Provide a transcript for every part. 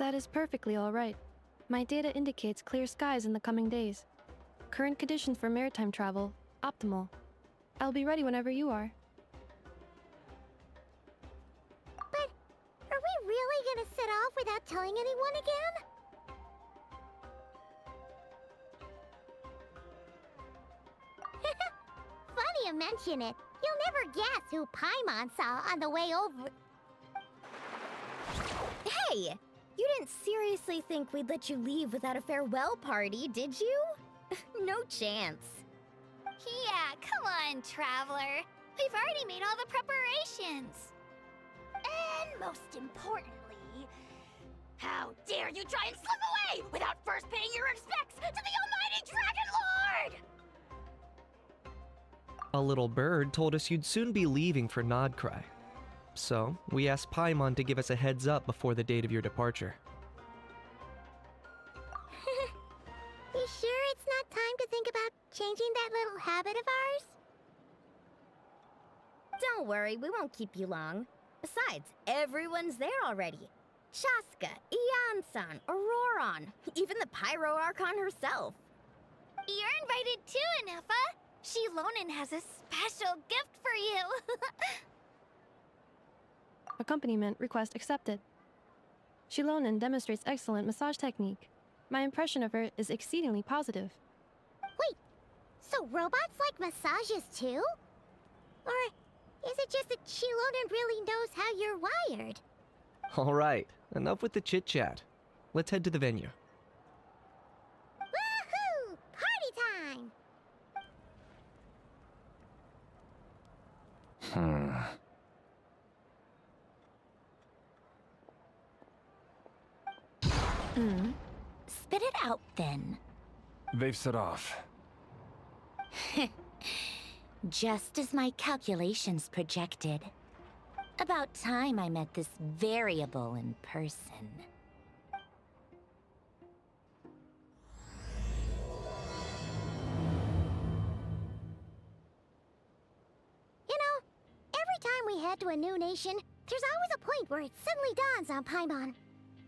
That is perfectly all right. My data indicates clear skies in the coming days. Current conditions for maritime travel, optimal. I'll be ready whenever you are. But are we really gonna set off without telling anyone again? Funny you mention it. You'll never guess who Paimon saw on the way over. Hey! You didn't seriously think we'd let you leave without a farewell party, did you? No chance. Yeah, come on, Traveler. We've already made all the preparations. And most importantly, how dare you try and slip away without first paying your respects to the almighty Dragon Lord! A little bird told us you'd soon be leaving for Nod-Krai. So, we asked Paimon to give us a heads up before the date of your departure. You sure it's not time to think about changing that little habit of ours? Don't worry, we won't keep you long. Besides, everyone's there already. Shaska, Ian-san, Auroron, even the Pyro Archon herself. You're invited too, Anefa. Shilonen has a special gift for you. Accompaniment request accepted. Shilonen demonstrates excellent massage technique. My impression of her is exceedingly positive. Wait, so robots like massages too? Or is it just that Shilonen really knows how you're wired? Alright, enough with the chit-chat. Let's head to the venue. Woohoo! Party time! Spit it out then. They've set off. Just as my calculations projected. About time I met this variable in person. You know, every time we head to a new nation, there's always a point where it suddenly dawns on Paimon.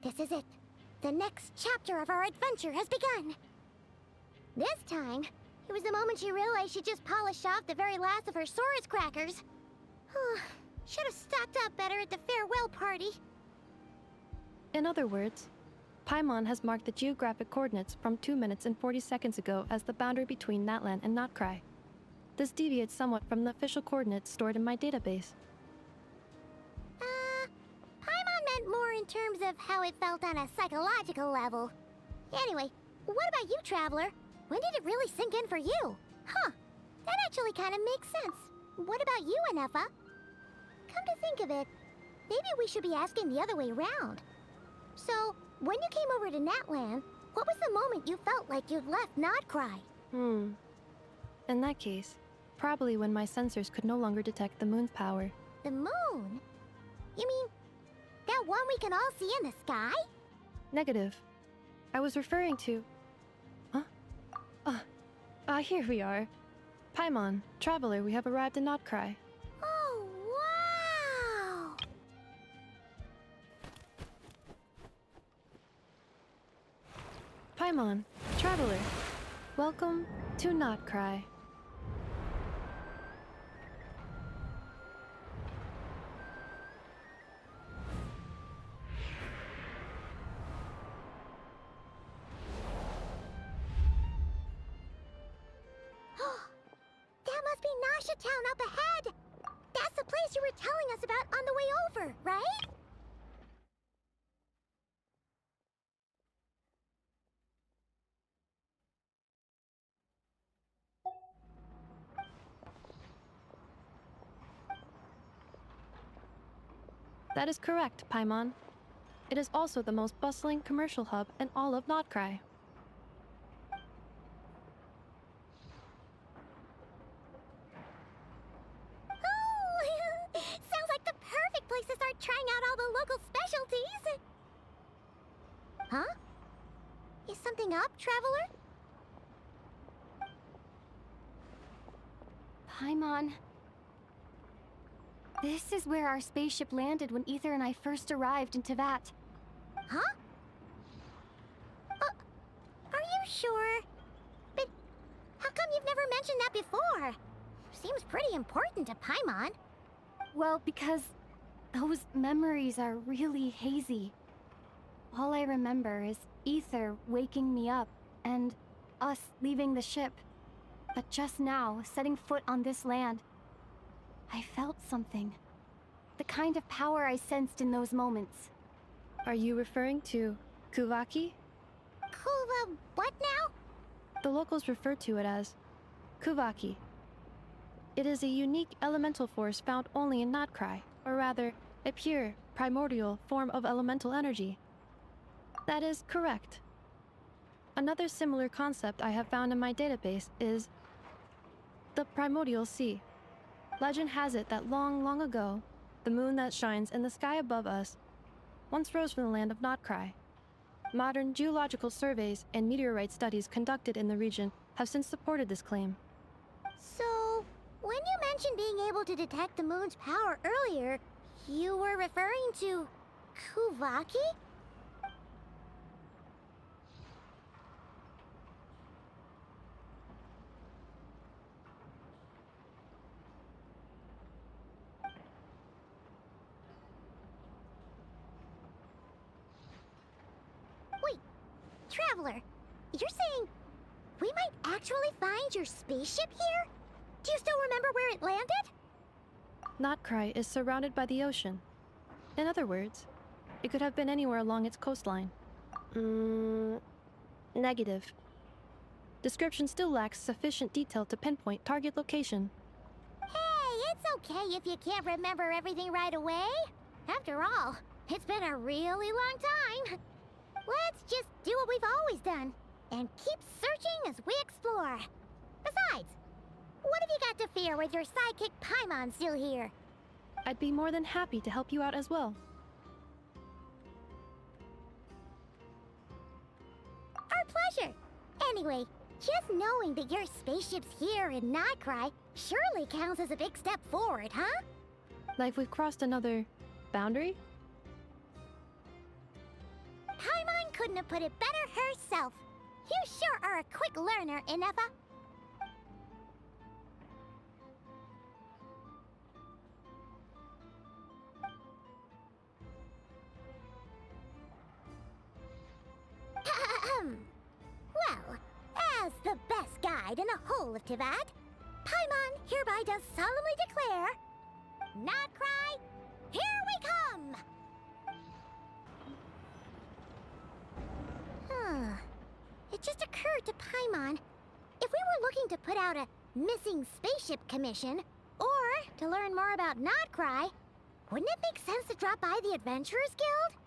This is it. The next chapter of our adventure has begun. This time, it was the moment she realized she just polished off the very last of her Saurus crackers. Should have stocked up better at the farewell party. In other words, Paimon has marked the geographic coordinates from 2 minutes and 40 seconds ago as the boundary between Natlan and Nod-Krai. This deviates somewhat from the official coordinates stored in my database. Paimon meant more in terms of how it felt on a psychological level. Anyway, what about you, Traveler? When did it really sink in for you? Huh, that actually kind of makes sense. What about you, Anefa? Come to think of it, maybe we should be asking the other way around. So, when you came over to Natlan, what was the moment you felt like you'd left Nod-Krai? In that case, probably when my sensors could no longer detect the moon's power. The moon? You mean, that one we can all see in the sky? Negative. I was referring to... Here we are. Paimon, Traveler, we have arrived in Nod-Krai. Oh, wow! Paimon, Traveler, welcome to Nod-Krai. That must be Nasha Town up ahead! That's the place you were telling us about on the way over, right? That is correct, Paimon. It is also the most bustling commercial hub in all of Nod-Krai. Oh, sounds like the perfect place to start trying out all the local specialties. Huh? Is something up, Traveler? Paimon. This is where our spaceship landed when Ether and I first arrived in Teyvat. Huh? sure? But how come you've never mentioned that before? Seems pretty important to Paimon. Well, because those memories are really hazy. All I remember is Ether waking me up and us leaving the ship. But just now, setting foot on this land, I felt something. The kind of power I sensed in those moments. Are you referring to Kuvaki? Kuva, what now? The locals refer to it as Kuvaki. It is a unique elemental force found only in Nod-Krai, or rather, a pure, primordial form of elemental energy. That is correct. Another similar concept I have found in my database is the primordial sea. Legend has it that long, long ago, the moon that shines in the sky above us once rose from the land of Nod-Krai. Modern geological surveys and meteorite studies conducted in the region have since supported this claim. So, when you mentioned being able to detect the moon's power earlier, you were referring to Kuvaki? Wait, Traveler, you're saying we might actually find your spaceship here? Do you still remember where it landed? Nod-Krai is surrounded by the ocean. In other words, it could have been anywhere along its coastline. Negative. Description still lacks sufficient detail to pinpoint target location. Hey, it's okay if you can't remember everything right away. After all, it's been a really long time. Let's just do what we've always done and keep searching as we explore. Besides, what have you got to fear with your sidekick Paimon still here? I'd be more than happy to help you out as well. Our pleasure. Anyway, just knowing that your spaceship's here in Nod-Krai surely counts as a big step forward, huh? Like we've crossed another boundary? Paimon couldn't have put it better herself. You sure are a quick learner, Inefa. Well, as the best guide in the whole of Tivat, Paimon hereby does solemnly declare, Nod-Krai, here we come! It just occurred to Paimon, if we were looking to put out a missing spaceship commission, or to learn more about Nod-Krai, wouldn't it make sense to drop by the Adventurers Guild?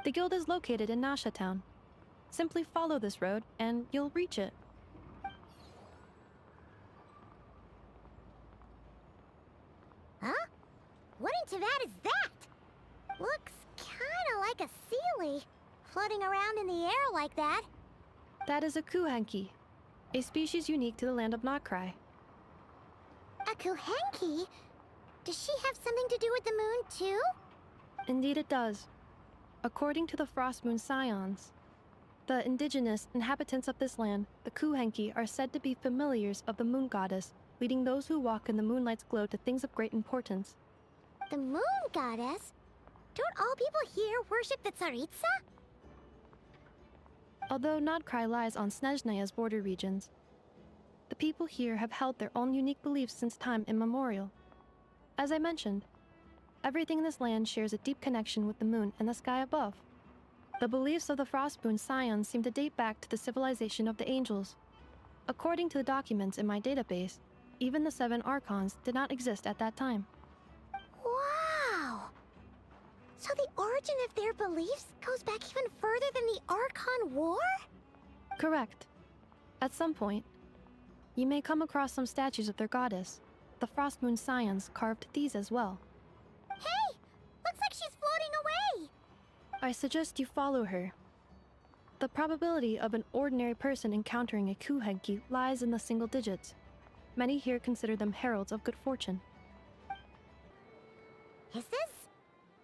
The guild is located in Nasha Town. Simply follow this road, and you'll reach it. Huh? What in Tivat is that? Looks kinda like a Sealy, floating around in the air like that. That is a Kuhanki, a species unique to the land of Nod-Krai. A Kuhenki? Does she have something to do with the moon, too? Indeed it does. According to the Frost Moon Scions, the indigenous inhabitants of this land, the Kuhenki, are said to be familiars of the moon goddess, leading those who walk in the moonlight's glow to things of great importance. The moon goddess? Don't all people here worship the Tsaritsa? Although Nod-Krai lies on Snezhnaya's border regions, the people here have held their own unique beliefs since time immemorial. As I mentioned, everything in this land shares a deep connection with the moon and the sky above. The beliefs of the Frostmoon Scions seem to date back to the civilization of the angels. According to the documents in my database, even the 7 Archons did not exist at that time. Wow! So the origin of their beliefs goes back even further than the Archon War? Correct. At some point, you may come across some statues of their goddess. The Frostmoon Scions carved these as well. Hey! Looks like she's floating away! I suggest you follow her. The probability of an ordinary person encountering a Kuhenki lies in the single digits. Many here consider them heralds of good fortune. Is this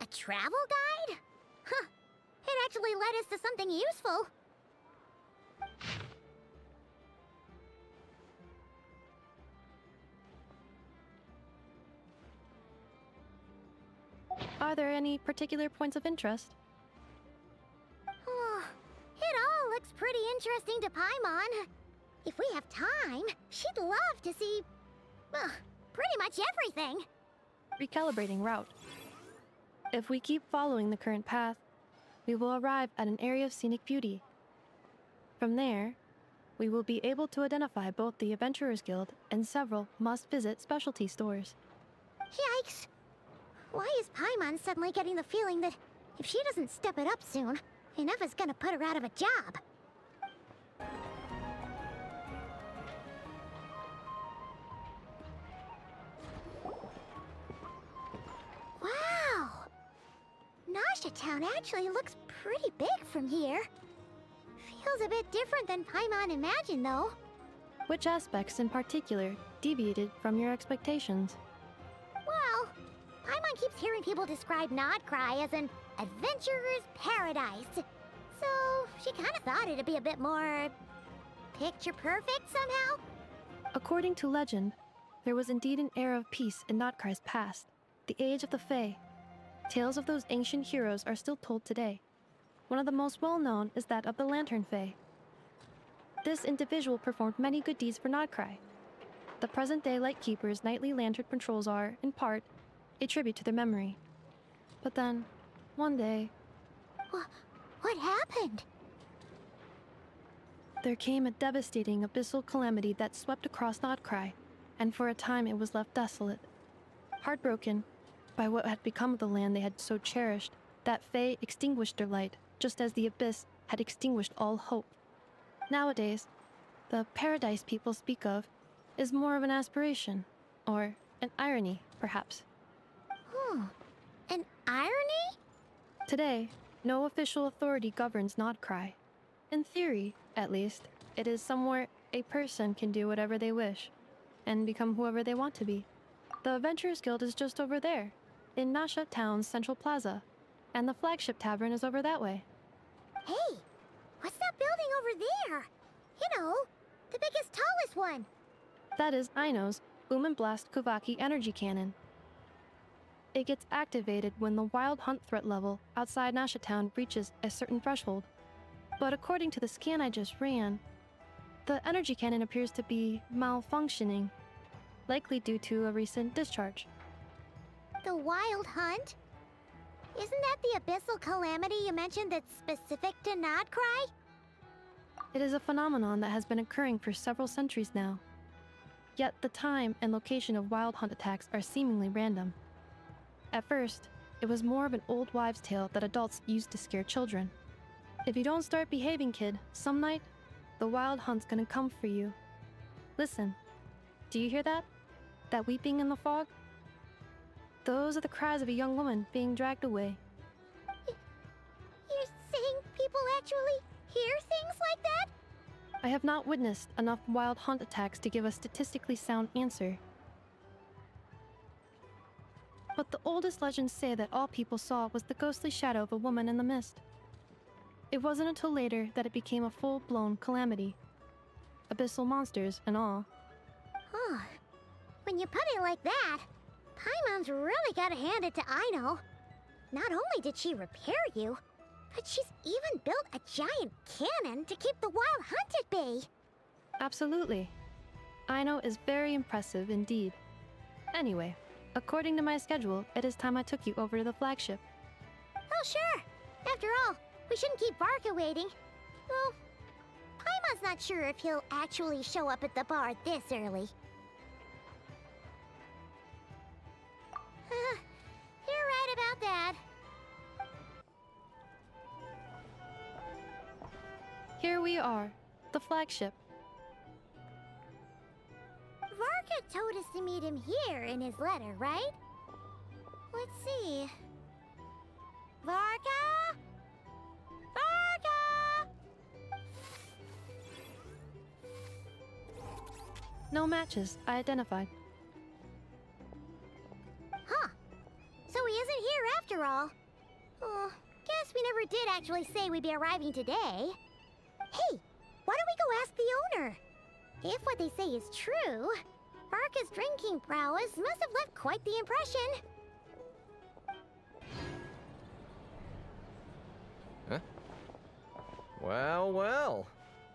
a travel guide? Huh. It actually led us to something useful. Are there any particular points of interest? Oh, it all looks pretty interesting to Paimon. If we have time, she'd love to see, pretty much everything. Recalibrating route. If we keep following the current path, we will arrive at an area of scenic beauty. From there, we will be able to identify both the Adventurers Guild and several must-visit specialty stores. Yikes! Why is Paimon suddenly getting the feeling that if she doesn't step it up soon, enough is gonna put her out of a job? Wow! Nasha Town actually looks pretty big from here. Feels a bit different than Paimon imagined, though. Which aspects in particular deviated from your expectations? Well, Paimon keeps hearing people describe Nod-Krai as an adventurer's paradise. So, she kind of thought it'd be a bit more picture perfect somehow. According to legend, there was indeed an era of peace in Nodkrai's past, the Age of the Fae. Tales of those ancient heroes are still told today. One of the most well-known is that of the Lantern Fae. This individual performed many good deeds for Nod-Krai. The present-day Lightkeeper's nightly lantern patrols are, in part, a tribute to their memory. But then, one day, What happened? there came a devastating abyssal calamity that swept across Nod-Krai, and for a time it was left desolate. Heartbroken by what had become of the land they had so cherished, that Fae extinguished their light, just as the abyss had extinguished all hope. Nowadays, the paradise people speak of is more of an aspiration, or an irony, perhaps. An irony? Today, no official authority governs Nod-Krai. In theory, at least, it is somewhere a person can do whatever they wish, and become whoever they want to be. The Adventurers Guild is just over there, in Nasha Town's Central Plaza, and the flagship tavern is over that way. Hey, what's that building over there? You know, the biggest, tallest one. That is Aino's Boom and Blast Kuvaki energy cannon. It gets activated when the wild hunt threat level outside Nasha Town reaches a certain threshold. But according to the scan I just ran, the energy cannon appears to be malfunctioning, likely due to a recent discharge. The wild hunt? Isn't that the abyssal calamity you mentioned that's specific to Nod-Krai? It is a phenomenon that has been occurring for several centuries now. Yet the time and location of wild hunt attacks are seemingly random. At first, it was more of an old wives' tale that adults used to scare children. If you don't start behaving, kid, some night, the wild hunt's gonna come for you. Listen, do you hear that? That weeping in the fog? Those are the cries of a young woman being dragged away. You're saying people actually hear things like that? I have not witnessed enough wild hunt attacks to give a statistically sound answer. But the oldest legends say that all people saw was the ghostly shadow of a woman in the mist. It wasn't until later that it became a full-blown calamity. Abyssal monsters and all. Huh. When you put it like that, Paimon's really gotta hand it to Aino. Not only did she repair you, but she's even built a giant cannon to keep the wild hunt at bay. Absolutely. Aino is very impressive indeed. Anyway, according to my schedule, it is time I took you over to the flagship. Oh, sure. After all, we shouldn't keep Varka waiting. Well, Paimon's not sure if he'll actually show up at the bar this early. You're right about that. Here we are, the flagship. Varka told us to meet him here in his letter, right? Let's see. Varka? Varka! No matches, I identified. Huh. So he isn't here after all. Oh, guess we never did actually say we'd be arriving today. Hey, why don't we go ask the owner? If what they say is true, Varka's drinking prowess must have left quite the impression. Well, well.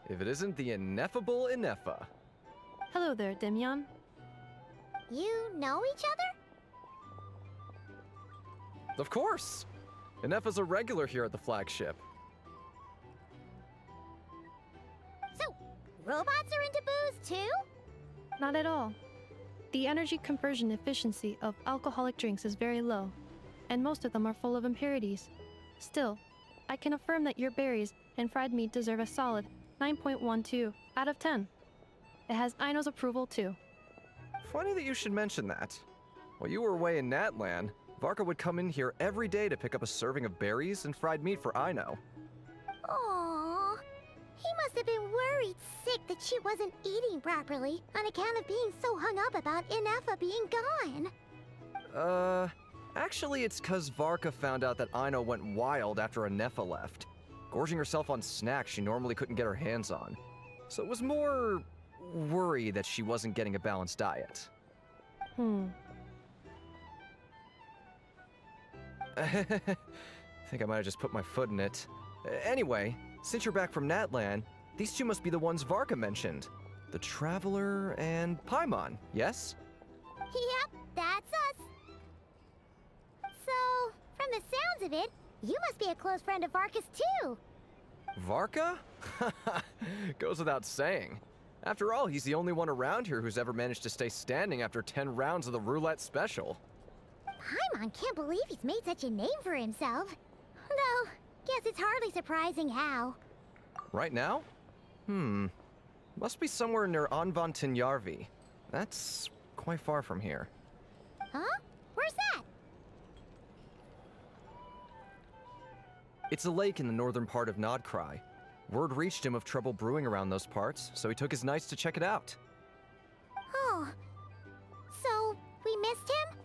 If it isn't the ineffable Ineffa. Hello there, Demyon. You know each other? Of course! Ineffa's a regular here at the flagship. So, robots are into booze too? Not at all. The energy conversion efficiency of alcoholic drinks is very low, and most of them are full of impurities. Still, I can affirm that your berries and fried meat deserve a solid 9.12 out of 10. It has Aino's approval too. Funny that you should mention that. While you were away in Natlan, Varka would come in here every day to pick up a serving of berries and fried meat for Aino. Aww. He must have been worried sick that she wasn't eating properly on account of being so hung up about Ineffa being gone. Actually it's 'cause Varka found out that Aino went wild after Ineffa left, gorging herself on snacks she normally couldn't get her hands on. So it was more worry that she wasn't getting a balanced diet. I think I might have just put my foot in it. Anyway, since you're back from Natlan, these two must be the ones Varka mentioned. The Traveler and Paimon, yes? Yep, that's us. So, from the sounds of it, you must be a close friend of Varka's too. Varka? Goes without saying. After all, he's the only one around here who's ever managed to stay standing after 10 rounds of the roulette special. Paimon can't believe he's made such a name for himself. Though, guess it's hardly surprising how. Right now? Must be somewhere near Anvan Tinyarvi. That's quite far from here. Huh? Where's that? It's a lake in the northern part of Nod-Krai. Word reached him of trouble brewing around those parts, so he took his knights to check it out. Oh. So, we missed him?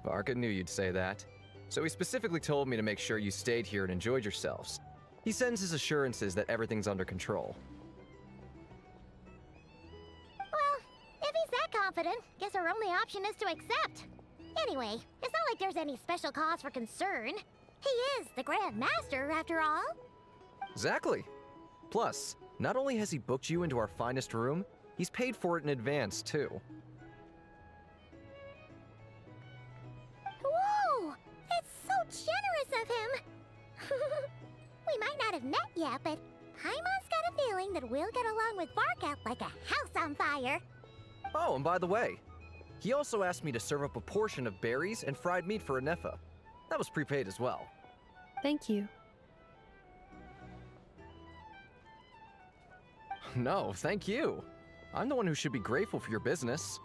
Varka knew you'd say that. So he specifically told me to make sure you stayed here and enjoyed yourselves. He sends his assurances that everything's under control. Well, if he's that confident, guess our only option is to accept. Anyway, it's not like there's any special cause for concern. He is the Grand Master, after all. Exactly. Plus, not only has he booked you into our finest room, he's paid for it in advance, too. Whoa! That's so generous of him! We might not have met yet, but Paimon's got a feeling that we'll get along with Varka like a house on fire. Oh, and by the way, he also asked me to serve up a portion of berries and fried meat for Ineffa. That was prepaid as well. Thank you. No, thank you. I'm the one who should be grateful for your business.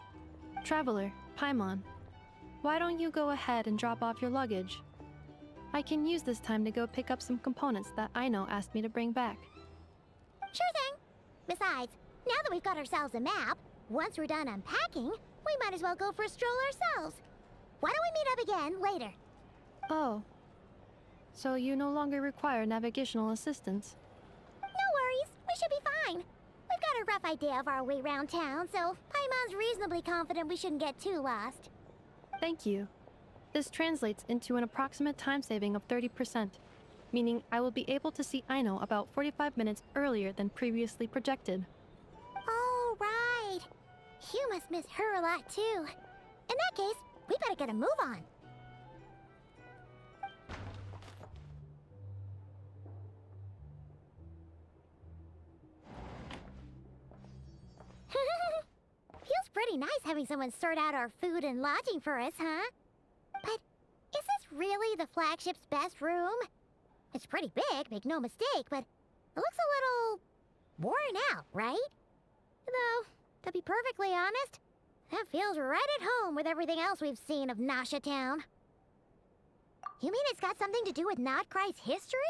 Traveler, Paimon, why don't you go ahead and drop off your luggage? I can use this time to go pick up some components that Aino asked me to bring back. Sure thing. Besides, now that we've got ourselves a map, once we're done unpacking, we might as well go for a stroll ourselves. Why don't we meet up again later? Oh. So you no longer require navigational assistance? No worries, we should be fine. We've got a rough idea of our way around town, so Paimon's reasonably confident we shouldn't get too lost. Thank you. This translates into an approximate time saving of 30%, meaning I will be able to see Aino about 45 minutes earlier than previously projected. Oh, right. You must miss her a lot, too. In that case, we better get a move on. Feels pretty nice having someone sort out our food and lodging for us, huh? But is this really the flagship's best room? It's pretty big, make no mistake, but it looks a little worn out, right? Though, to be perfectly honest, that feels right at home with everything else we've seen of Nasha Town. You mean it's got something to do with Nod-Krai's history?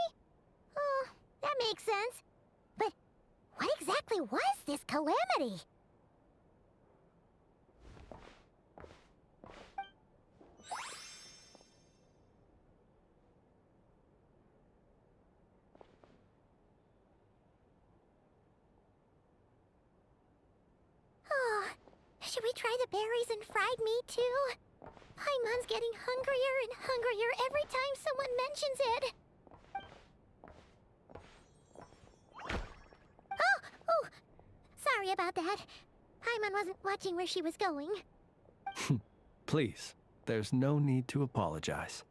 Oh, that makes sense. But what exactly was this calamity? Oh, should we try the berries and fried meat too? Paimon's getting hungrier and hungrier every time someone mentions it. Oh! Sorry about that. Paimon wasn't watching where she was going. Please, there's no need to apologize.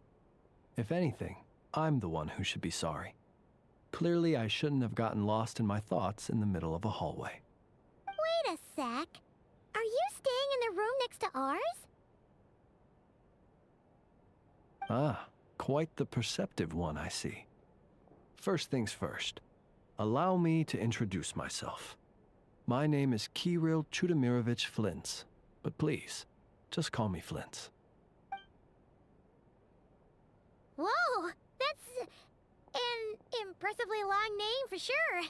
If anything, I'm the one who should be sorry. Clearly, I shouldn't have gotten lost in my thoughts in the middle of a hallway. Wait a sec. Are you staying in the room next to ours? Ah, quite the perceptive one, I see. First things first, allow me to introduce myself. My name is Kirill Chudamirovich Flintz, but please, just call me Flintz. Whoa! That's an impressively long name for sure.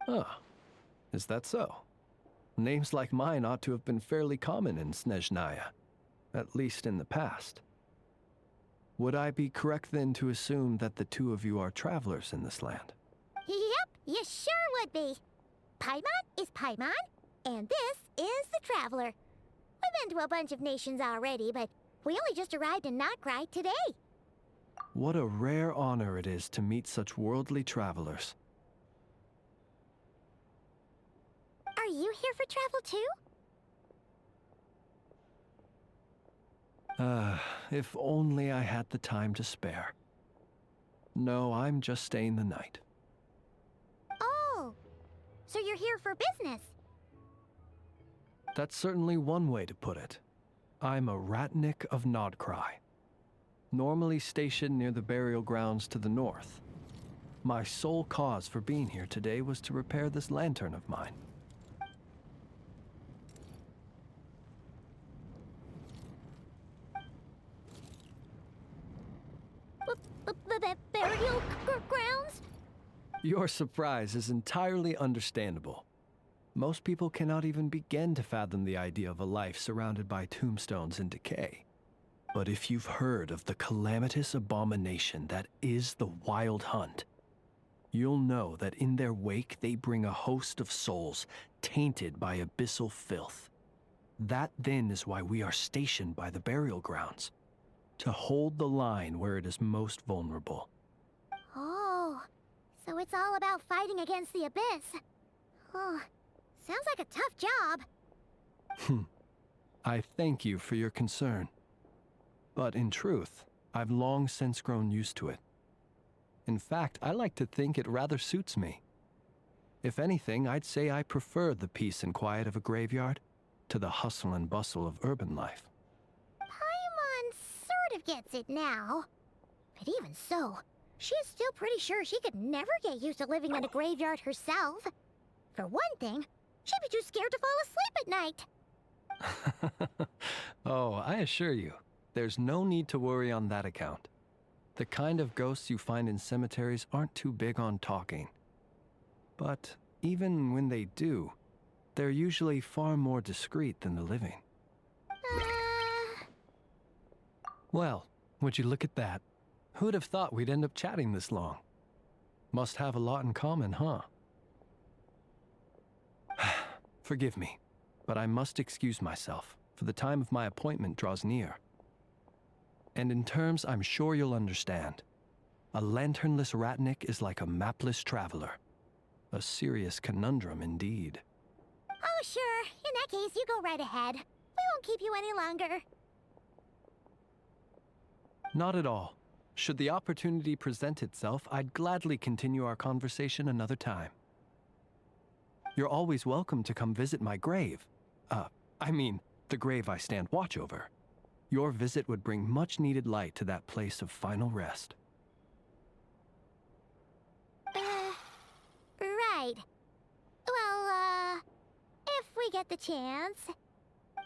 Ah, is that so? Names like mine ought to have been fairly common in Snezhnaya, at least in the past. Would I be correct then to assume that the two of you are travelers in this land? Yep, you sure would be. Paimon is Paimon, and this is the Traveler. We've been to a bunch of nations already, but we only just arrived in Nod-Krai today. What a rare honor it is to meet such worldly travelers. Are you here for travel too? If only I had the time to spare. No, I'm just staying the night. Oh, so you're here for business? That's certainly one way to put it. I'm a Ratnik of Nod-Krai, normally stationed near the burial grounds to the north. My sole cause for being here today was to repair this lantern of mine. Burial grounds? Your surprise is entirely understandable. Most people cannot even begin to fathom the idea of a life surrounded by tombstones and decay. But if you've heard of the calamitous abomination that is the Wild Hunt, you'll know that in their wake they bring a host of souls tainted by abyssal filth. That then is why we are stationed by the burial grounds, to hold the line where it is most vulnerable. Oh, so it's all about fighting against the abyss. Oh, sounds like a tough job. I thank you for your concern. But in truth, I've long since grown used to it. In fact, I like to think it rather suits me. If anything, I'd say I prefer the peace and quiet of a graveyard to the hustle and bustle of urban life. Paimon sort of gets it now. But even so, she is still pretty sure she could never get used to living in a graveyard herself. For one thing, she'd be too scared to fall asleep at night. Oh, I assure you, there's no need to worry on that account. The kind of ghosts you find in cemeteries aren't too big on talking. But even when they do, they're usually far more discreet than the living. Well, would you look at that? Who'd have thought we'd end up chatting this long? Must have a lot in common, huh? Forgive me, but I must excuse myself, for the time of my appointment draws near. And in terms I'm sure you'll understand, a lanternless Ratnik is like a mapless traveler. A serious conundrum indeed. Oh, sure. In that case, you go right ahead. We won't keep you any longer. Not at all. Should the opportunity present itself, I'd gladly continue our conversation another time. You're always welcome to come visit my grave. I mean, the grave I stand watch over. Your visit would bring much-needed light to that place of final rest. Right. Well, if we get the chance.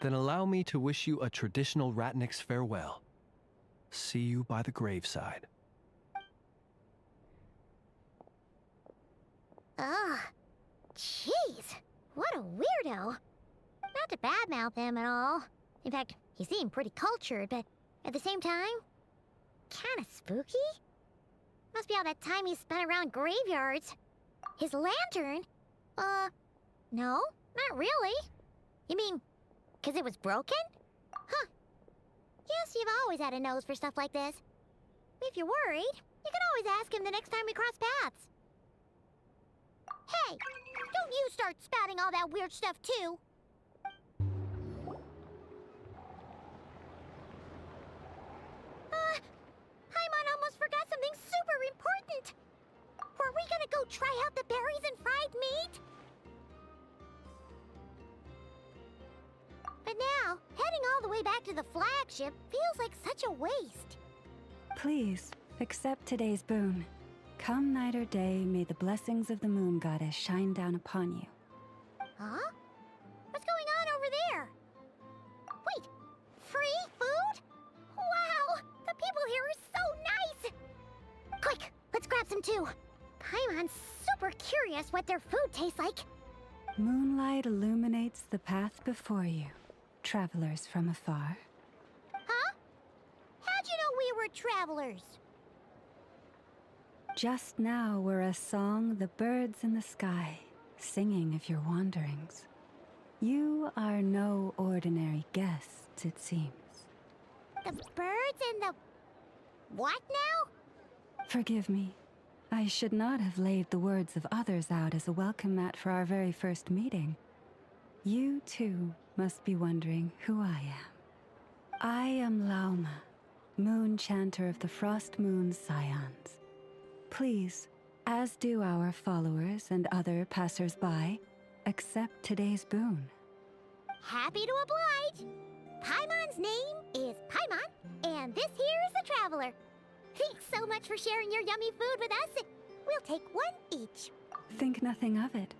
Then allow me to wish you a traditional Ratnik's farewell. See you by the graveside. Ugh. Jeez. What a weirdo. Not to badmouth him at all. In fact, he seemed pretty cultured, but at the same time, kinda spooky? Must be all that time he spent around graveyards. His lantern? No, not really. You mean, 'cause it was broken? Huh. Yes, you've always had a nose for stuff like this. If you're worried, you can always ask him the next time we cross paths. Hey, don't you start spouting all that weird stuff too. Paimon almost forgot something super important. Were we gonna go try out the berries and fried meat? But now, heading all the way back to the flagship feels like such a waste. Please, accept today's boon. Come night or day, may the blessings of the moon goddess shine down upon you. Huh? What's going on over there? Wait, free food? Wow, the people here are so nice! Quick, let's grab some too. Paimon's super curious what their food tastes like. Moonlight illuminates the path before you, travelers from afar. Huh? How'd you know we were travelers? Just now were a song the birds in the sky, singing of your wanderings. You are no ordinary guests, it seems. The birds and the... what now? Forgive me. I should not have laid the words of others out as a welcome mat for our very first meeting. You, too, must be wondering who I am. I am Lauma, moon chanter of the Frost Moon's scions. Please, as do our followers and other passers-by, accept today's boon. Happy to oblige. Paimon's name is Paimon, and this here is the Traveler. Thanks so much for sharing your yummy food with us. We'll take one each. Think nothing of it.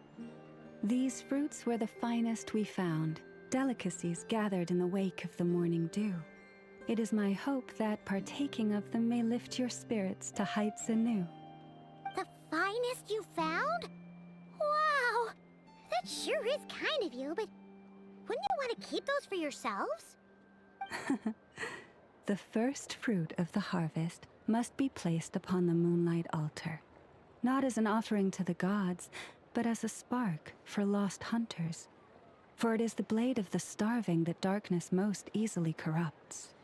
These fruits were the finest we found, delicacies gathered in the wake of the morning dew. It is my hope that partaking of them may lift your spirits to heights anew. The finest you found? Wow! That sure is kind of you, but wouldn't you want to keep those for yourselves? The first fruit of the harvest must be placed upon the moonlight altar, not as an offering to the gods, but as a spark for lost hunters. For it is the blade of the starving that darkness most easily corrupts.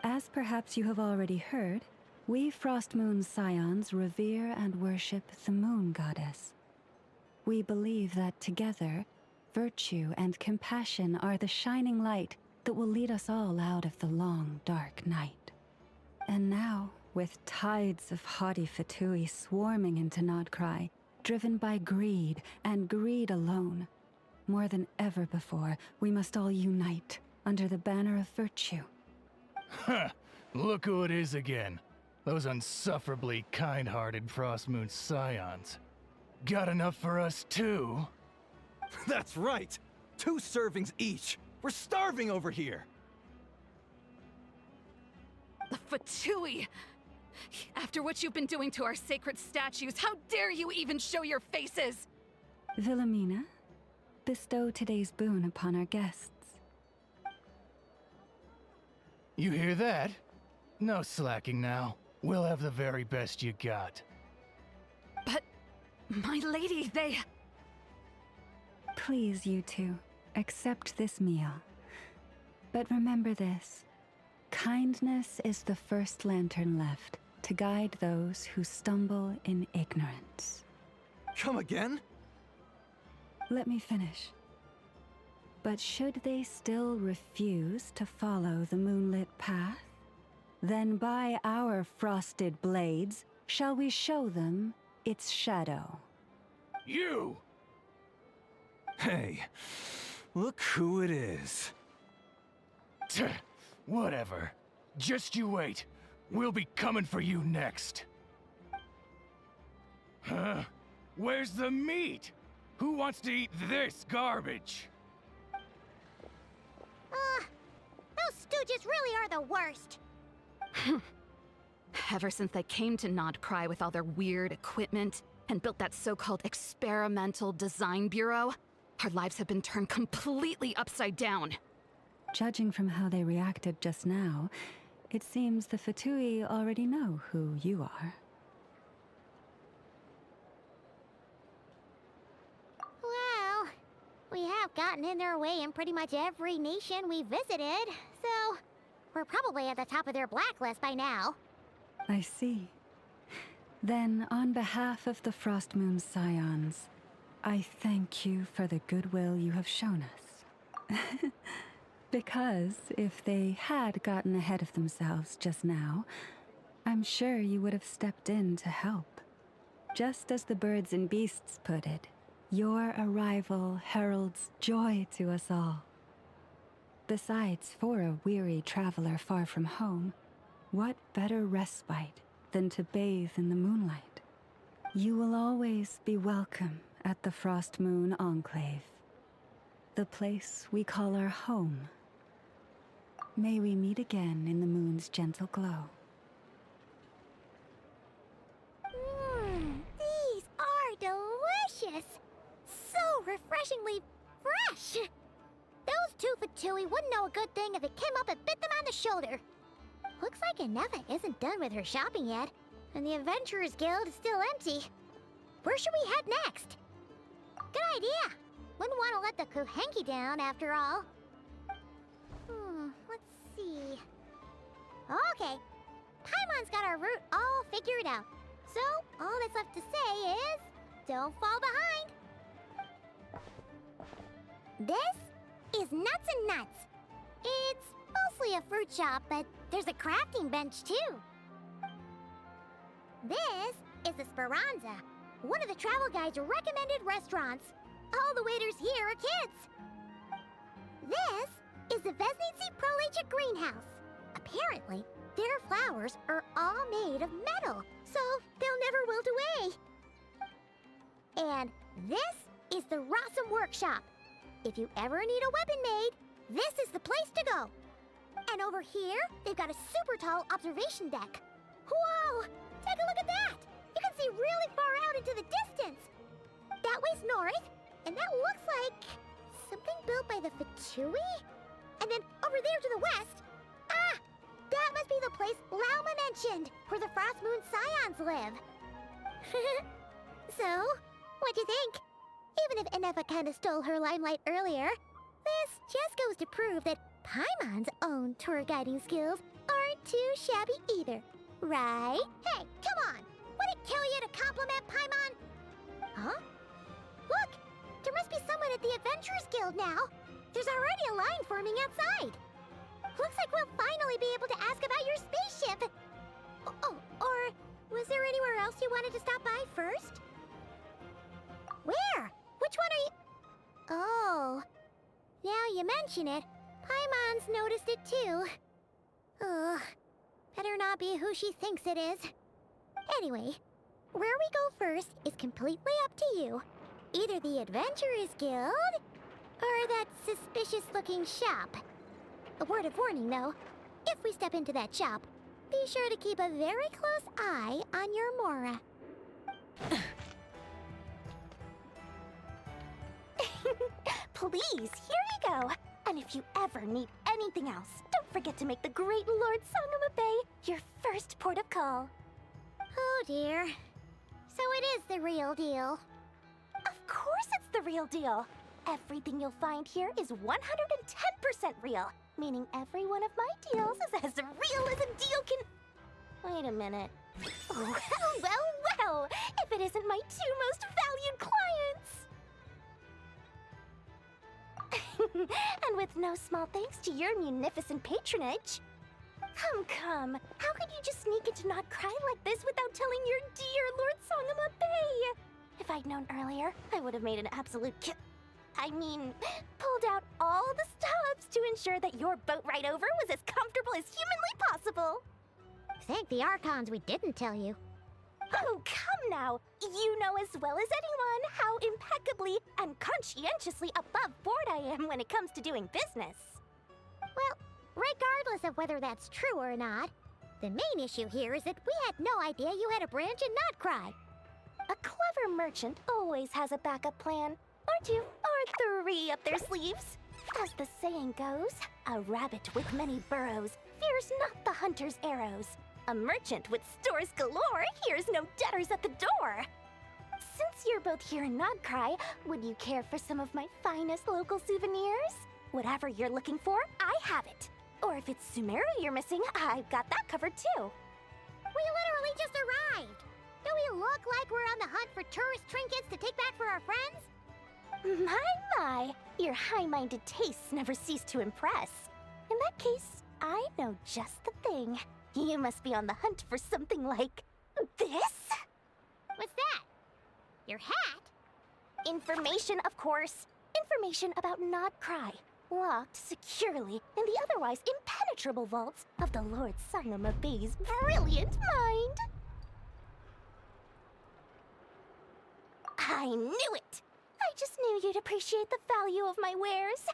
As perhaps you have already heard, we Frost Moon's scions revere and worship the moon goddess. We believe that together, virtue and compassion are the shining light that will lead us all out of the long, dark night. And now, with tides of haughty Fatui swarming into Nod-Krai, driven by greed and greed alone, more than ever before, we must all unite under the banner of virtue. Huh, look who it is again. Those unsufferably kind-hearted Frost Moon scions. Got enough for us too? That's right! 2 servings each! We're starving over here! The Fatui! After what you've been doing to our sacred statues, how dare you even show your faces? Wilhelmina, bestow today's boon upon our guests. You hear that? No slacking now. We'll have the very best you got. But, my lady, they... Please, you two, accept this meal. But remember this. Kindness is the first lantern left to guide those who stumble in ignorance. Come again? Let me finish. But should they still refuse to follow the moonlit path, then by our frosted blades shall we show them its shadow. You! Hey, look who it is. Tch, whatever. Just you wait. We'll be coming for you next. Huh? Where's the meat? Who wants to eat this garbage? Those stooges really are the worst. Ever since they came to Nod-Krai with all their weird equipment and built that so-called experimental design bureau, our lives have been turned completely upside down. Judging from how they reacted just now, it seems the Fatui already know who you are. Well, we have gotten in their way in pretty much every nation we visited, so We're probably at the top of their blacklist by now. I see. Then, on behalf of the Frost Moon Scions, I thank you for the goodwill you have shown us. Because if they had gotten ahead of themselves just now, I'm sure you would have stepped in to help. Just as the birds and beasts put it, your arrival heralds joy to us all. Besides, for a weary traveler far from home, what better respite than to bathe in the moonlight? You will always be welcome at the Frost Moon Enclave, the place we call our home. May we meet again in the moon's gentle glow. These are delicious! So refreshingly fresh! Those two-for-twoey wouldn't know a good thing if it came up and bit them on the shoulder. Looks like Anefa isn't done with her shopping yet, and the Adventurers Guild is still empty. Where should we head next? Good idea! Wouldn't want to let the Kuhenki down, after all. Let's see... Okay, Paimon's got our route all figured out. So, all that's left to say is... don't fall behind! This is Nuts and Nuts. It's mostly a fruit shop, but there's a crafting bench, too. This is the Speranza, one of the travel guide's recommended restaurants. All the waiters here are kids. This is the Vesnici Prolecha greenhouse. Apparently, their flowers are all made of metal, so they'll never wilt away. And this is the Rossum Workshop. If you ever need a weapon made, this is the place to go. And over here, they've got a super tall observation deck. Whoa! Take a look at that! You can see really far out into the distance. That way's north, and that looks like something built by the Fatui? And then over there to the west, that must be the place Lauma mentioned, where the Frost Moon Scions live. So, what'd you think? Even if Anefa kinda stole her limelight earlier, this just goes to prove that Paimon's own tour guiding skills aren't too shabby either, right? Hey, come on! Would it kill you to compliment Paimon? Huh? Look! There must be someone at the Adventurers Guild now! There's already a line forming outside! Looks like we'll finally be able to ask about your spaceship! Oh, or was there anywhere else you wanted to stop by first? Where? Which one are you... Oh, now you mention it, Paimon's noticed it too. Ugh, better not be who she thinks it is. Anyway, where we go first is completely up to you. Either the Adventurers Guild, or that suspicious-looking shop. A word of warning, though. If we step into that shop, be sure to keep a very close eye on your Mora. Please, here you go. And if you ever need anything else, don't forget to make the great Lord Sangama Bay your first port of call. Oh dear. So it is the real deal. Of course it's the real deal. Everything you'll find here is 110% real, meaning every one of my deals is as real as a deal can... Wait a minute. Well, if it isn't my two most valued clients! And with no small thanks to your munificent patronage. Come. How could you just sneak into Nod-Krai like this without telling your dear Lord Sangama Bay? If I'd known earlier, I would have made an absolute pulled out all the stops to ensure that your boat ride over was as comfortable as humanly possible. Thank the Archons we didn't tell you. Oh, come now! You know as well as anyone how impeccably and conscientiously above board I am when it comes to doing business. Well, regardless of whether that's true or not, the main issue here is that we had no idea you had a branch in Nod-Krai. A clever merchant always has a backup plan, or two, or three up their sleeves. As the saying goes, a rabbit with many burrows fears not the hunter's arrows. A merchant with stores galore hears no debtors at the door. Since you're both here in Nod-Krai, would you care for some of my finest local souvenirs? Whatever you're looking for, I have it. Or if it's Sumeru you're missing, I've got that covered too. We literally just arrived. Do we look like we're on the hunt for tourist trinkets to take back for our friends? My, your high-minded tastes never cease to impress. In that case, I know just the thing. You must be on the hunt for something like this? What's that? Your hat? Information, of course. Information about Nod-Krai, locked securely in the otherwise impenetrable vaults of the Lord Sangama Bay's brilliant mind. I knew it! I just knew you'd appreciate the value of my wares.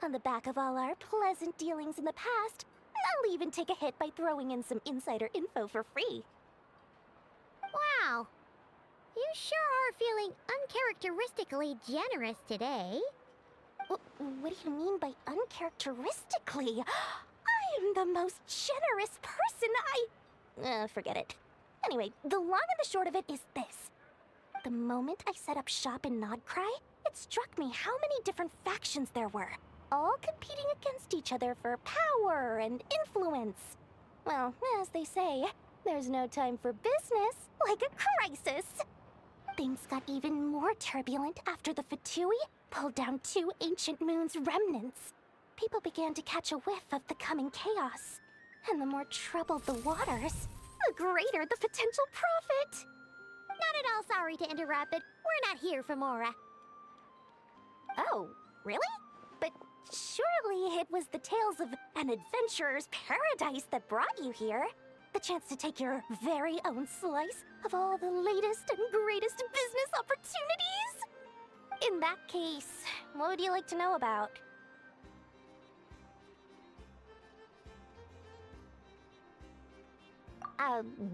On the back of all our pleasant dealings in the past, I'll even take a hit by throwing in some insider info for free. Wow. You sure are feeling uncharacteristically generous today. What do you mean by uncharacteristically? I am the most generous person forget it. Anyway, the long and the short of it is this. The moment I set up shop in Nod-Krai, it struck me how many different factions there were, all competing against each other for power and influence. Well, as they say, there's no time for business like a crisis. Things got even more turbulent after the Fatui pulled down 2 ancient moon's remnants. People began to catch a whiff of the coming chaos. And the more troubled the waters, the greater the potential profit. Not at all sorry to interrupt, but we're not here for Mora. Oh, really? But surely it was the tales of an adventurer's paradise that brought you here. The chance to take your very own slice of all the latest and greatest business opportunities. In that case, what would you like to know about?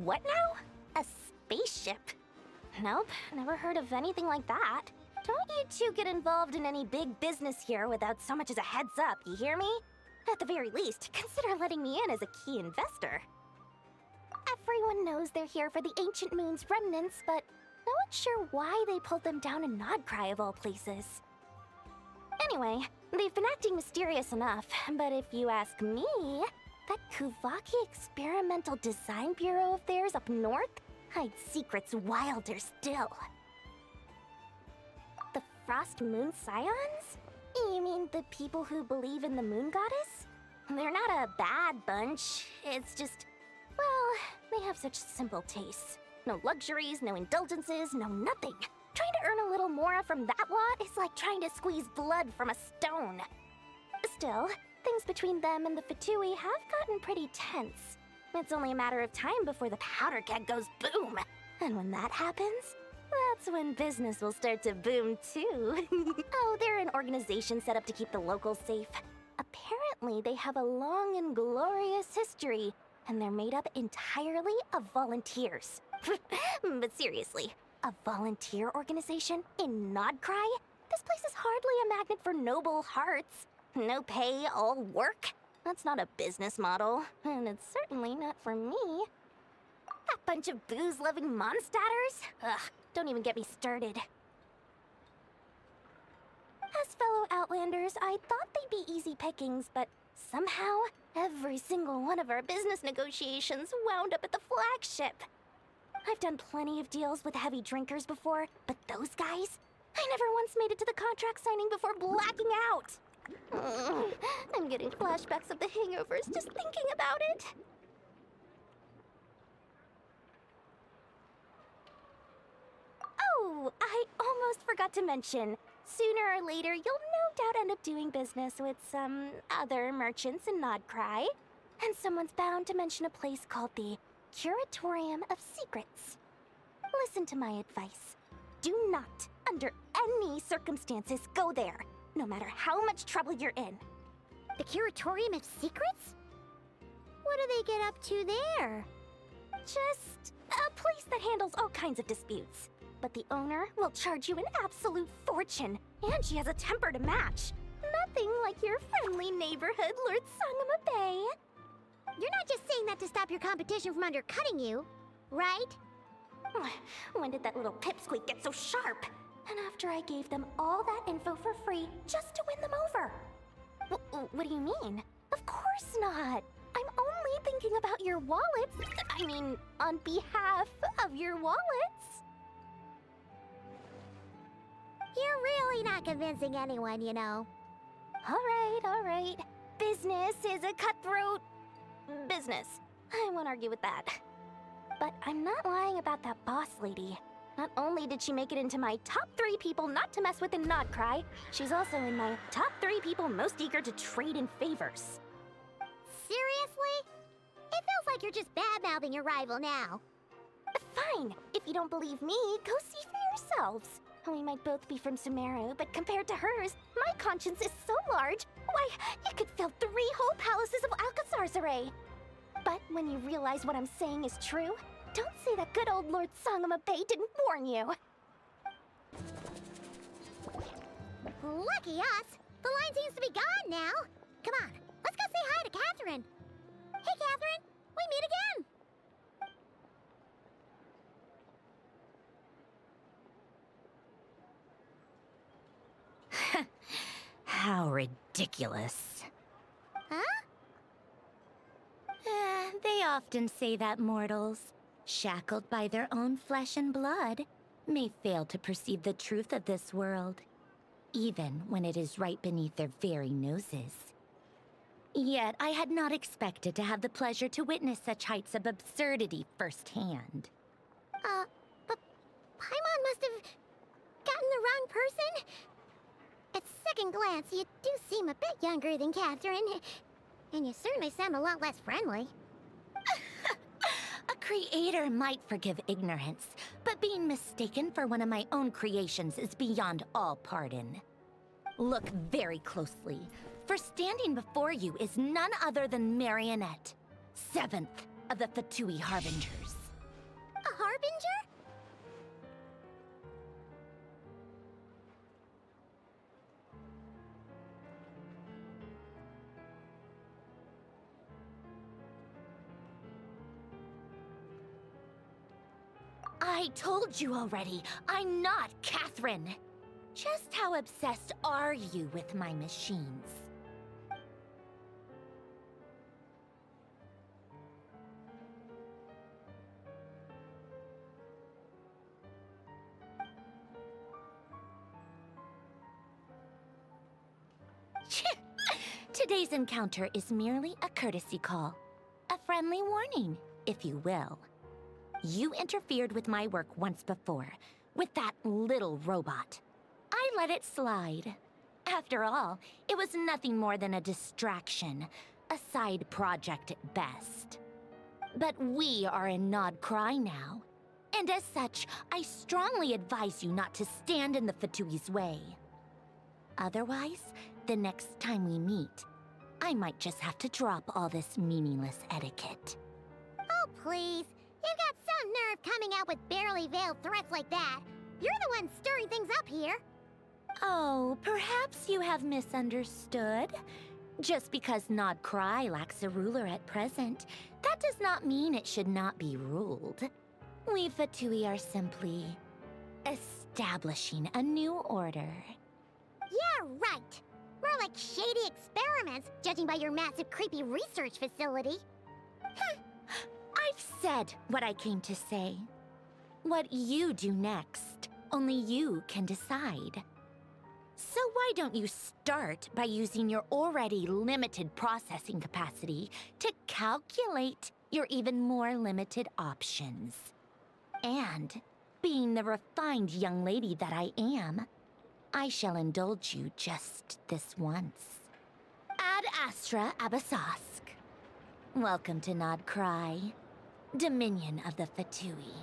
What now? A spaceship? Nope, never heard of anything like that. Don't you two get involved in any big business here without so much as a heads up, you hear me? At the very least, consider letting me in as a key investor. Everyone knows they're here for the Ancient Moon's remnants, but no one's sure why they pulled them down in Nod-Krai of all places. Anyway, they've been acting mysterious enough, but if you ask me, that Kuvaki Experimental Design Bureau of theirs up north hides secrets wilder still. The Frost Moon Scions? You mean the people who believe in the Moon Goddess? They're not a bad bunch, it's just, well, they have such simple tastes. No luxuries, no indulgences, no nothing. Trying to earn a little more from that lot is like trying to squeeze blood from a stone. Still, things between them and the Fatui have gotten pretty tense. It's only a matter of time before the powder keg goes boom. And when that happens, that's when business will start to boom too. Oh, they're an organization set up to keep the locals safe. Apparently, they have a long and glorious history, and they're made up entirely of volunteers. But seriously, a volunteer organization in Nod-Krai? This place is hardly a magnet for noble hearts. No pay, all work. That's not a business model, and it's certainly not for me. That bunch of booze-loving monstatters? Ugh, don't even get me started. As fellow Outlanders, I thought they'd be easy pickings, but somehow, every single one of our business negotiations wound up at the flagship. I've done plenty of deals with heavy drinkers before, but those guys? I never once made it to the contract signing before blacking out. I'm getting flashbacks of the hangovers just thinking about it. Oh, I almost forgot to mention. Sooner or later, you'll no doubt end up doing business with some other merchants in Nod-Krai. And someone's bound to mention a place called the Curatorium of Secrets. Listen to my advice. Do not, under any circumstances, go there, no matter how much trouble you're in. The Curatorium of Secrets? What do they get up to there? Just a place that handles all kinds of disputes. But the owner will charge you an absolute fortune, and she has a temper to match. Nothing like your friendly neighborhood, Lord Sangama Bay. You're not just saying that to stop your competition from undercutting you, right? When did that little pipsqueak get so sharp? And after I gave them all that info for free just to win them over. What do you mean? Of course not. I'm only thinking about your wallets. I mean, on behalf of your wallets. You're really not convincing anyone, you know. All right. Business is a cutthroat business. I won't argue with that. But I'm not lying about that boss lady. Not only did she make it into my top 3 people not to mess with in Nod-Krai, she's also in my top 3 people most eager to trade in favors. Seriously? It feels like you're just bad-mouthing your rival now. Fine. If you don't believe me, go see for yourselves. We might both be from Sumeru, but compared to hers, my conscience is so large, why, it could fill 3 whole palaces of Alcazar's array. But when you realize what I'm saying is true, don't say that good old Lord Sangama Bay didn't warn you. Lucky us! The line seems to be gone now. Come on, let's go say hi to Catherine. Hey, Catherine, we meet again. How ridiculous. Huh? They often say that mortals, shackled by their own flesh and blood, may fail to perceive the truth of this world, even when it is right beneath their very noses. Yet I had not expected to have the pleasure to witness such heights of absurdity firsthand. But Paimon must have gotten the wrong person. At second glance, you do seem a bit younger than Catherine, and you certainly sound a lot less friendly. A creator might forgive ignorance, but being mistaken for one of my own creations is beyond all pardon. Look very closely, for standing before you is none other than Marionette, 7th of the Fatui Harbingers. A harbinger? I told you already, I'm not Catherine. Just how obsessed are you with my machines? Today's encounter is merely a courtesy call. A friendly warning, if you will. You interfered with my work once before, with that little robot. I let it slide. After all, it was nothing more than a distraction, a side project at best. But we are in Nod-Krai now, and as such, I strongly advise you not to stand in the Fatui's way. Otherwise, the next time we meet, I might just have to drop all this meaningless etiquette. Oh, please. You've got some nerve coming out with barely veiled threats like that. You're the one stirring things up here. Oh, perhaps you have misunderstood. Just because Nod-Krai lacks a ruler at present, that does not mean it should not be ruled. We Fatui are simply establishing a new order. Yeah, right. More like shady experiments, judging by your massive creepy research facility. I've said what I came to say. What you do next, only you can decide. So why don't you start by using your already limited processing capacity to calculate your even more limited options? And, being the refined young lady that I am, I shall indulge you just this once. Ad Astra Abasask. Welcome to Nod-Krai, Dominion of the Fatui.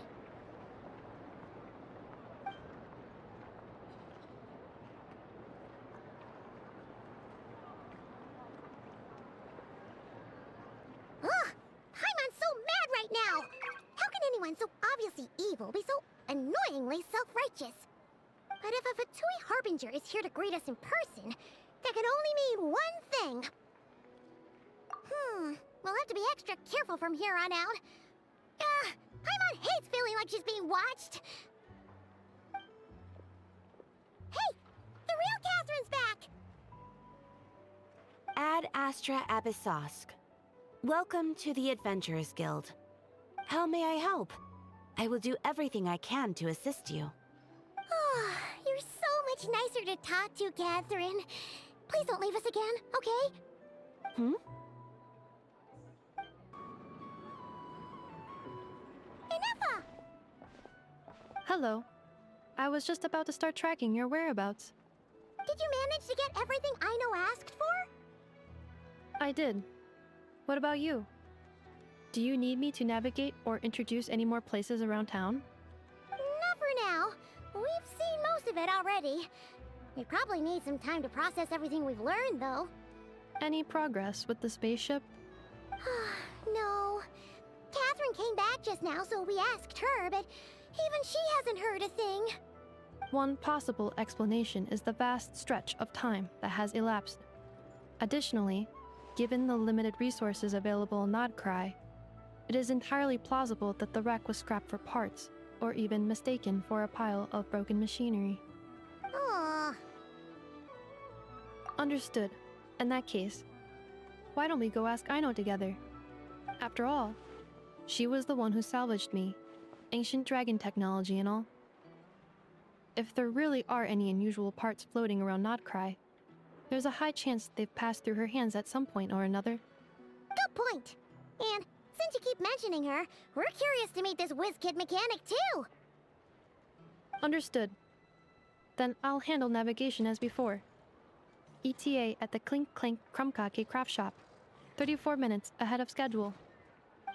Ugh! Paimon's so mad right now! How can anyone so obviously evil be so annoyingly self-righteous? But if a Fatui Harbinger is here to greet us in person, that can only mean one thing. We'll have to be extra careful from here on out. Paimon hates feeling like she's being watched. Hey! The real Catherine's back! Ad Astra Abyssosk. Welcome to the Adventurers Guild. How may I help? I will do everything I can to assist you. Oh, you're so much nicer to talk to, Catherine. Please don't leave us again, okay? Inefa! Hello. I was just about to start tracking your whereabouts. Did you manage to get everything Aino asked for? I did. What about you? Do you need me to navigate or introduce any more places around town? Not for now. We've seen most of it already. We probably need some time to process everything we've learned, though. Any progress with the spaceship? No. Catherine came back just now, so we asked her, but even she hasn't heard a thing. One possible explanation is the vast stretch of time that has elapsed. Additionally, given the limited resources available in Nod-Krai, it is entirely plausible that the wreck was scrapped for parts, or even mistaken for a pile of broken machinery. Aww. Understood. In that case, why don't we go ask Aino together? After all, she was the one who salvaged me, ancient dragon technology and all. If there really are any unusual parts floating around Nod-Krai, there's a high chance they've passed through her hands at some point or another. Good point. And since you keep mentioning her, we're curious to meet this whiz-kid mechanic too. Understood. Then I'll handle navigation as before. ETA at the Clink Clank Krumkake craft shop. 34 minutes ahead of schedule. Oh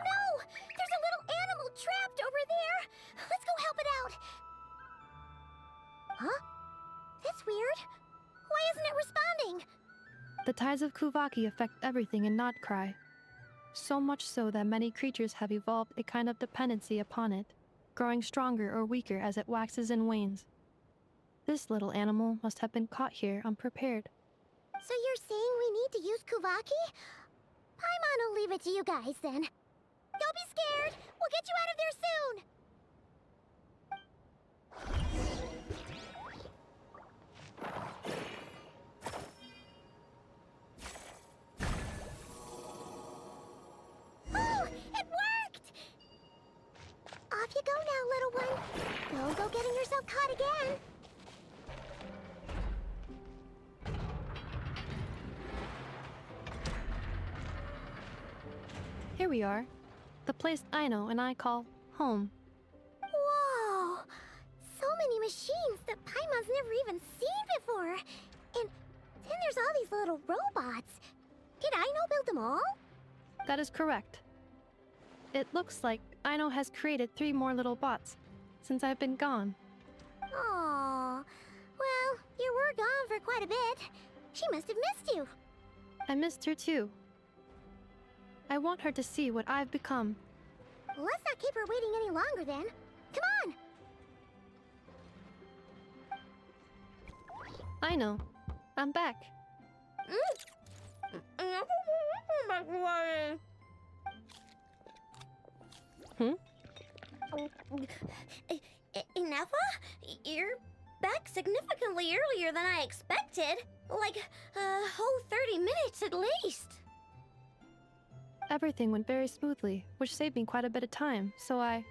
no! There's a little animal trapped over there! Let's go help it out! Huh? That's weird. Why isn't it responding? The tides of Kuvaki affect everything in Nod-Krai. So much so that many creatures have evolved a kind of dependency upon it, growing stronger or weaker as it waxes and wanes. This little animal must have been caught here unprepared. So you're saying we need to use Kuvaki? Paimon will leave it to you guys then. Don't be scared! We'll get you out of there soon! Oh! It worked! Off you go now, little one. Don't go getting yourself caught again. Here we are. The place Aino and I call home. Whoa! So many machines that Paimon's never even seen before. And then there's all these little robots. Did Aino build them all? That is correct. It looks like Aino has created 3 more little bots since I've been gone. Aww. Well, you were gone for quite a bit. She must have missed you. I missed her too. I want her to see what I've become. Let's not keep her waiting any longer then. Come on! Aino, I'm back. Inefa? You're back significantly earlier than I expected. Like a whole 30 minutes at least. Everything went very smoothly, which saved me quite a bit of time, so I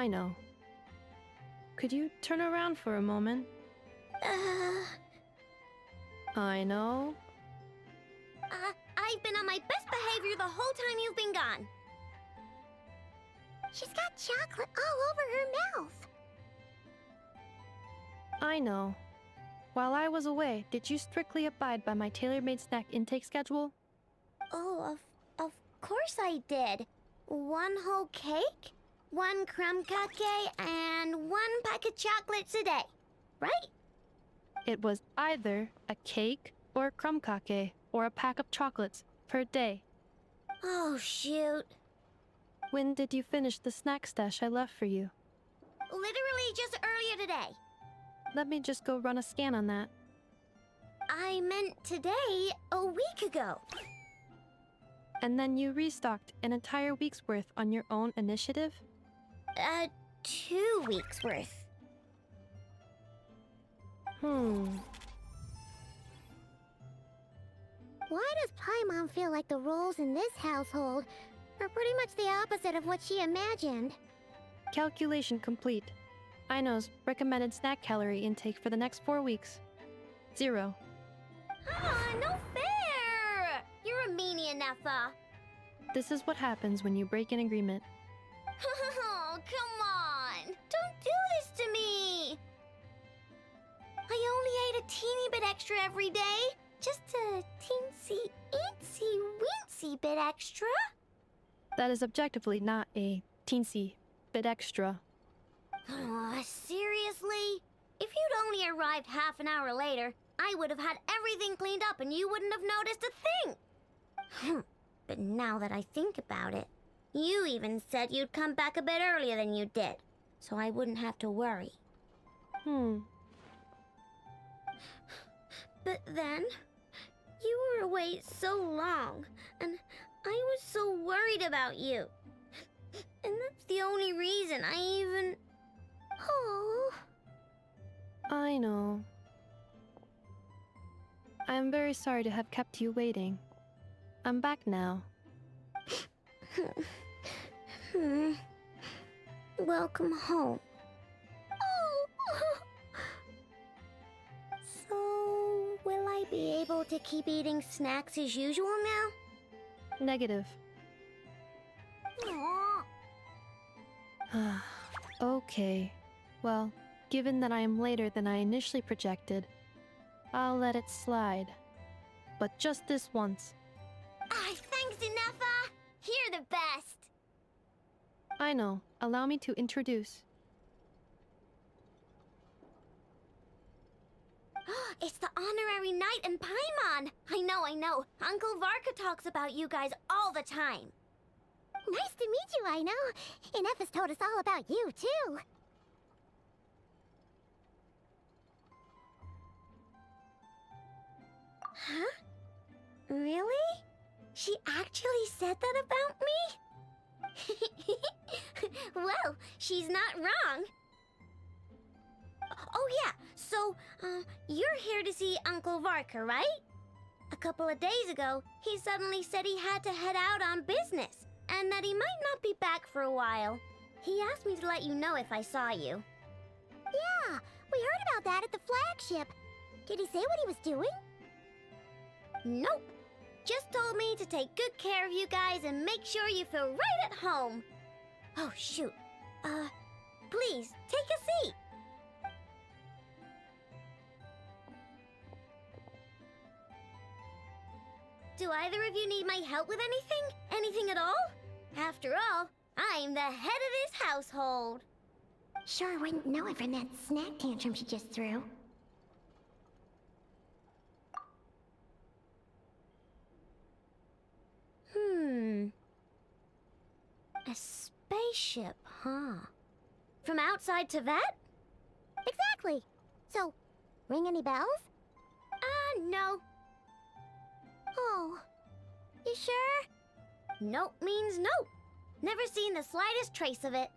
know. Could you turn around for a moment? I know. I've been on my best behavior the whole time you've been gone. She's got chocolate all over her mouth. I know. While I was away, did you strictly abide by my tailor-made snack intake schedule? Oh, of course I did. 1 whole cake, 1 crumb cake, and 1 pack of chocolates a day, right? It was either a cake or a krumkake or a pack of chocolates per day. Oh, shoot. When did you finish the snack stash I left for you? Literally just earlier today. Let me just go run a scan on that. I meant today, a week ago. And then you restocked an entire week's worth on your own initiative? 2 weeks worth. Why does Paimon feel like the roles in this household are pretty much the opposite of what she imagined? Calculation complete. Aino's recommended snack calorie intake for the next 4 weeks. 0. No fair! You're a meanie, Nefa. This is what happens when you break an agreement. Oh, come on! Don't do this to me! I only ate a teeny bit extra every day. Just a teensy bit extra. That is objectively not a teensy bit extra. Oh, seriously? If you'd only arrived half an hour later, I would have had everything cleaned up and you wouldn't have noticed a thing. But now that I think about it, you even said you'd come back a bit earlier than you did, so I wouldn't have to worry. But then, you were away so long, and I was so worried about you. And that's the only reason I even... Oh. I know. I am very sorry to have kept you waiting. I'm back now. Welcome home. So, will I be able to keep eating snacks as usual now? Negative. Aww. Okay. Well, given that I am later than I initially projected, I'll let it slide. But just this once. Thanks, Nefa! You're the best! I know. Allow me to introduce. It's the honorary knight and Paimon! I know. Uncle Varka talks about you guys all the time. Nice to meet you, I know. And Nefa's told us all about you, too. Huh? Really? She actually said that about me? Well, she's not wrong. Oh yeah, so, you're here to see Uncle Varka, right? A couple of days ago, he suddenly said he had to head out on business, and that he might not be back for a while. He asked me to let you know if I saw you. Yeah, we heard about that at the flagship. Did he say what he was doing? Nope. Just told me to take good care of you guys and make sure you feel right at home. Oh, shoot. Please, take a seat. Do either of you need my help with anything? Anything at all? After all, I'm the head of this household. Sure wouldn't know it from that snack tantrum she just threw. A spaceship, huh? From outside to that? Exactly. So, ring any bells? No. Oh, you sure? Nope means nope. Never seen the slightest trace of it.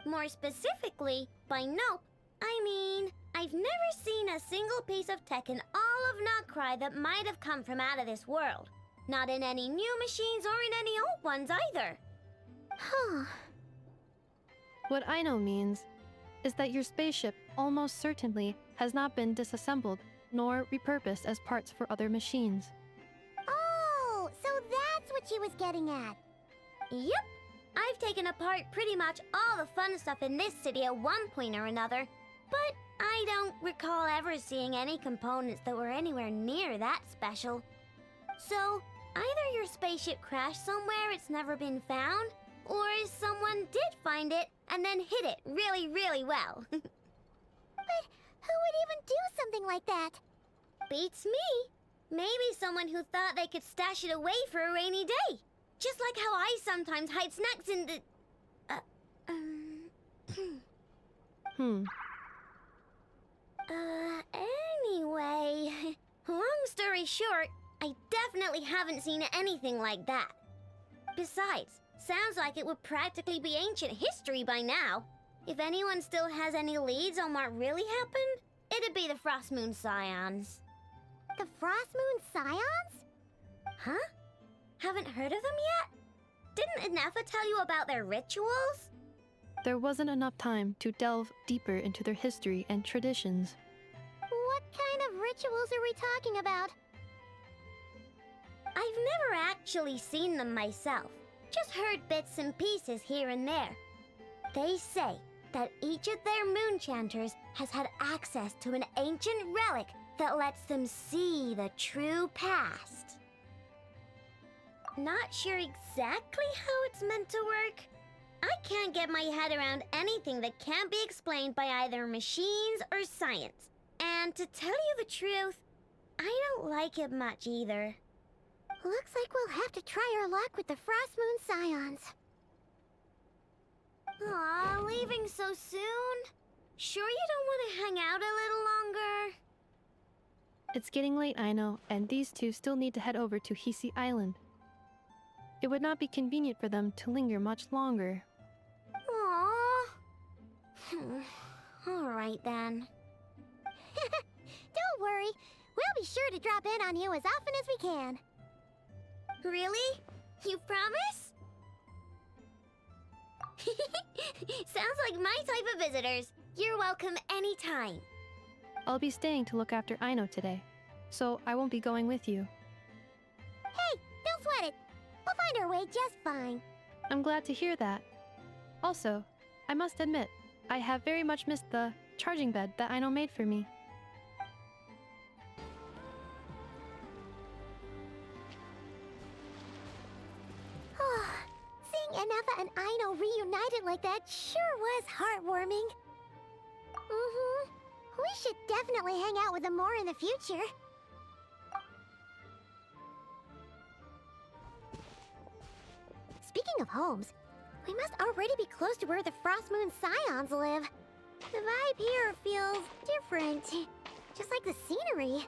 More specifically, by nope, I mean, I've never seen a single piece of tech in all of Nod-Krai that might have come from out of this world. Not in any new machines or in any old ones either. Huh. What I know means is that your spaceship almost certainly has not been disassembled nor repurposed as parts for other machines. Oh, so that's what she was getting at. Yep. I've taken apart pretty much all the fun stuff in this city at one point or another, but I don't recall ever seeing any components that were anywhere near that special. So, either your spaceship crashed somewhere it's never been found, or someone did find it and then hid it really, really well. But who would even do something like that? Beats me. Maybe someone who thought they could stash it away for a rainy day. Just like how I sometimes hide snacks in the... Anyway... Long story short, I definitely haven't seen anything like that. Besides, sounds like it would practically be ancient history by now. If anyone still has any leads on what really happened, it'd be the Frost Moon Scions. The Frost Moon Scions? Huh? Haven't heard of them yet? Didn't Inefa tell you about their rituals? There wasn't enough time to delve deeper into their history and traditions. What kind of rituals are we talking about? I've never actually seen them myself, just heard bits and pieces here and there. They say that each of their moon chanters has had access to an ancient relic that lets them see the true past. Not sure exactly how it's meant to work. I can't get my head around anything that can't be explained by either machines or science. And to tell you the truth, I don't like it much either. Looks like we'll have to try our luck with the Frost Moon Scions. Aw, leaving so soon? Sure you don't want to hang out a little longer? It's getting late, I know, and these two still need to head over to Hisi Island. It would not be convenient for them to linger much longer. Aww. Alright then. Don't worry, we'll be sure to drop in on you as often as we can. Really? You promise? Sounds like my type of visitors. You're welcome anytime. I'll be staying to look after Aino today, so I won't be going with you. Hey, don't sweat it. We'll find our way just fine. I'm glad to hear that. Also, I must admit, I have very much missed the charging bed that Aino made for me. Seeing Inefa and Aino reunited like that sure was heartwarming. We should definitely hang out with them more in the future. Speaking of homes, we must already be close to where the Frost Moon Scions live. The vibe here feels different, just like the scenery.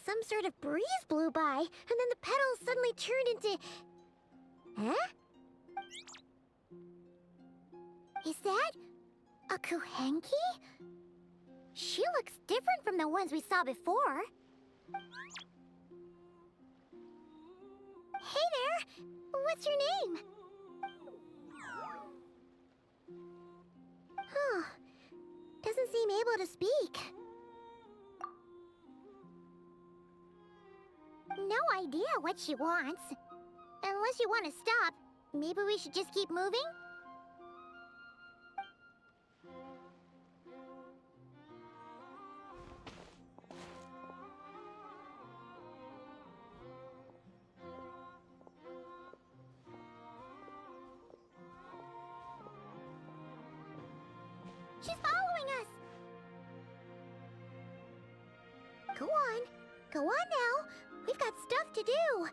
Some sort of breeze blew by, and then the petals suddenly turned into... Huh? Is that a Kuhenki? She looks different from the ones we saw before. Hey there! What's your name? Huh. Doesn't seem able to speak. No idea what she wants. Unless you want to stop, maybe we should just keep moving? She's following us! Go on. Go on now. We've got stuff to do.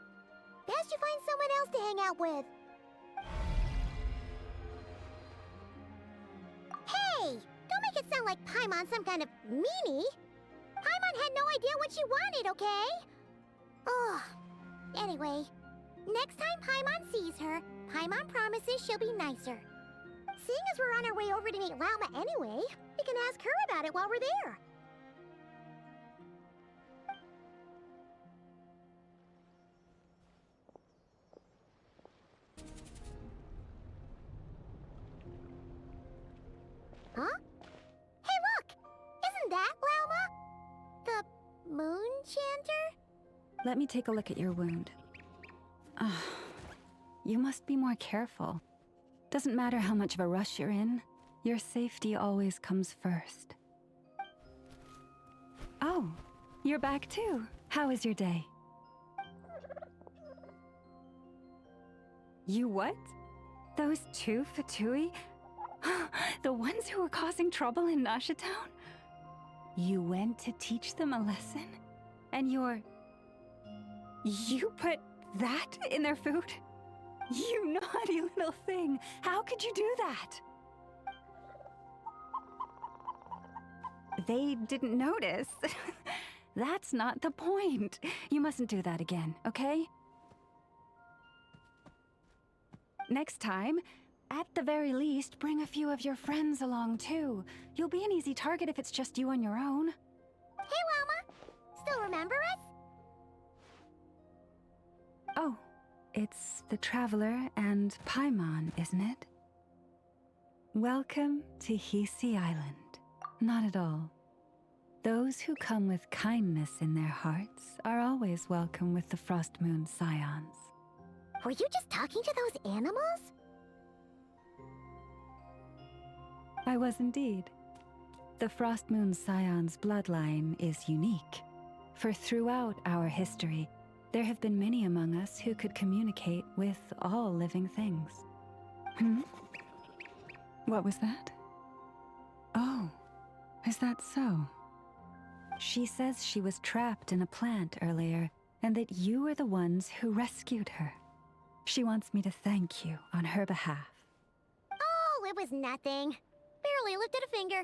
Best you find someone else to hang out with. Hey! Don't make it sound like Paimon's some kind of meanie. Paimon had no idea what she wanted, okay? Ugh. Anyway, next time Paimon sees her, Paimon promises she'll be nicer. Seeing as we're on our way over to meet Lauma anyway, we can ask her about it while we're there. Huh? Hey, look! Isn't that Lauma? The moon chanter? Let me take a look at your wound. You must be more careful. Doesn't matter how much of a rush you're in, your safety always comes first. Oh, you're back too. How was your day? You what? Those two Fatui? The ones who were causing trouble in Nasha Town? You went to teach them a lesson? And you put that in their food? You naughty little thing! How could you do that? They didn't notice. That's not the point. You mustn't do that again, okay? Next time, at the very least, bring a few of your friends along too. You'll be an easy target if it's just you on your own. Hey, Llama! Still remember us? Oh, it's the Traveler and Paimon, isn't it? Welcome to Hisi Island. Not at all. Those who come with kindness in their hearts are always welcome with the Frost Moon Scions. Were you just talking to those animals? I was indeed. The Frost Moon Scions bloodline is unique, for throughout our history, there have been many among us who could communicate with all living things. What was that? Oh, is that so? She says she was trapped in a plant earlier, and that you were the ones who rescued her. She wants me to thank you on her behalf. Oh, it was nothing. Barely lifted a finger.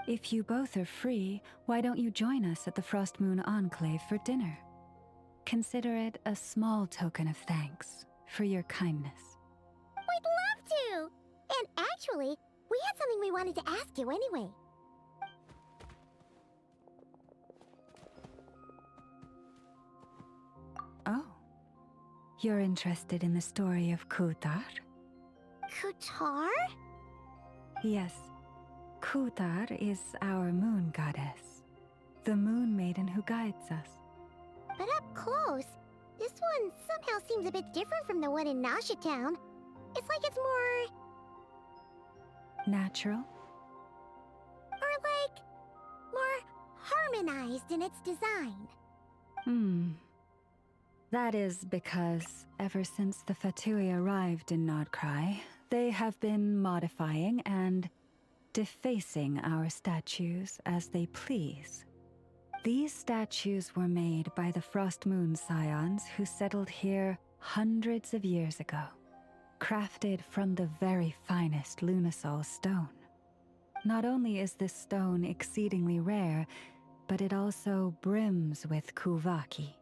If you both are free, why don't you join us at the Frost Moon Enclave for dinner? Consider it a small token of thanks for your kindness. We'd love to! And actually, we had something we wanted to ask you anyway. Oh. You're interested in the story of Kutar? Kutar? Yes. Kutar is our moon goddess. The moon maiden who guides us. But up close, this one somehow seems a bit different from the one in Nasha Town. It's like it's more... natural? Or like... more harmonized in its design. That is because, ever since the Fatui arrived in Nod-Krai, they have been modifying and defacing our statues as they please. These statues were made by the Frost Moon Scions who settled here hundreds of years ago, crafted from the very finest Lunasol stone. Not only is this stone exceedingly rare, but it also brims with Kuvaki.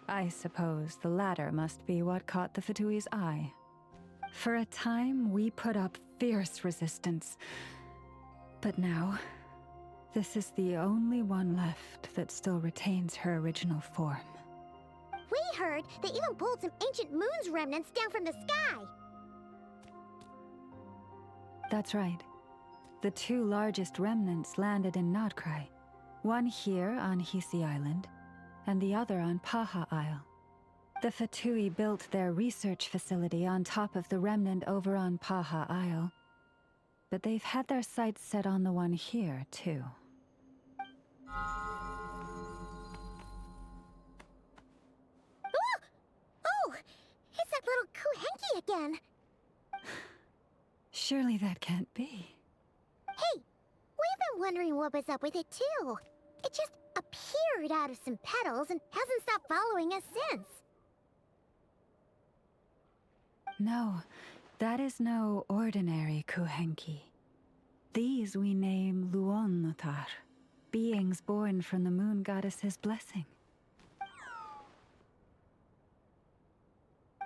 I suppose the latter must be what caught the Fatui's eye. For a time, we put up fierce resistance. But now, this is the only one left that still retains her original form. We heard they even pulled some ancient moon's remnants down from the sky. That's right. The two largest remnants landed in Nodkrai. One here on Hisi Island, and the other on Paha Isle. The Fatui built their research facility on top of the remnant over on Paha Isle. But they've had their sights set on the one here, too. Oh! It's that little Kuhenki again! Surely that can't be. Hey! We've been wondering what was up with it, too. It just appeared out of some petals and hasn't stopped following us since. No, that is no ordinary Kuhenki. These we name Luonnotar, beings born from the moon goddess's blessing.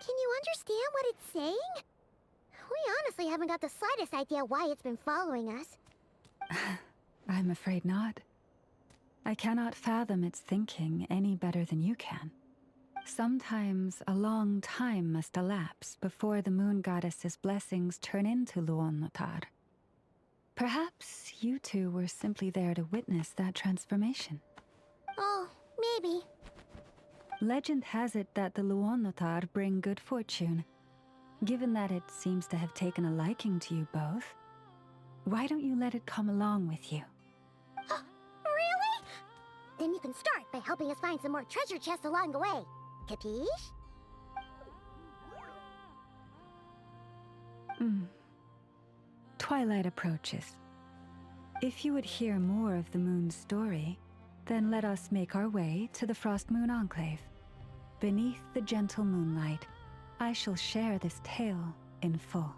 Can you understand what it's saying? We honestly haven't got the slightest idea why it's been following us. I'm afraid not. I cannot fathom its thinking any better than you can. Sometimes a long time must elapse before the moon goddess's blessings turn into Luonnotar. Perhaps you two were simply there to witness that transformation. Oh, maybe. Legend has it that the Luonnotar bring good fortune. Given that it seems to have taken a liking to you both, why don't you let it come along with you? Really? Then you can start by helping us find some more treasure chests along the way. Capiche? Twilight approaches. If you would hear more of the moon's story, then let us make our way to the Frost Moon Enclave. Beneath the gentle moonlight, I shall share this tale in full.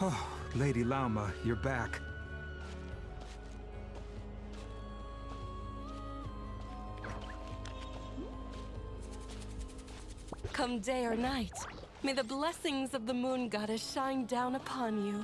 Oh, Lady Lauma, you're back. Come day or night, may the blessings of the Moon Goddess shine down upon you.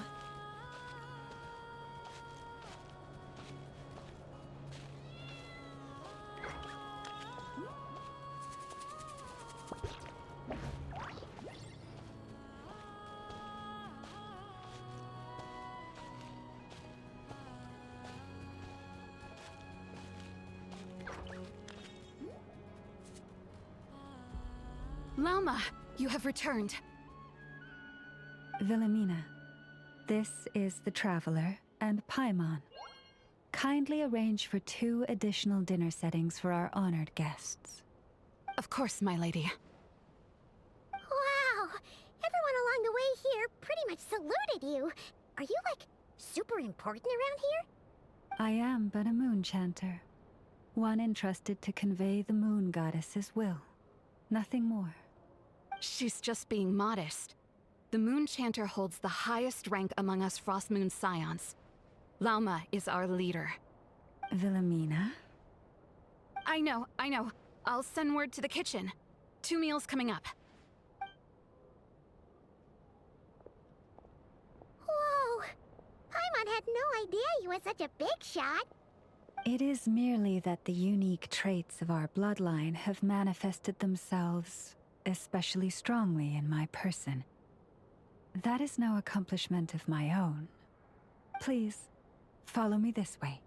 Lauma, you have returned. Wilhelmina, this is the Traveler and Paimon. Kindly arrange for 2 additional dinner settings for our honored guests. Of course, my lady. Wow! Everyone along the way here pretty much saluted you. Are you, like, super important around here? I am but a moon chanter, one entrusted to convey the Moon Goddess's will. Nothing more. She's just being modest. The Moon Chanter holds the highest rank among us Frost Moon Scions. Lauma is our leader. Wilhelmina? I know. I'll send word to the kitchen. 2 meals coming up. Whoa! Paimon had no idea you were such a big shot. It is merely that the unique traits of our bloodline have manifested themselves especially strongly in my person. That is no accomplishment of my own. Please, follow me this way.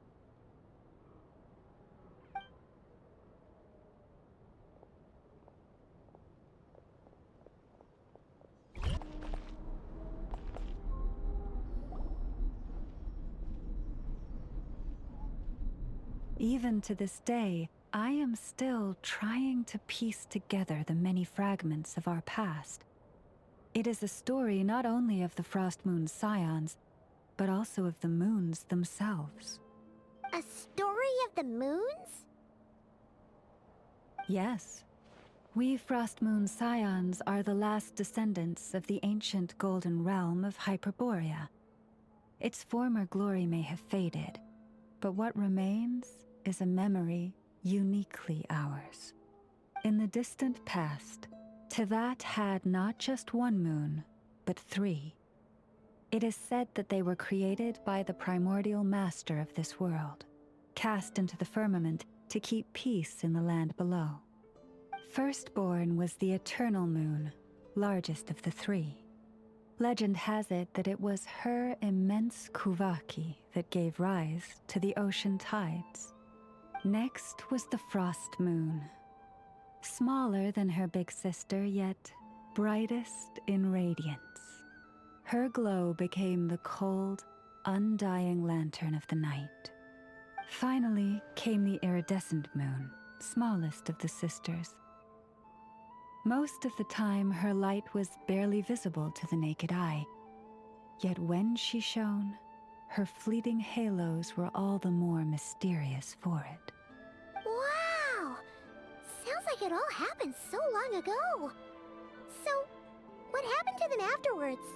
Even to this day, I am still trying to piece together the many fragments of our past. It is a story not only of the Frost Moon Scions, but also of the moons themselves. A story of the moons? Yes. We Frost Moon Scions are the last descendants of the ancient golden realm of Hyperborea. Its former glory may have faded, but what remains is a memory uniquely ours. In the distant past, Tivat had not just 1 moon, but 3. It is said that they were created by the primordial master of this world, cast into the firmament to keep peace in the land below. Firstborn was the eternal moon, largest of the 3. Legend has it that it was her immense kuvaki that gave rise to the ocean tides. Next was the Frost Moon. Smaller than her big sister, yet brightest in radiance. Her glow became the cold, undying lantern of the night. Finally came the iridescent moon, smallest of the sisters. Most of the time, her light was barely visible to the naked eye. Yet when she shone, her fleeting halos were all the more mysterious for it. Wow! Sounds like it all happened so long ago. So, what happened to them afterwards?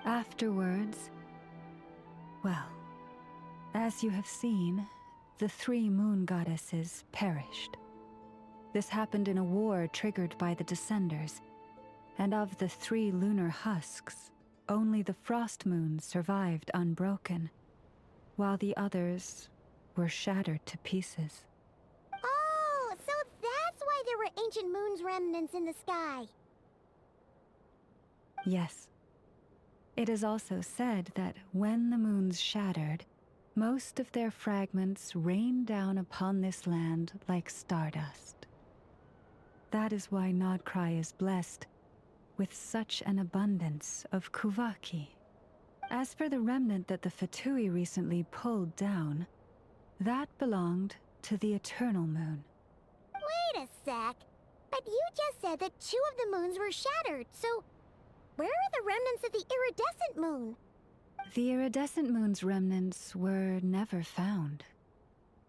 Afterwards, well, as you have seen, the 3 moon goddesses perished. This happened in a war triggered by the Descenders, and of the 3 lunar husks, only the Frost Moon survived unbroken, while the others were shattered to pieces. Oh, so that's why there were ancient moon's remnants in the sky. Yes. It is also said that when the moons shattered, most of their fragments rained down upon this land like stardust. That is why Nod-Krai is blessed with such an abundance of Kuvaki. As for the remnant that the Fatui recently pulled down, that belonged to the Eternal Moon. Wait a sec. But you just said that 2 of the moons were shattered, so where are the remnants of the iridescent moon? The iridescent moon's remnants were never found.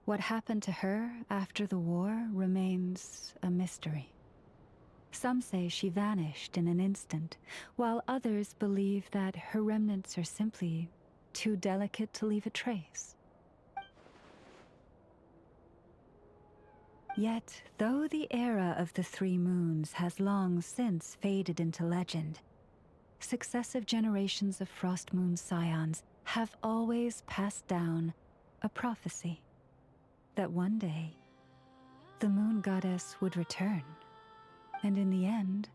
What happened to her after the war remains a mystery. Some say she vanished in an instant, while others believe that her remnants are simply too delicate to leave a trace. Yet, though the era of the 3 moons has long since faded into legend, successive generations of Frost Moon scions have always passed down a prophecy that one day the moon goddess would return. And in the end,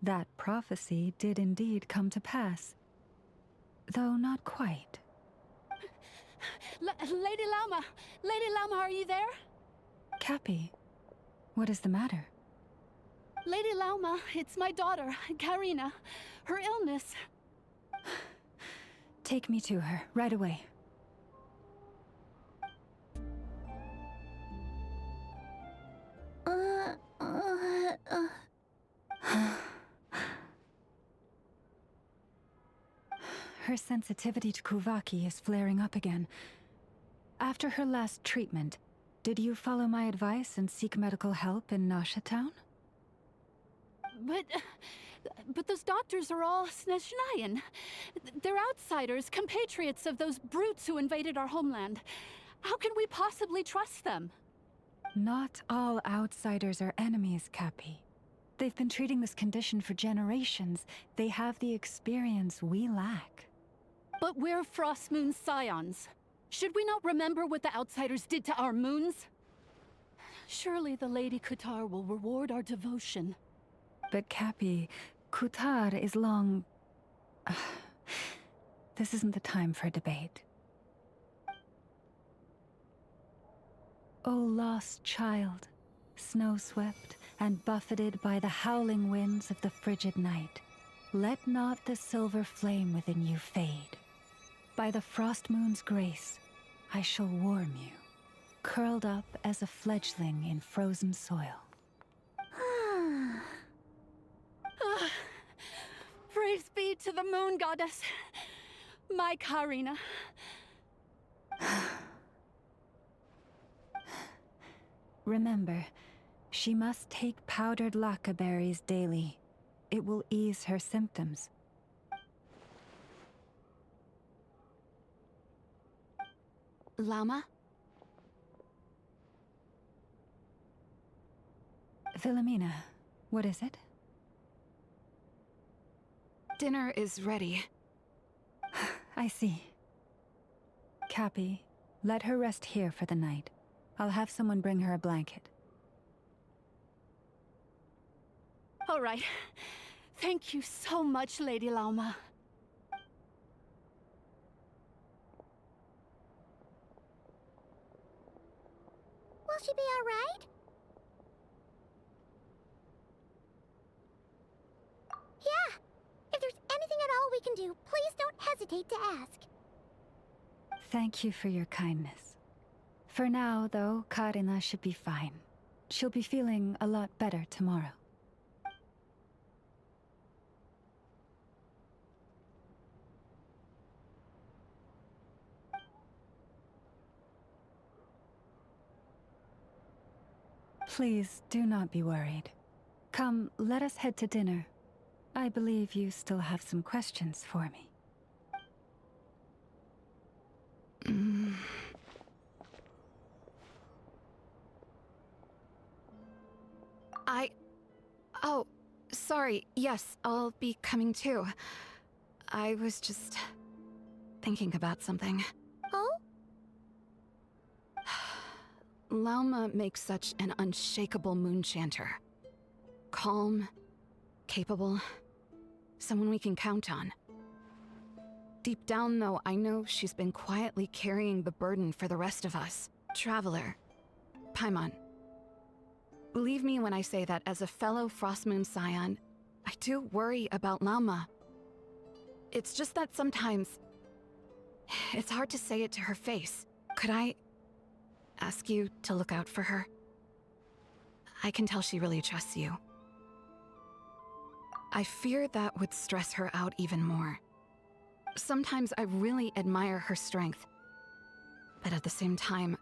that prophecy did indeed come to pass, though not quite. Lady Lauma! Lady Lauma, are you there? Cappy, what is the matter? Lady Lauma, it's my daughter, Karina. Her illness. Take me to her, right away. Her sensitivity to Kuvaki is flaring up again. After her last treatment, did you follow my advice and seek medical help in Nasha Town? But those doctors are all Snezhnayan. They're outsiders, compatriots of those brutes who invaded our homeland. How can we possibly trust them? Not all outsiders are enemies, Cappy. They've been treating this condition for generations. They have the experience we lack. But we're Frost Moon scions. Should we not remember what the outsiders did to our moons? Surely the Lady Kutar will reward our devotion. But Cappy, Kutar is long... This isn't the time for a debate. O lost child, snow-swept and buffeted by the howling winds of the frigid night, let not the silver flame within you fade. By the frost moon's grace, I shall warm you, curled up as a fledgling in frozen soil. Praise be to the moon goddess, my Karina. Remember, she must take powdered laka berries daily. It will ease her symptoms. Lauma? Philomena, what is it? Dinner is ready. I see. Cappy, let her rest here for the night. I'll have someone bring her a blanket. All right. Thank you so much, Lady Lauma. Will she be all right? Yeah. If there's anything at all we can do, please don't hesitate to ask. Thank you for your kindness. For now, though, Karina should be fine. She'll be feeling a lot better tomorrow. Please do not be worried. Come, let us head to dinner. I believe you still have some questions for me. Oh, sorry. Yes, I'll be coming too. I was just thinking about something. Oh? Lauma makes such an unshakable moonchanter. Calm, capable, someone we can count on. Deep down, though, I know she's been quietly carrying the burden for the rest of us. Traveler, Paimon. Believe me when I say that as a fellow Frostmoon Scion, I do worry about Lauma. It's just that sometimes it's hard to say it to her face. Could I ask you to look out for her? I can tell she really trusts you. I fear that would stress her out even more. Sometimes I really admire her strength, but at the same time,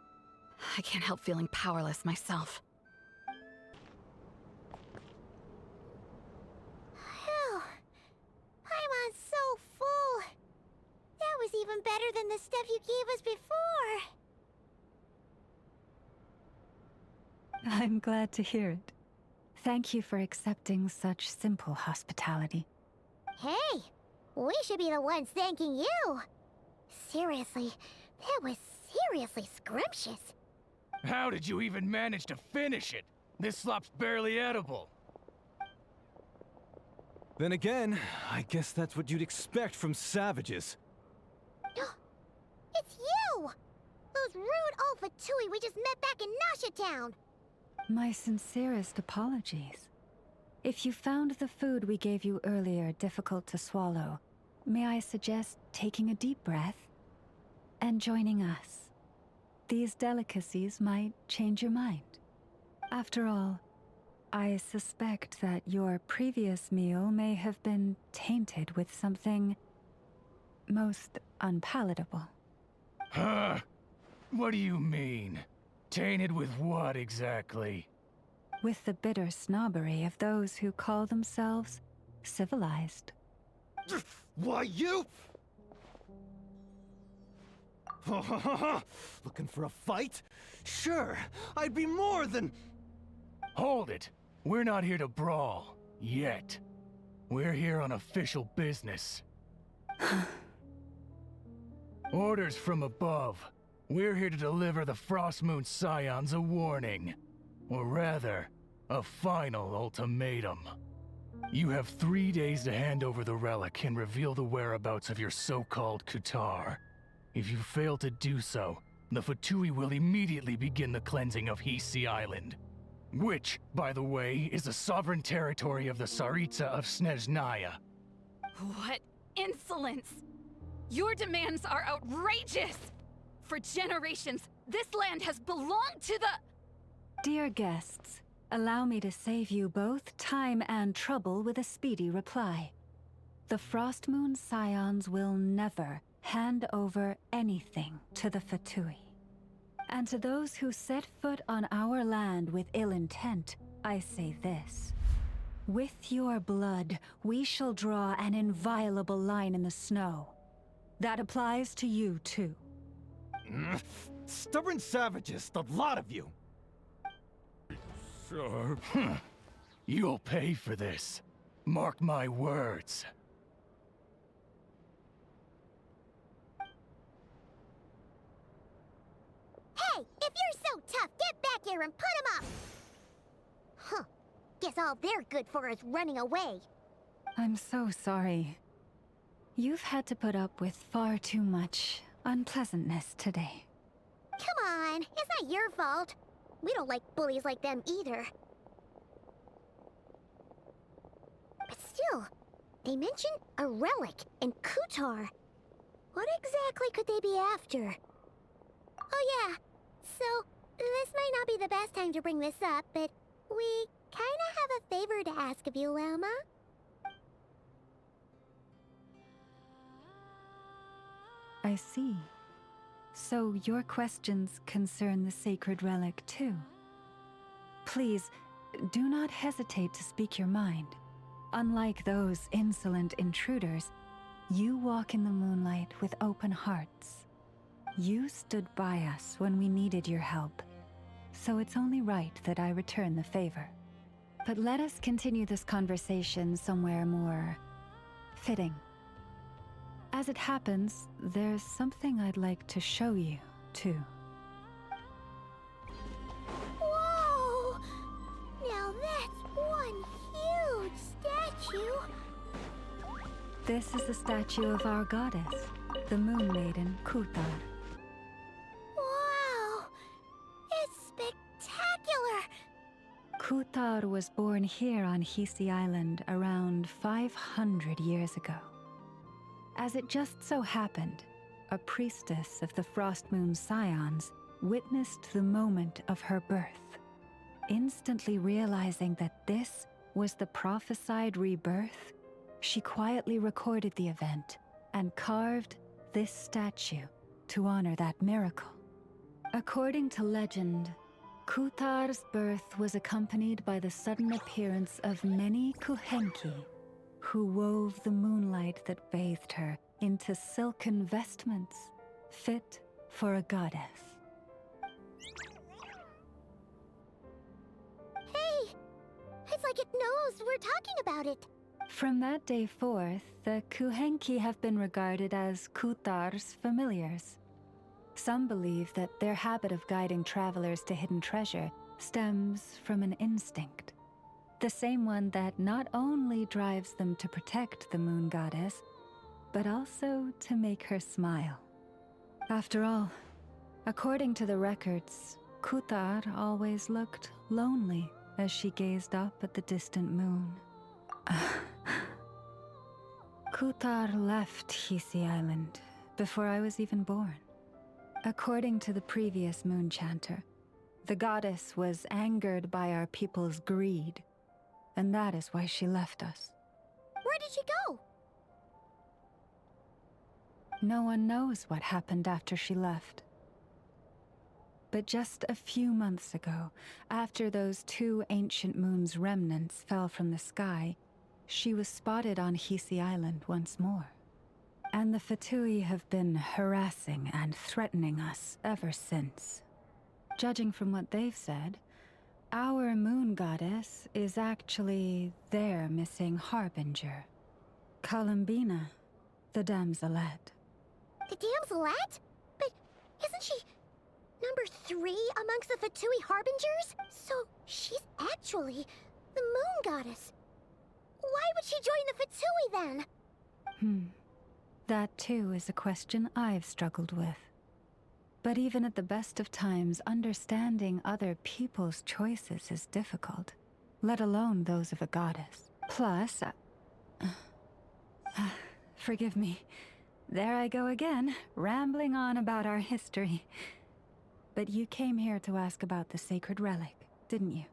I can't help feeling powerless myself. Phew. Paimon's so full. That was even better than the stuff you gave us before. I'm glad to hear it. Thank you for accepting such simple hospitality. Hey, we should be the ones thanking you. Seriously, that was seriously scrumptious. How did you even manage to finish it? This slop's barely edible. Then again, I guess that's what you'd expect from savages. It's you! Those rude Alpha-Tui we just met back in Nasha Town! My sincerest apologies. If you found the food we gave you earlier difficult to swallow, may I suggest taking a deep breath and joining us? These delicacies might change your mind. After all, I suspect that your previous meal may have been tainted with something most unpalatable. Huh? What do you mean? Tainted with what exactly? With the bitter snobbery of those who call themselves civilized. Why, you? Looking for a fight? Sure, I'd be more than... Hold it! We're not here to brawl. Yet. We're here on official business. Orders from above. We're here to deliver the Frostmoon Scions a warning. Or rather, a final ultimatum. You have 3 days to hand over the relic and reveal the whereabouts of your so-called Kutar. If you fail to do so, the Fatui will immediately begin the cleansing of Hisi Island. Which, by the way, is the sovereign territory of the Tsaritsa of Snezhnaya. What insolence! Your demands are outrageous! For generations, this land has belonged to the... Dear guests, allow me to save you both time and trouble with a speedy reply. The Frostmoon Scions will never hand over anything to the Fatui. And to those who set foot on our land with ill intent, I say this. With your blood, we shall draw an inviolable line in the snow. That applies to you, too. Stubborn savages, the lot of you! Sure. You'll pay for this. Mark my words. Hey, if you're so tough, get back here and put him up! Huh. Guess all they're good for is running away. I'm so sorry. You've had to put up with far too much unpleasantness today. Come on, it's not your fault. We don't like bullies like them either. But still, they mentioned a relic and Kutar. What exactly could they be after? Oh yeah, so this might not be the best time to bring this up, but we kinda have a favor to ask of you, Lauma. I see. So your questions concern the sacred relic too. Please, do not hesitate to speak your mind. Unlike those insolent intruders, you walk in the moonlight with open hearts. You stood by us when we needed your help, so it's only right that I return the favor. But let us continue this conversation somewhere more fitting. As it happens, there's something I'd like to show you, too. Whoa! Now that's one huge statue! This is the statue of our goddess, the Moon Maiden Kutar. Wow! It's spectacular! Kutar was born here on Hisi Island around 500 years ago. As it just so happened, a priestess of the Frost Moon Scions witnessed the moment of her birth. Instantly realizing that this was the prophesied rebirth, she quietly recorded the event and carved this statue to honor that miracle. According to legend, Kutar's birth was accompanied by the sudden appearance of many Kuhenki, who wove the moonlight that bathed her into silken vestments fit for a goddess. Hey! It's like it knows we're talking about it. From that day forth, the Kuhenki have been regarded as Kutar's familiars. Some believe that their habit of guiding travelers to hidden treasure stems from an instinct. The same one that not only drives them to protect the moon goddess, but also to make her smile. After all, according to the records, Kutar always looked lonely as she gazed up at the distant moon. Kutar left Hisi Island before I was even born. According to the previous moon chanter, the goddess was angered by our people's greed, and that is why she left us. Where did she go? No one knows what happened after she left. But just a few months ago, after those 2 ancient moon's remnants fell from the sky, she was spotted on Hisi Island once more. And the Fatui have been harassing and threatening us ever since. Judging from what they've said, our moon goddess is actually their missing harbinger, Columbina, the damselette. The damselette? But isn't she number 3 amongst the Fatui harbingers? So she's actually the moon goddess. Why would she join the Fatui then? That too is a question I've struggled with. But even at the best of times, understanding other people's choices is difficult, let alone those of a goddess. Plus, forgive me. There I go again, rambling on about our history. But you came here to ask about the sacred relic, didn't you?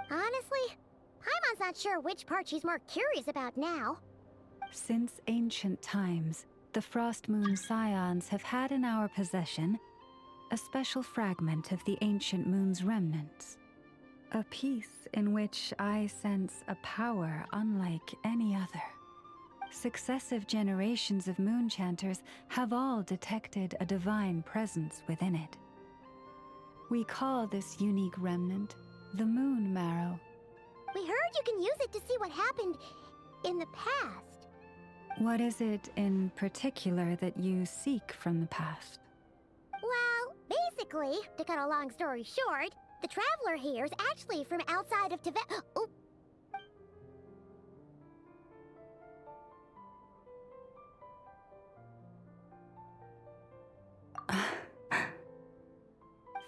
Honestly, Paimon's not sure which part she's more curious about now. Since ancient times, the Frost Moon Scions have had in our possession a special fragment of the ancient moon's remnants. A piece in which I sense a power unlike any other. Successive generations of moon chanters have all detected a divine presence within it. We call this unique remnant the Moon Marrow. We heard you can use it to see what happened in the past. What is it in particular that you seek from the past? Well, basically, to cut a long story short, the traveler here is actually from outside of Tibet. Oh.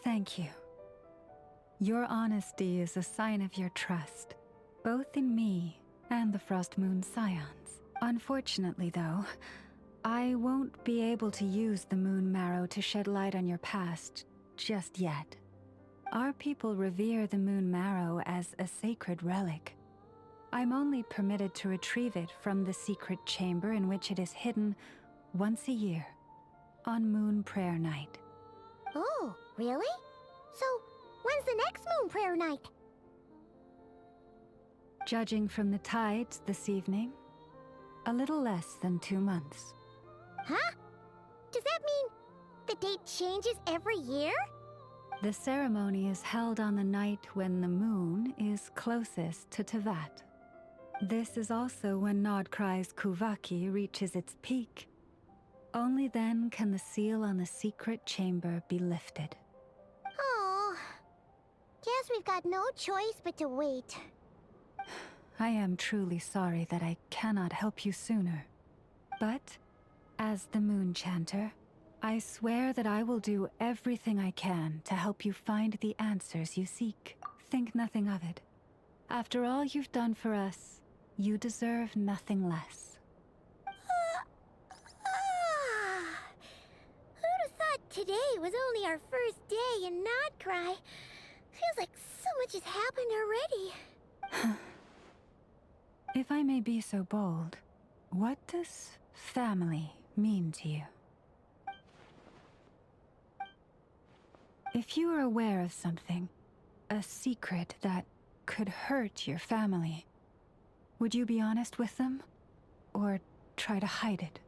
Thank you. Your honesty is a sign of your trust, both in me and the Frost Moon Scions. Unfortunately, though, I won't be able to use the Moon Marrow to shed light on your past just yet. Our people revere the Moon Marrow as a sacred relic. I'm only permitted to retrieve it from the secret chamber in which it is hidden once a year, on Moon Prayer Night. Oh, really? So, when's the next Moon Prayer Night? Judging from the tides this evening, a little less than 2 months. Huh? Does that mean the date changes every year? The ceremony is held on the night when the moon is closest to Tevat. This is also when Nod-Krai's Kuvaki reaches its peak. Only then can the seal on the secret chamber be lifted. Oh, guess we've got no choice but to wait. I am truly sorry that I cannot help you sooner. But, as the Moon Chanter, I swear that I will do everything I can to help you find the answers you seek. Think nothing of it. After all you've done for us, you deserve nothing less. Who'd have thought today was only our first day in Nod-Krai? Feels like so much has happened already. If I may be so bold, what does family mean to you? If you are aware of something, a secret that could hurt your family, would you be honest with them? Or try to hide it?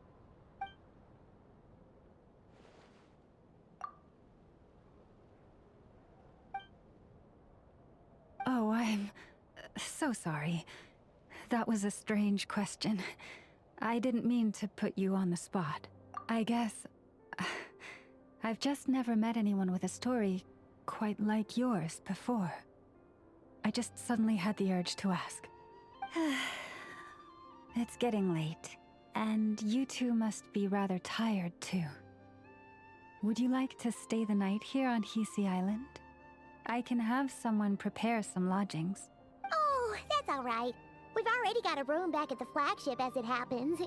Oh, I'm so sorry. That was a strange question. I didn't mean to put you on the spot. I guess I've just never met anyone with a story quite like yours before. I just suddenly had the urge to ask. It's getting late, and you two must be rather tired too. Would you like to stay the night here on Hisi Island? I can have someone prepare some lodgings. Oh, that's all right. We've already got a room back at the flagship as it happens.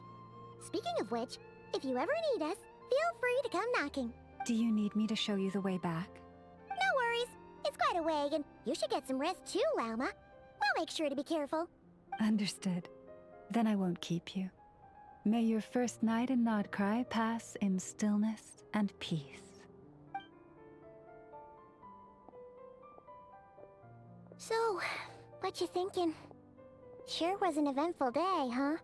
Speaking of which, if you ever need us, feel free to come knocking. Do you need me to show you the way back? No worries. It's quite a way, and you should get some rest too, Lauma. We'll make sure to be careful. Understood. Then I won't keep you. May your first night in Nod-Krai pass in stillness and peace. So, what you thinking? Sure was an eventful day, huh?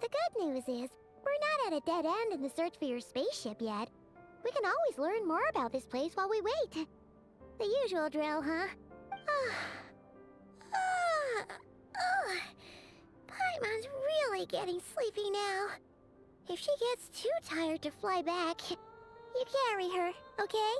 The good news is, we're not at a dead end in the search for your spaceship yet. We can always learn more about this place while we wait. The usual drill, huh? Paimon's really getting sleepy now. If she gets too tired to fly back, you carry her, okay?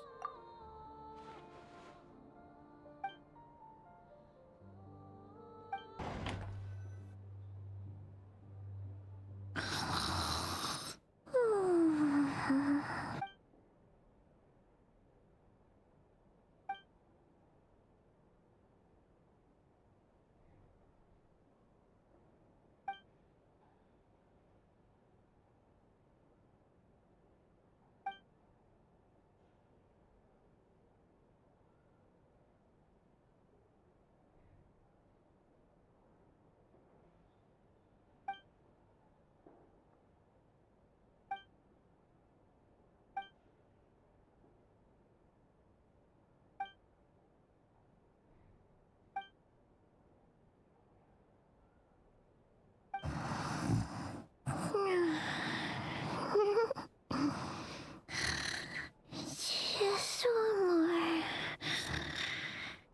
Just one more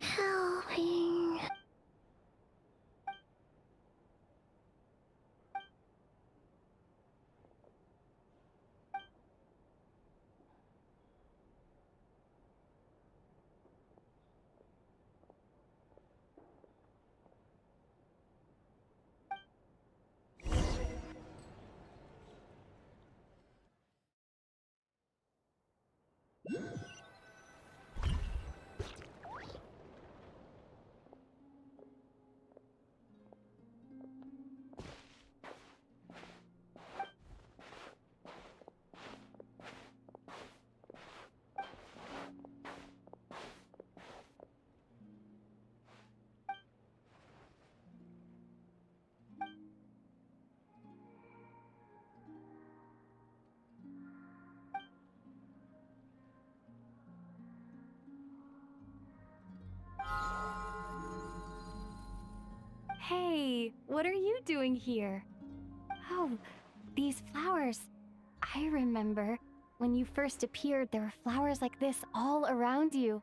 helping. Hey, what are you doing here? Oh, these flowers. I remember. When you first appeared, there were flowers like this all around you.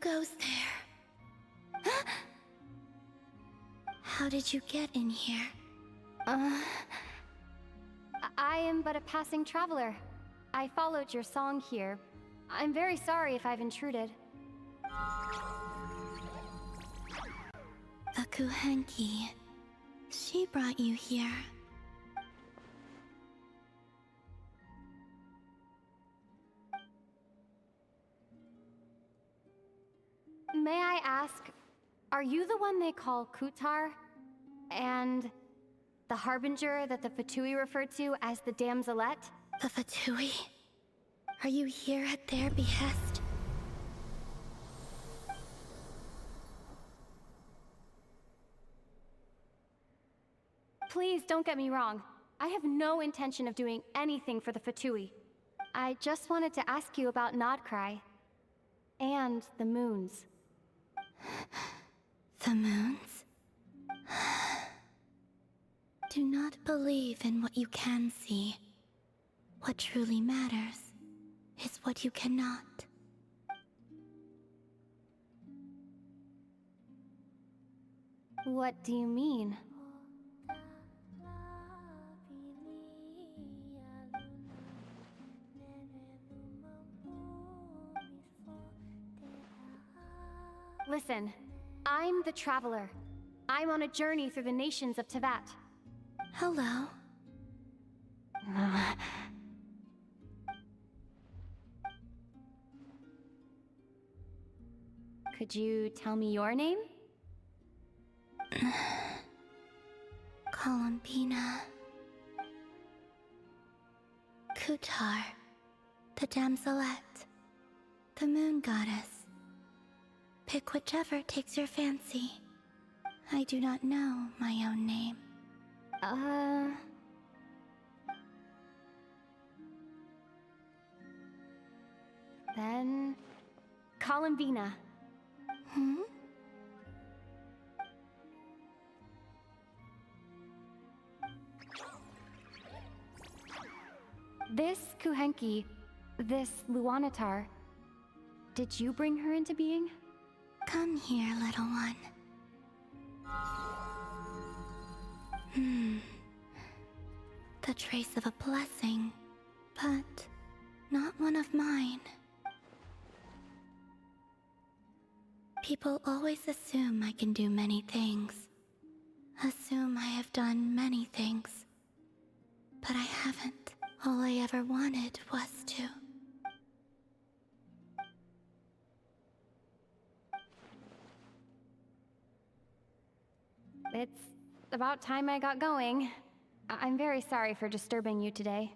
goes there? How did you get in here? I am but a passing traveler. I followed your song here. I'm very sorry if I've intruded. The Kuhenki. She brought you here. May I ask, are you the one they call Kutar? And the harbinger that the Fatui referred to as the Damselette? The Fatui? Are you here at their behest? Please don't get me wrong. I have no intention of doing anything for the Fatui. I just wanted to ask you about Nod-Krai. And the moons. The moons? Do not believe in what you can see. What truly matters is what you cannot. What do you mean? Listen, I'm the Traveler. I'm on a journey through the nations of Teyvat. Hello. Could you tell me your name? Columbina. Kutar. The Damselette. The moon goddess. Pick whichever takes your fancy. I do not know my own name. Then... Columbina. Hmm? This Kuhenki, this Luanatar, did you bring her into being? Come here, little one. The trace of a blessing, but not one of mine. People always assume I can do many things. Assume I have done many things. But I haven't. All I ever wanted was to. It's about time I got going. I'm very sorry for disturbing you today.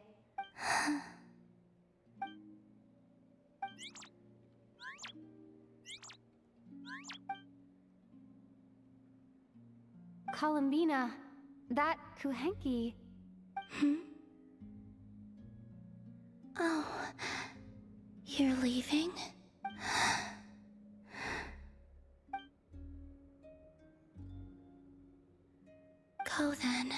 Columbina, that Kuhenki... Oh, you're leaving? Go then.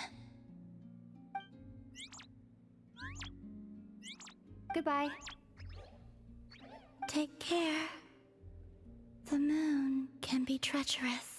Goodbye. Take care. The moon can be treacherous.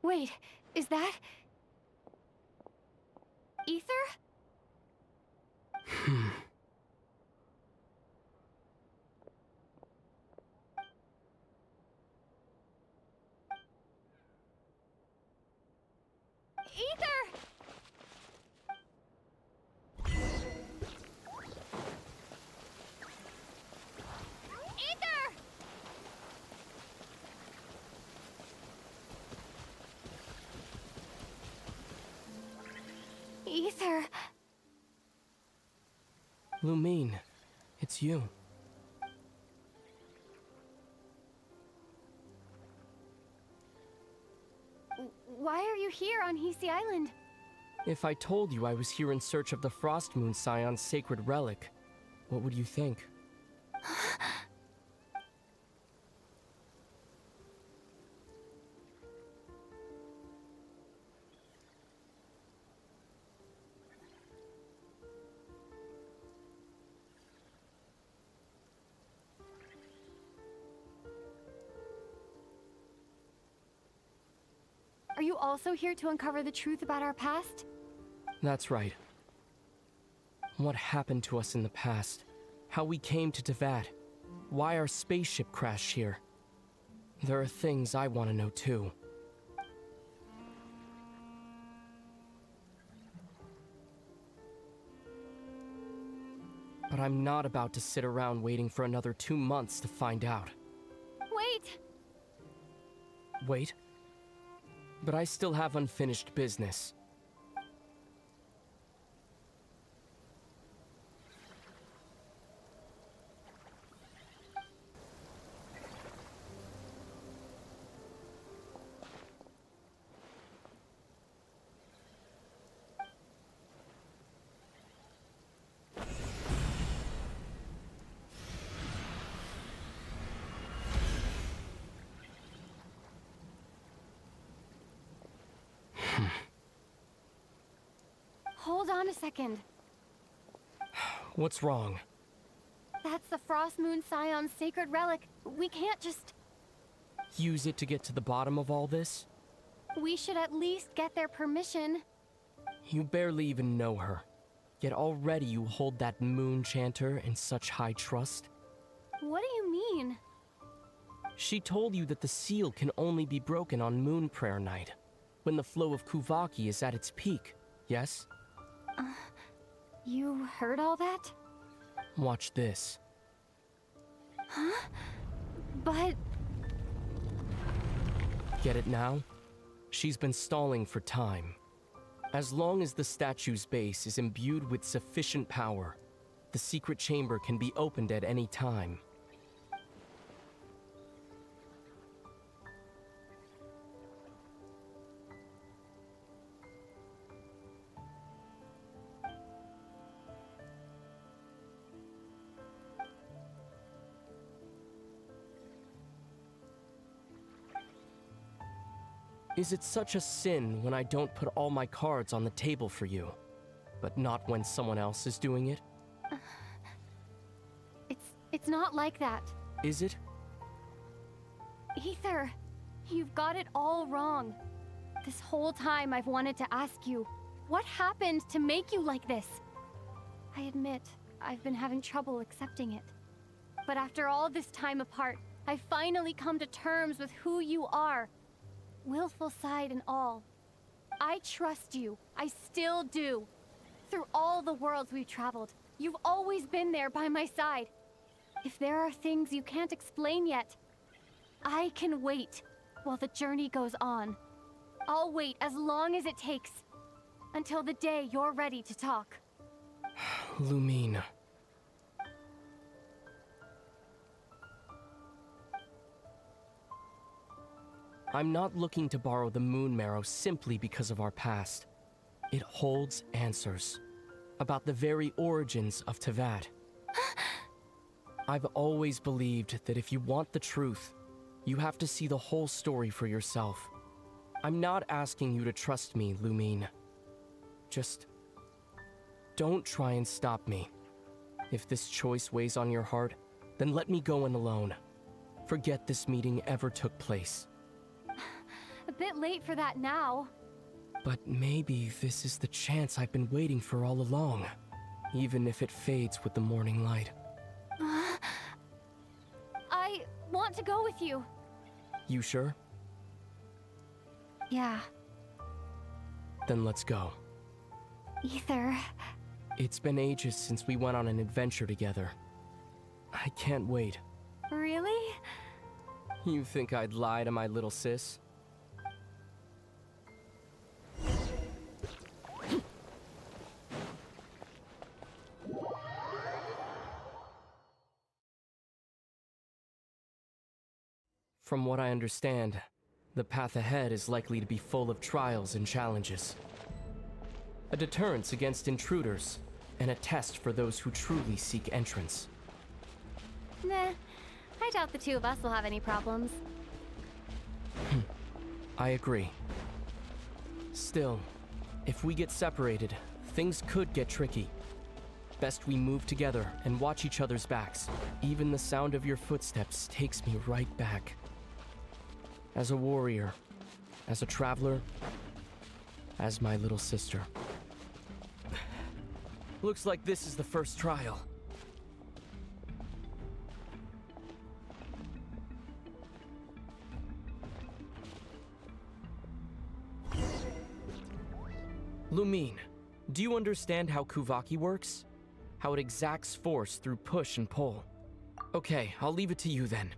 Wait, is that... Ether? Ether! Ether! Ether... Lumine, it's you. why are you here on Hisi Island? If I told you I was here in search of the Frost Moon Scion's sacred relic, what would you think? Are you also here to uncover the truth about our past? That's right. What happened to us in the past? How we came to Teyvat? Why our spaceship crashed here? There are things I want to know too. But I'm not about to sit around waiting for another 2 months to find out. Wait! Wait? But I still have unfinished business. Hold on a second. What's wrong? That's the Frost Moon Scion's sacred relic. We can't just... Use it to get to the bottom of all this? We should at least get their permission. You barely even know her. Yet already you hold that moon chanter in such high trust. What do you mean? She told you that the seal can only be broken on Moon Prayer Night, when the flow of Kuvaki is at its peak, yes? You heard all that? Watch this. Huh? But... Get it now? She's been stalling for time. As long as the statue's base is imbued with sufficient power, the secret chamber can be opened at any time. Is it such a sin when I don't put all my cards on the table for you, but not when someone else is doing it? It's not like that. Is it? Ether, you've got it all wrong. This whole time I've wanted to ask you, what happened to make you like this? I admit, I've been having trouble accepting it. But after all this time apart, I've finally come to terms with who you are. Willful side and all. I trust you. I still do. Through all the worlds we've traveled, you've always been there by my side. If there are things you can't explain yet, I can wait while the journey goes on. I'll wait as long as it takes, until the day you're ready to talk. Lumine. I'm not looking to borrow the Moon Marrow simply because of our past. It holds answers about the very origins of Teyvat. I've always believed that if you want the truth, you have to see the whole story for yourself. I'm not asking you to trust me, Lumine. Just don't try and stop me. If this choice weighs on your heart, then let me go in alone. Forget this meeting ever took place. A bit late for that now. But maybe this is the chance I've been waiting for all along, even if it fades with the morning light. I want to go with you. You sure? Yeah. Then let's go. Ether. It's been ages since we went on an adventure together. I can't wait. Really? You think I'd lie to my little sis? From what I understand, the path ahead is likely to be full of trials and challenges. A deterrence against intruders, and a test for those who truly seek entrance. Nah, I doubt the two of us will have any problems. I agree. Still, if we get separated, things could get tricky. Best we move together and watch each other's backs. Even the sound of your footsteps takes me right back. As a warrior, as a traveler, as my little sister. Looks like this is the first trial. Lumine, do you understand how Kuvaki works? How it exacts force through push and pull? Okay, I'll leave it to you then.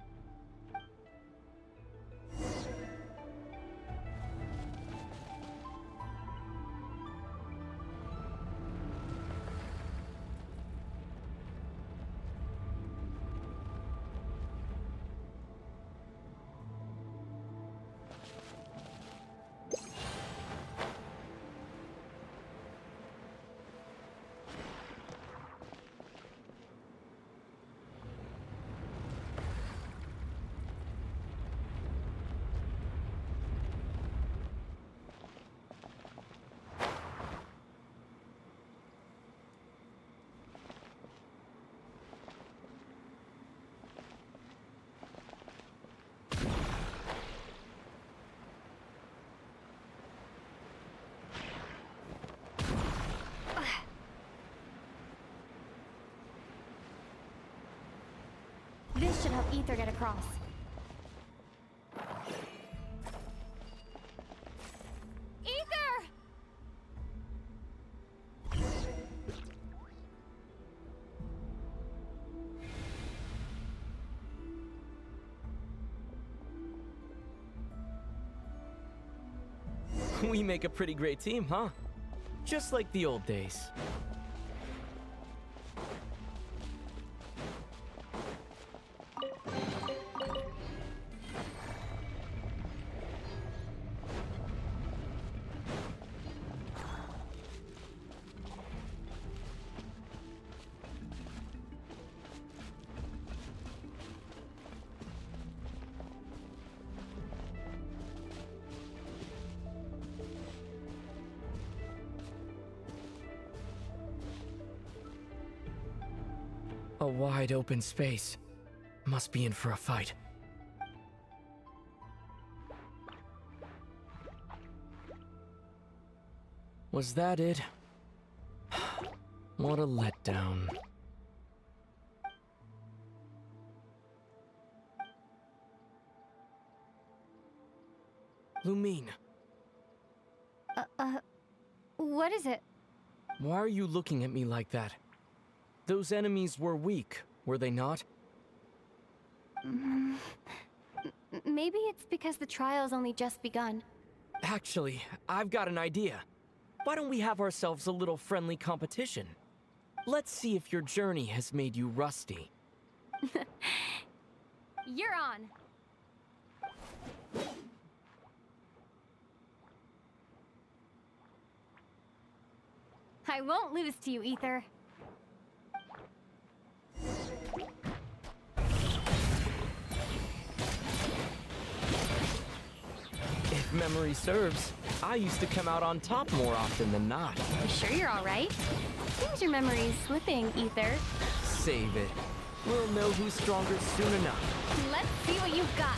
This should help Ether get across. Ether! We make a pretty great team, huh? Just like the old days. A wide open space. Must be in for a fight. Was that it? What a letdown. Lumine. What is it? Why are you looking at me like that? Those enemies were weak, were they not? Maybe it's because the trial's only just begun. Actually, I've got an idea. Why don't we have ourselves a little friendly competition? Let's see if your journey has made you rusty. You're on. I won't lose to you, Ether. If memory serves, I used to come out on top more often than not. You sure you're all right? Seems your memory's slipping, Ether. Save it. We'll know who's stronger soon enough. Let's see what you've got.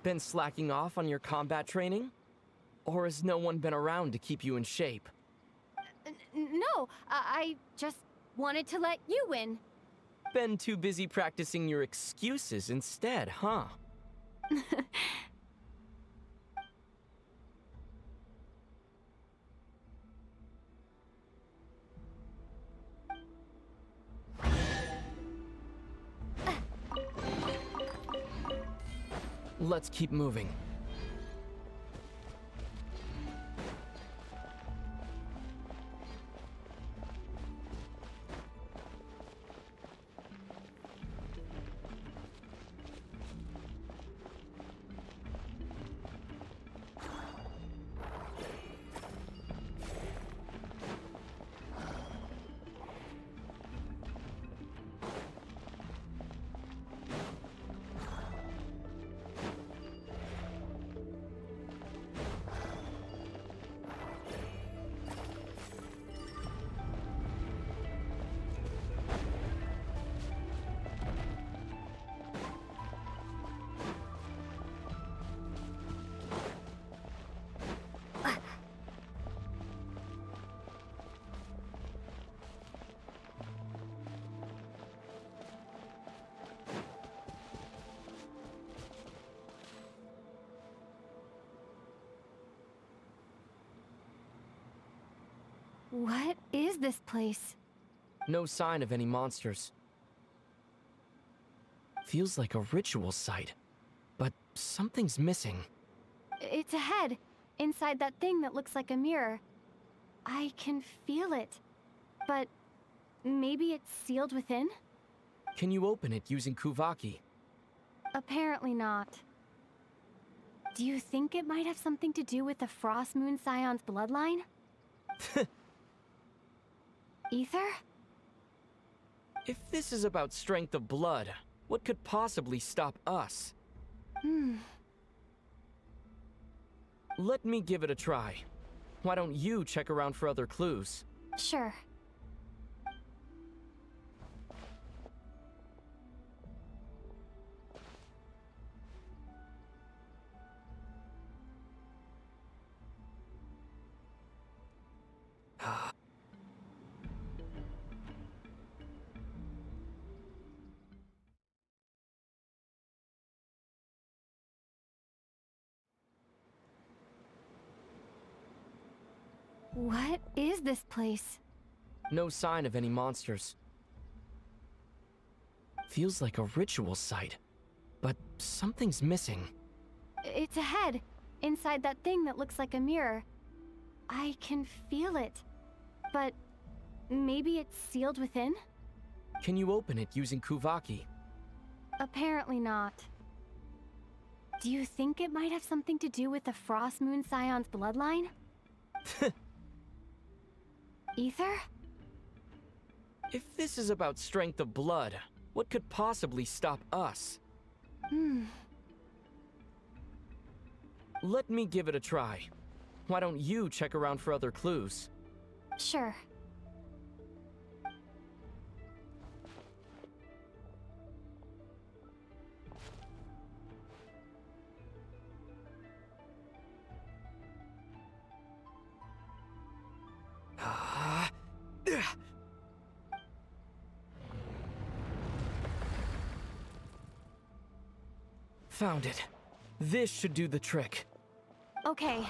Been slacking off on your combat training? Or has no one been around to keep you in shape? No, I just wanted to let you win. Been too busy practicing your excuses instead, huh? Let's keep moving. What is this place? No sign of any monsters. Feels like a ritual site, but something's missing. It's ahead, inside that thing that looks like a mirror. I can feel it, but maybe it's sealed within? Can you open it using Kuvaki? Apparently not. Do you think it might have something to do with the Frost Moon Scion's bloodline? Ether? If this is about strength of blood, what could possibly stop us? Let me give it a try. Why don't you check around for other clues? Sure. What is this place? No sign of any monsters. Feels like a ritual site, but something's missing. It's ahead, inside that thing that looks like a mirror. I can feel it, but maybe it's sealed within? Can you open it using Kuvaki? Apparently not. Do you think it might have something to do with the Frost Moon Scion's bloodline? Ether? If this is about strength of blood, what could possibly stop us? Let me give it a try. Why don't you check around for other clues? Sure. Found it. This should do the trick. Okay.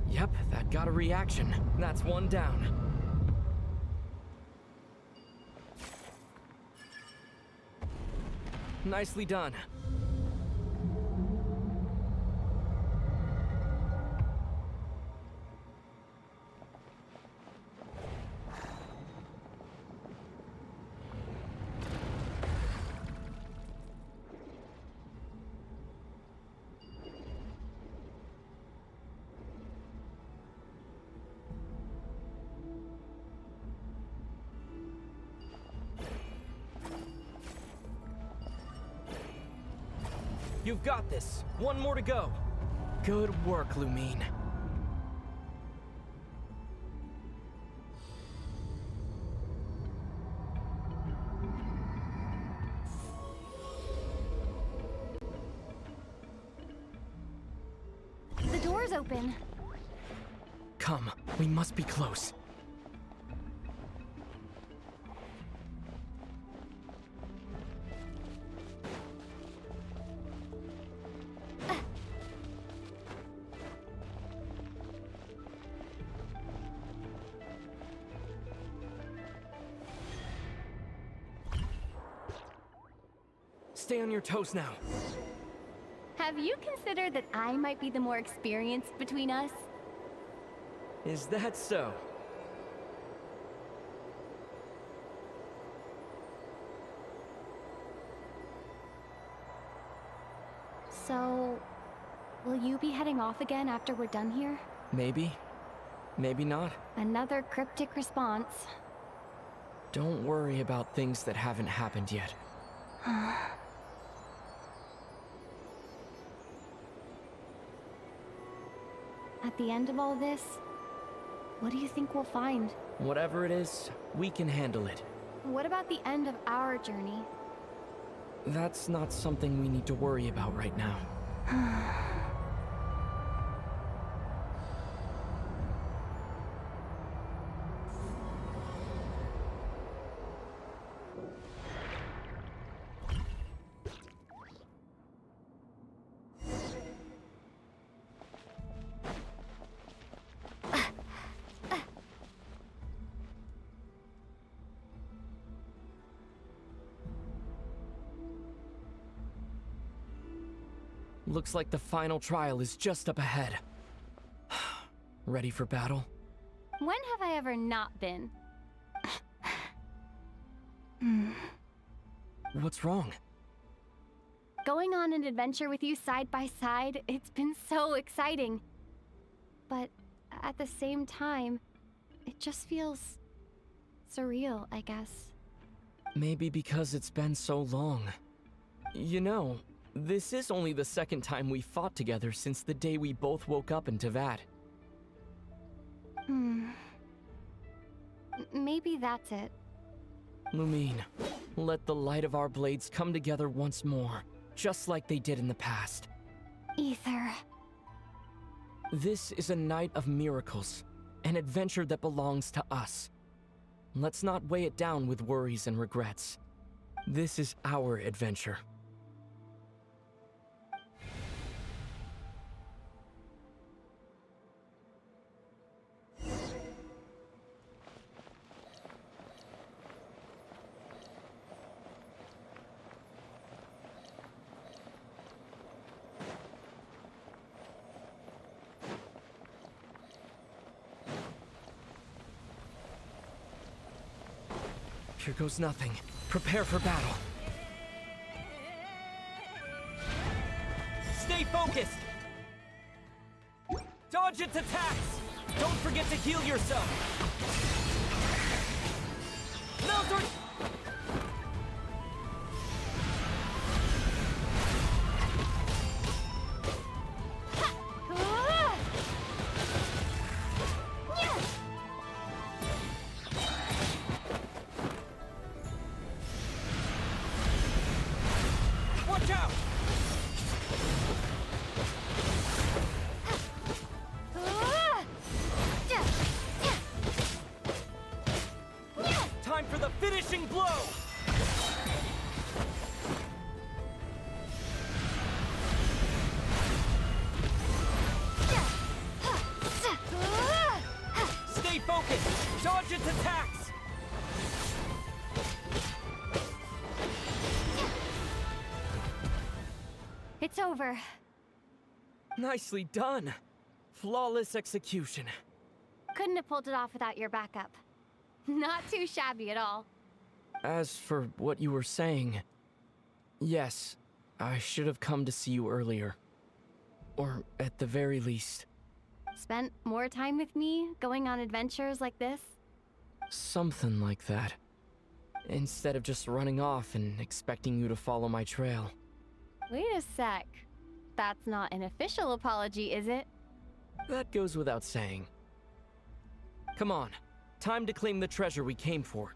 Yep, that got a reaction. That's one down. Nicely done. You've got this. One more to go. Good work, Lumine. The door's open. Come, we must be close. Stay on your toes now. Have you considered that I might be the more experienced between us? Is that so? So, will you be heading off again after we're done here? Maybe. Maybe not. Another cryptic response. Don't worry about things that haven't happened yet. At the end of all this, what do you think we'll find? Whatever it is, we can handle it. What about the end of our journey? That's not something we need to worry about right now. Looks like the final trial is just up ahead. Ready for battle? When have I ever not been? What's wrong? Going on an adventure with you side by side, it's been so exciting. But at the same time, it just feels surreal, I guess. Maybe because it's been so long. You know, this is only the second time we fought together since the day we both woke up in Teyvat. Maybe that's it. Lumine, let the light of our blades come together once more, just like they did in the past. Ether. This is a night of miracles, an adventure that belongs to us. Let's not weigh it down with worries and regrets. This is our adventure. Here goes nothing. Prepare for battle. Stay focused! Dodge its attacks! Don't forget to heal yourself! Meltor! Finishing blow! Stay focused! Dodge its attacks! It's over. Nicely done. Flawless execution. Couldn't have pulled it off without your backup. Not too shabby at all. As for what you were saying, yes, I should have come to see you earlier. Or at the very least. Spent more time with me, going on adventures like this? Something like that. Instead of just running off and expecting you to follow my trail. Wait a sec. That's not an official apology, is it? That goes without saying. Come on, time to claim the treasure we came for.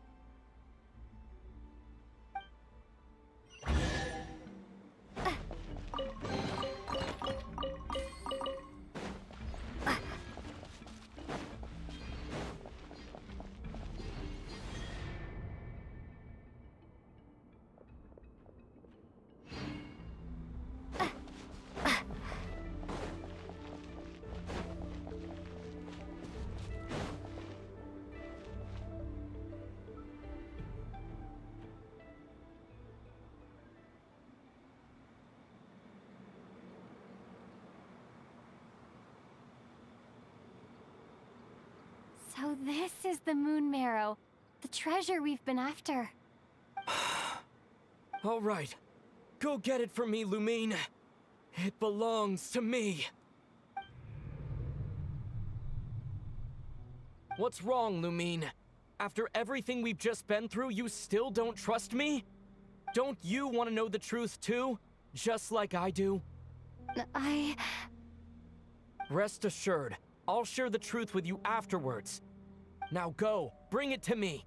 So this is the Moon Marrow, the treasure we've been after. All right, go get it for me, Lumine. It belongs to me. What's wrong, Lumine? After everything we've just been through, you still don't trust me? Don't you want to know the truth too? Just like I do? Rest assured, I'll share the truth with you afterwards. Now go, bring it to me.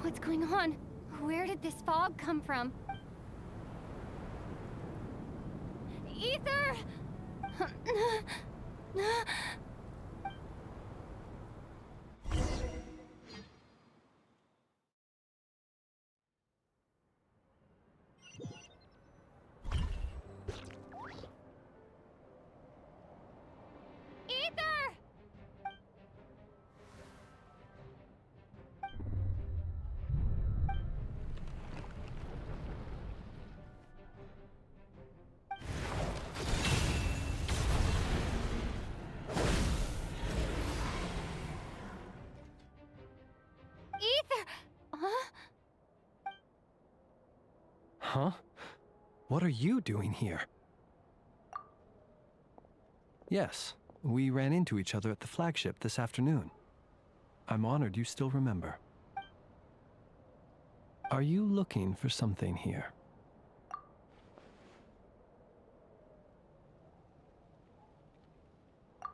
What's going on? Where did this fog come from? Ether! Ether! Ether! Huh? Huh? What are you doing here? Yes, we ran into each other at the flagship this afternoon. I'm honored you still remember. Are you looking for something here?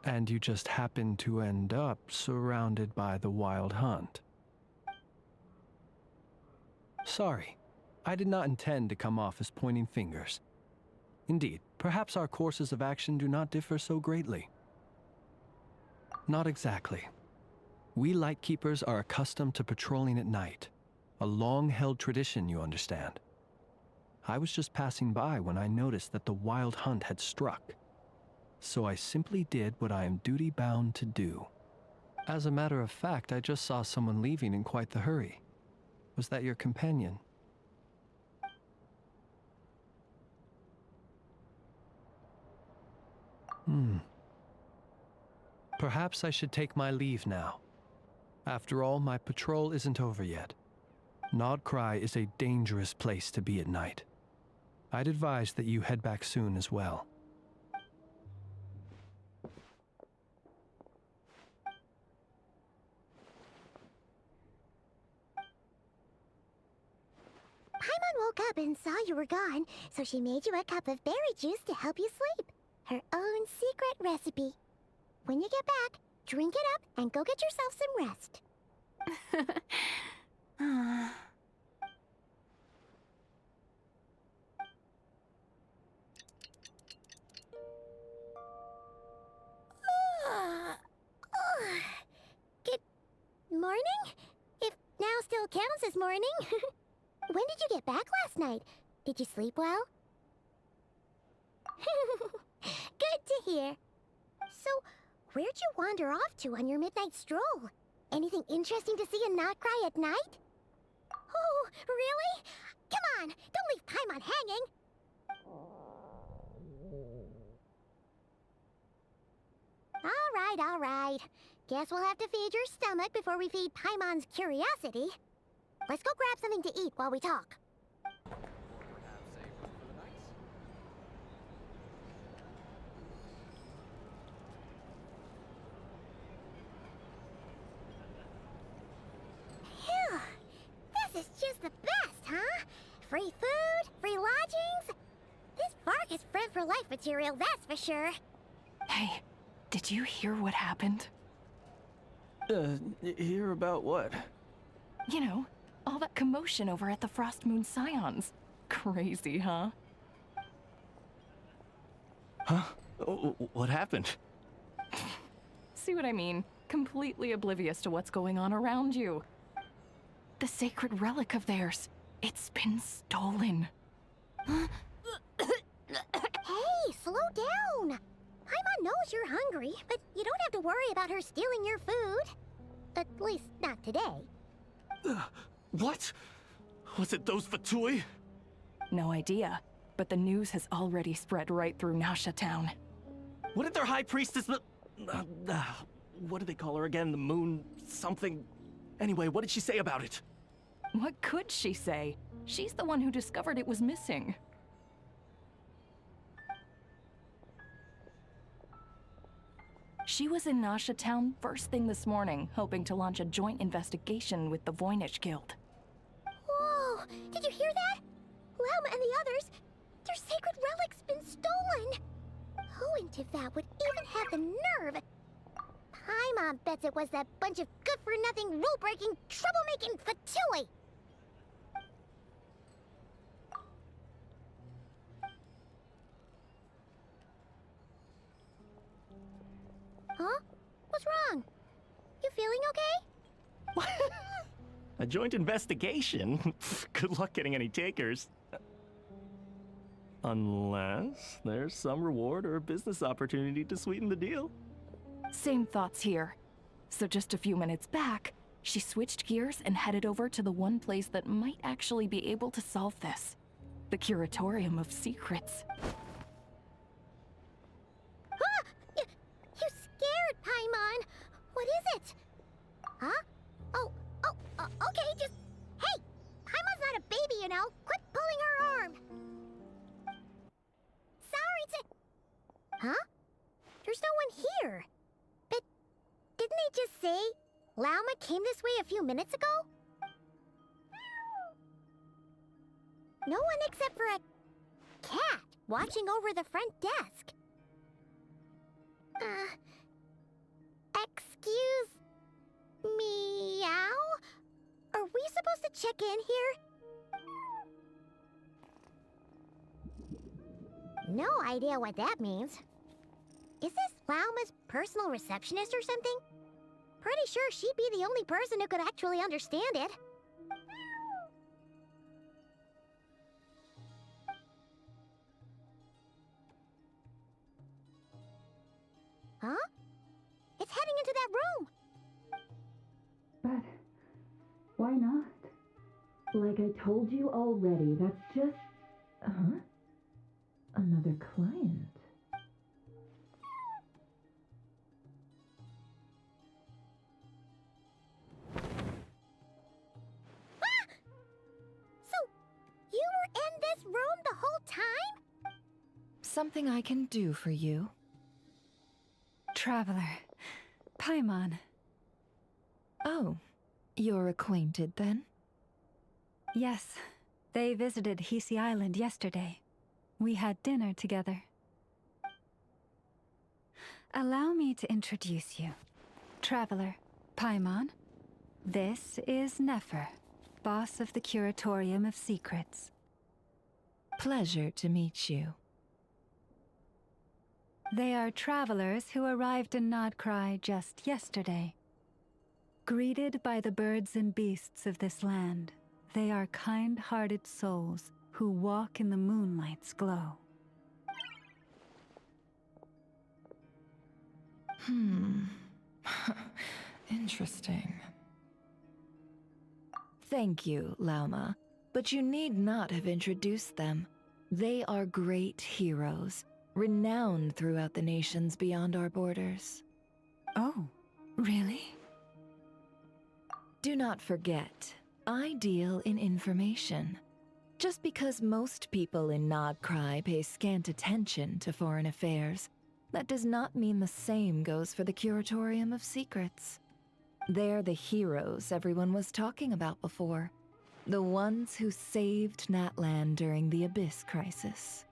And you just happened to end up surrounded by the Wild Hunt. Sorry, I did not intend to come off as pointing fingers. Indeed, perhaps our courses of action do not differ so greatly. Not exactly. We Lightkeepers are accustomed to patrolling at night. A long-held tradition, you understand. I was just passing by when I noticed that the Wild Hunt had struck. So I simply did what I am duty-bound to do. As a matter of fact, I just saw someone leaving in quite the hurry. Was that your companion? Perhaps I should take my leave now. After all, my patrol isn't over yet. Nod-Krai is a dangerous place to be at night. I'd advise that you head back soon as well. Paimon woke up and saw you were gone, so she made you a cup of berry juice to help you sleep. Her own secret recipe. When you get back, drink it up and go get yourself some rest. Good morning? If now still counts as morning. When did you get back last night? Did you sleep well? Good to hear. So, where'd you wander off to on your midnight stroll? Anything interesting to see in Nod-Krai at night? Oh, really? Come on, don't leave Paimon hanging. All right. Guess we'll have to feed your stomach before we feed Paimon's curiosity. Let's go grab something to eat while we talk. Free food, free lodgings. This Vark is friend for life material, that's for sure. Hey, did you hear what happened? Hear about what? You know, all that commotion over at the Frost Moon Scions. Crazy, huh? Huh? What happened? See what I mean? Completely oblivious to what's going on around you. The sacred relic of theirs. It's been stolen. Hey, slow down. Paimon knows you're hungry, but you don't have to worry about her stealing your food. At least, not today. What? Was it those Fatui? No idea, but the news has already spread right through Nasha Town. What did their high priestess what do they call her again? The moon something? Anyway, what did she say about it? What could she say? She's the one who discovered it was missing. She was in Nasha Town first thing this morning, hoping to launch a joint investigation with the Voynich Guild. Whoa! Did you hear that? Lauma and the others, their sacred relic's been stolen! Who in Tivat would even have the nerve? Paimon bets it was that bunch of good-for-nothing, rule-breaking, troublemaking Fatui! Huh? What's wrong? You feeling okay? A joint investigation? Good luck getting any takers. Unless there's some reward or a business opportunity to sweeten the deal. Same thoughts here. So just a few minutes back, she switched gears and headed over to the one place that might actually be able to solve this. The Curatorium of Secrets. You scared, Paimon! What is it? Huh? Okay, just... Hey! Paimon's not a baby, you know! Quit pulling her arm! Sorry to... Huh? There's no one here. But didn't they just say Lauma came this way a few minutes ago? No one except for a cat watching over the front desk. Excuse... meow? Are we supposed to check in here? No idea what that means. Is this Lauma's personal receptionist or something? Pretty sure she'd be the only person who could actually understand it. Huh? It's heading into that room! But why not? Like I told you already, that's just... Huh? Another client. Ah! So, you were in this room the whole time? Something I can do for you. Traveler. Paimon. Oh, you're acquainted then? Yes. They visited Hisi Island yesterday. We had dinner together. Allow me to introduce you. Traveler, Paimon. This is Nefer, boss of the Curatorium of Secrets. Pleasure to meet you. They are travelers who arrived in Nod-Krai just yesterday. Greeted by the birds and beasts of this land, they are kind-hearted souls who walk in the moonlight's glow. Interesting. Thank you, Lauma, but you need not have introduced them. They are great heroes, renowned throughout the nations beyond our borders. Oh, really? Do not forget, I deal in information. Just because most people in Nod-Krai pay scant attention to foreign affairs, that does not mean the same goes for the Curatorium of Secrets. They're the heroes everyone was talking about before. The ones who saved Natlan during the Abyss crisis.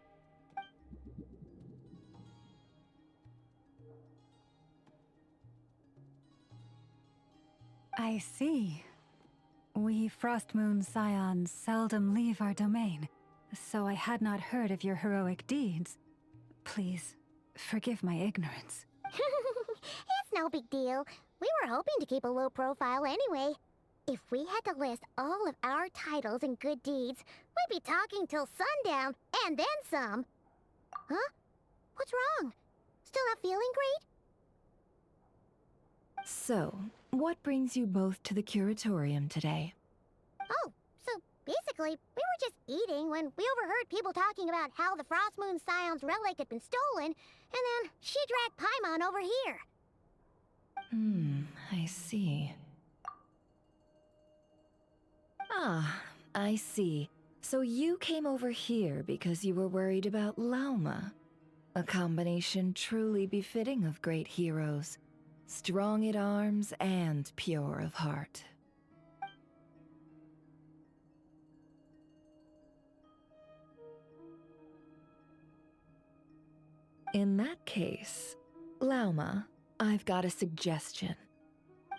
I see. We Frostmoon Scions seldom leave our domain, so I had not heard of your heroic deeds. Please, forgive my ignorance. It's no big deal. We were hoping to keep a low profile anyway. If we had to list all of our titles and good deeds, we'd be talking till sundown, and then some. Huh? What's wrong? Still not feeling great? So, what brings you both to the curatorium today? Oh, so basically, we were just eating when we overheard people talking about how the Frostmoon Scion's relic had been stolen, and then she dragged Paimon over here. I see. Ah, I see. So you came over here because you were worried about Lauma. A combination truly befitting of great heroes. Strong at arms and pure of heart. In that case, Lauma, I've got a suggestion.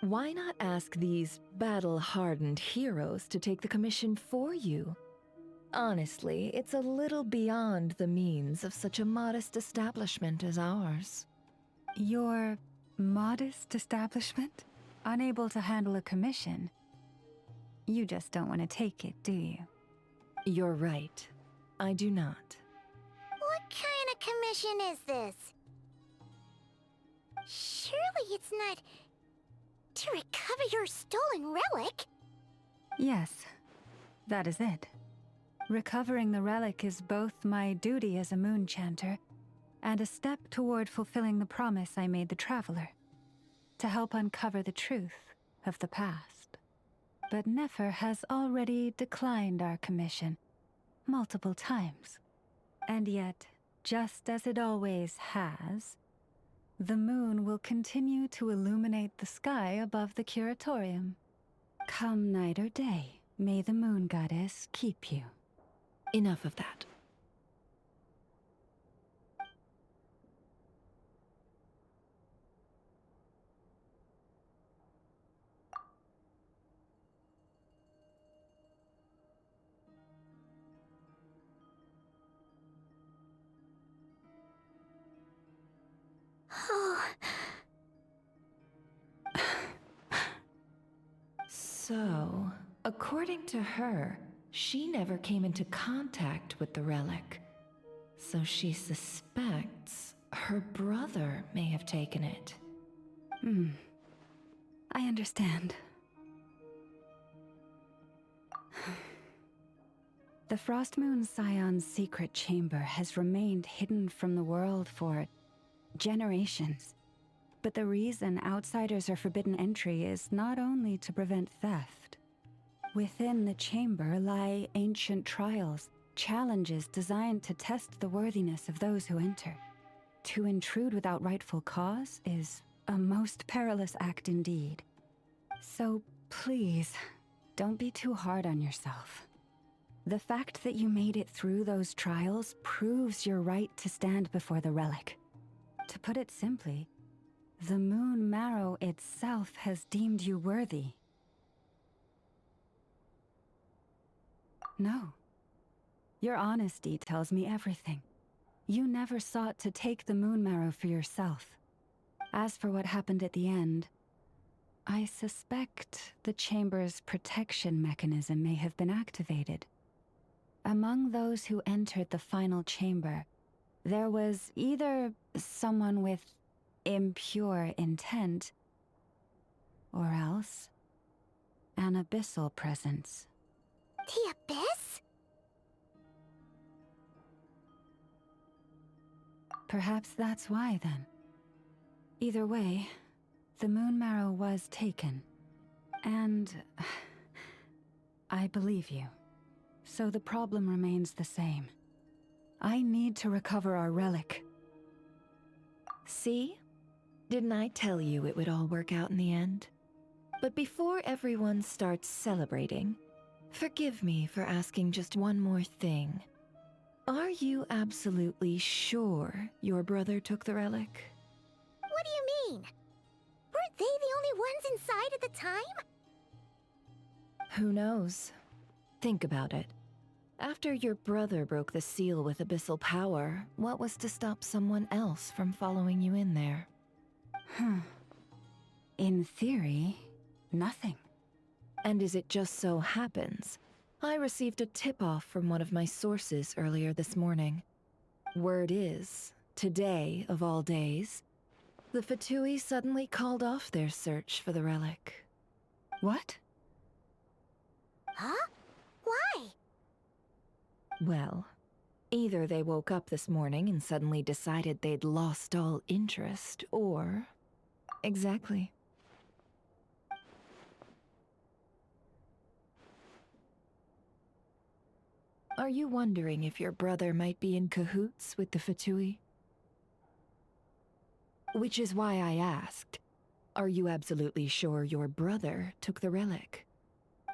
Why not ask these battle-hardened heroes to take the commission for you? Honestly, it's a little beyond the means of such a modest establishment as ours. Your modest establishment? Unable to handle a commission? You just don't want to take it, do you? You're right. I do not. What kind of commission is this? Surely it's not to recover your stolen relic? Yes, that is it. Recovering the relic is both my duty as a moon chanter and a step toward fulfilling the promise I made the Traveler, to help uncover the truth of the past. But Nefer has already declined our commission multiple times. And yet, just as it always has, the moon will continue to illuminate the sky above the curatorium. Come night or day, may the moon goddess keep you. Enough of that. So, according to her, she never came into contact with the relic. So she suspects her brother may have taken it. I understand. The Frostmoon Scion's secret chamber has remained hidden from the world for generations. But the reason outsiders are forbidden entry is not only to prevent theft. Within the chamber lie ancient trials, challenges designed to test the worthiness of those who enter. To intrude without rightful cause is a most perilous act indeed. So please, don't be too hard on yourself. The fact that you made it through those trials proves your right to stand before the relic. To put it simply, the Moon Marrow itself has deemed you worthy. No. Your honesty tells me everything. You never sought to take the Moon Marrow for yourself. As for what happened at the end, I suspect the chamber's protection mechanism may have been activated. Among those who entered the final chamber, there was either someone with impure intent, or else an abyssal presence. The Abyss? Perhaps that's why, then. Either way, the Moon Marrow was taken. And I believe you. So the problem remains the same. I need to recover our relic. See? Didn't I tell you it would all work out in the end? But before everyone starts celebrating, Forgive me for asking just one more thing. Are you absolutely sure your brother took the relic? What do you mean? Weren't they the only ones inside at the time? Who knows? Think about it. After your brother broke the seal with abyssal power, what was to stop someone else from following you in there? In theory, nothing. And as it just so happens, I received a tip-off from one of my sources earlier this morning. Word is, today of all days, the Fatui suddenly called off their search for the relic. What? Huh? Why? Well, either they woke up this morning and suddenly decided they'd lost all interest, or... Exactly. Are you wondering if your brother might be in cahoots with the Fatui? Which is why I asked, are you absolutely sure your brother took the relic?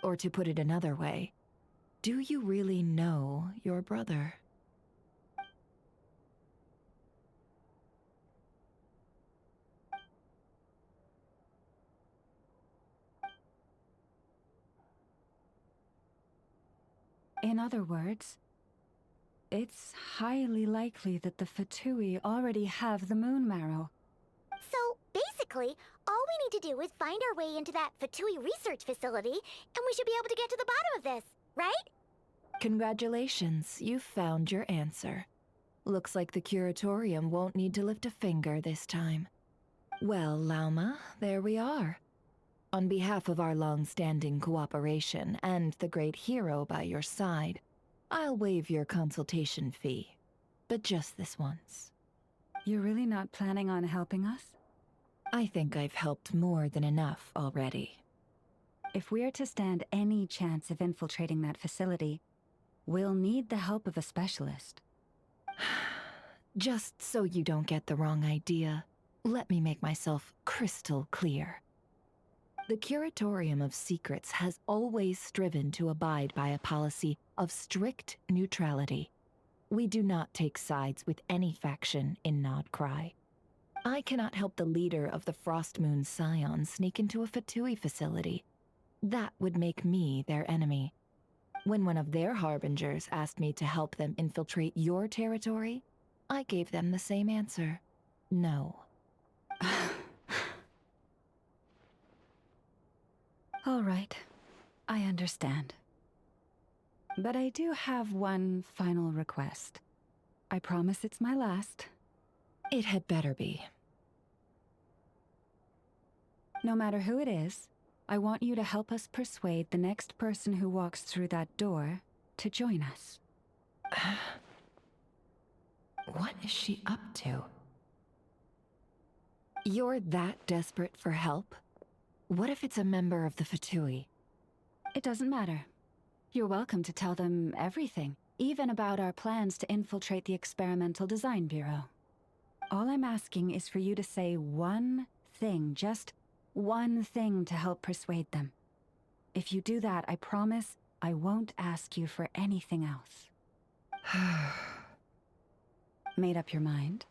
Or to put it another way, do you really know your brother? In other words, it's highly likely that the Fatui already have the moon marrow. So, basically, all we need to do is find our way into that Fatui research facility, and we should be able to get to the bottom of this, right? Congratulations, you've found your answer. Looks like the curatorium won't need to lift a finger this time. Well, Lauma, there we are. On behalf of our long-standing cooperation and the great hero by your side, I'll waive your consultation fee. But just this once. You're really not planning on helping us? I think I've helped more than enough already. If we're to stand any chance of infiltrating that facility, we'll need the help of a specialist. Just so you don't get the wrong idea, let me make myself crystal clear. The Curatorium of Secrets has always striven to abide by a policy of strict neutrality. We do not take sides with any faction in Nod-Krai. I cannot help the leader of the Frostmoon Scions sneak into a Fatui facility. That would make me their enemy. When one of their harbingers asked me to help them infiltrate your territory, I gave them the same answer. No. All right, I understand. But I do have one final request. I promise it's my last. It had better be. No matter who it is, I want you to help us persuade the next person who walks through that door to join us. What is she up to? You're that desperate for help? What if it's a member of the Fatui? It doesn't matter. You're welcome to tell them everything, even about our plans to infiltrate the Experimental Design Bureau. All I'm asking is for you to say one thing, just one thing to help persuade them. If you do that, I promise I won't ask you for anything else. Made up your mind?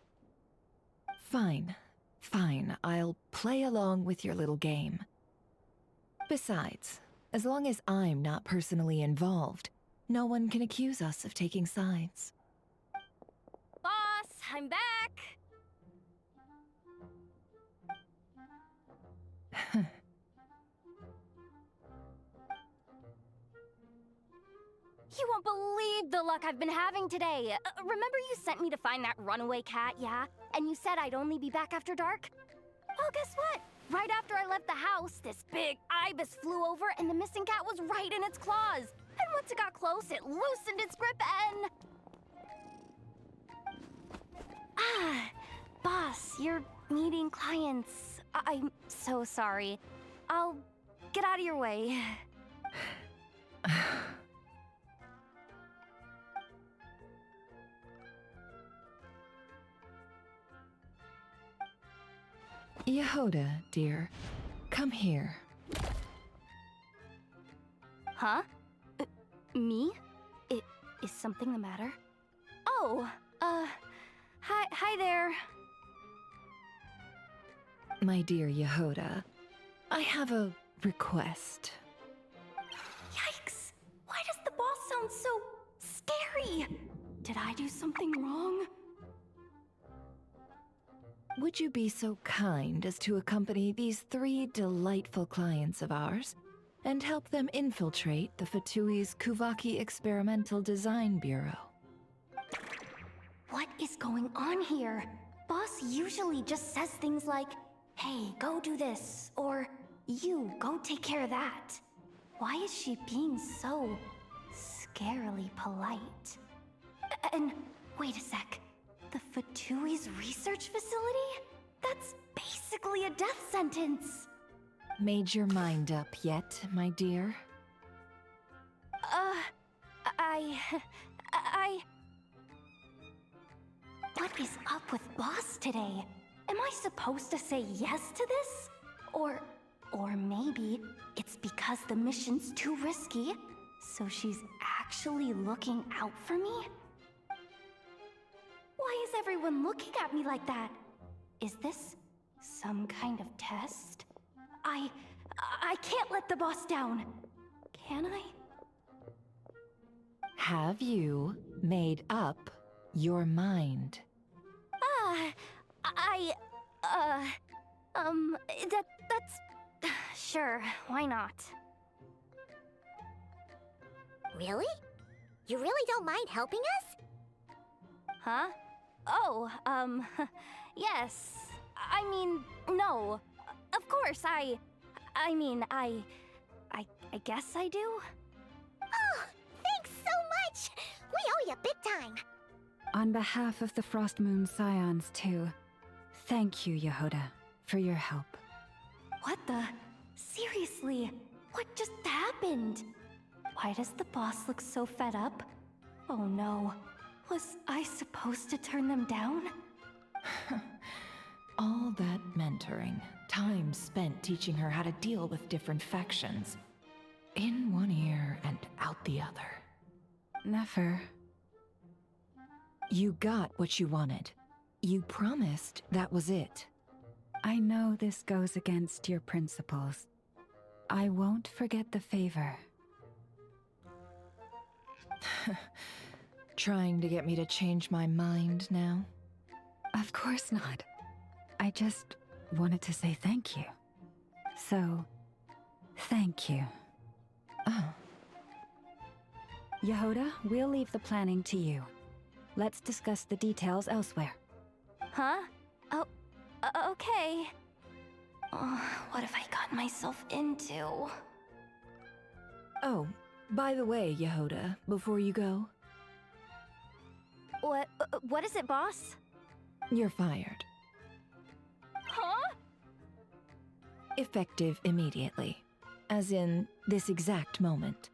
Fine. Fine, I'll play along with your little game. Besides, as long as I'm not personally involved, no one can accuse us of taking sides. Boss, I'm back! You won't believe the luck I've been having today. Remember you sent me to find that runaway cat, yeah? And you said I'd only be back after dark? Well, guess what? Right after I left the house, this big ibis flew over and the missing cat was right in its claws. And once it got close, it loosened its grip and... Boss, you're meeting clients. I'm so sorry. I'll get out of your way. Yehoda, dear, come here. Huh? Me? Is something the matter? Oh, hi there. My dear Yehoda, I have a request. Yikes! Why does the boss sound so scary? Did I do something wrong? Would you be so kind as to accompany these 3 delightful clients of ours and help them infiltrate the Fatui's Kuvaki Experimental Design Bureau? What is going on here? Boss usually just says things like, hey, go do this, or you, go take care of that. Why is she being so scarily polite? And wait a sec, the Fatui's research facility? That's basically a death sentence. Made your mind up yet, my dear? What is up with Boss today? Am I supposed to say yes to this? Or maybe it's because the mission's too risky, so she's actually looking out for me? Why is everyone looking at me like that? Is this some kind of test? I can't let the boss down. Can I? Have you made up your mind? That's... Sure, why not? Really? You really don't mind helping us? Huh? Oh, yes. I mean, no. Of course, I guess I do. Oh, thanks so much! We owe you big time! On behalf of the Frost Moon Scions, too, thank you, Yehoda, for your help. What the? Seriously, what just happened? Why does the boss look so fed up? Oh no, was I supposed to turn them down? All that mentoring, time spent teaching her how to deal with different factions. In one ear and out the other. Never. You got what you wanted. You promised that was it. I know this goes against your principles. I won't forget the favor. Trying to get me to change my mind now? Of course not. I just wanted to say thank you. So, thank you. Oh. Yehoda, we'll leave the planning to you. Let's discuss the details elsewhere. Huh? Oh, okay. Oh, what have I gotten myself into? Oh, by the way, Yehoda, before you go... What is it, boss? You're fired. Huh? Effective immediately. As in, this exact moment.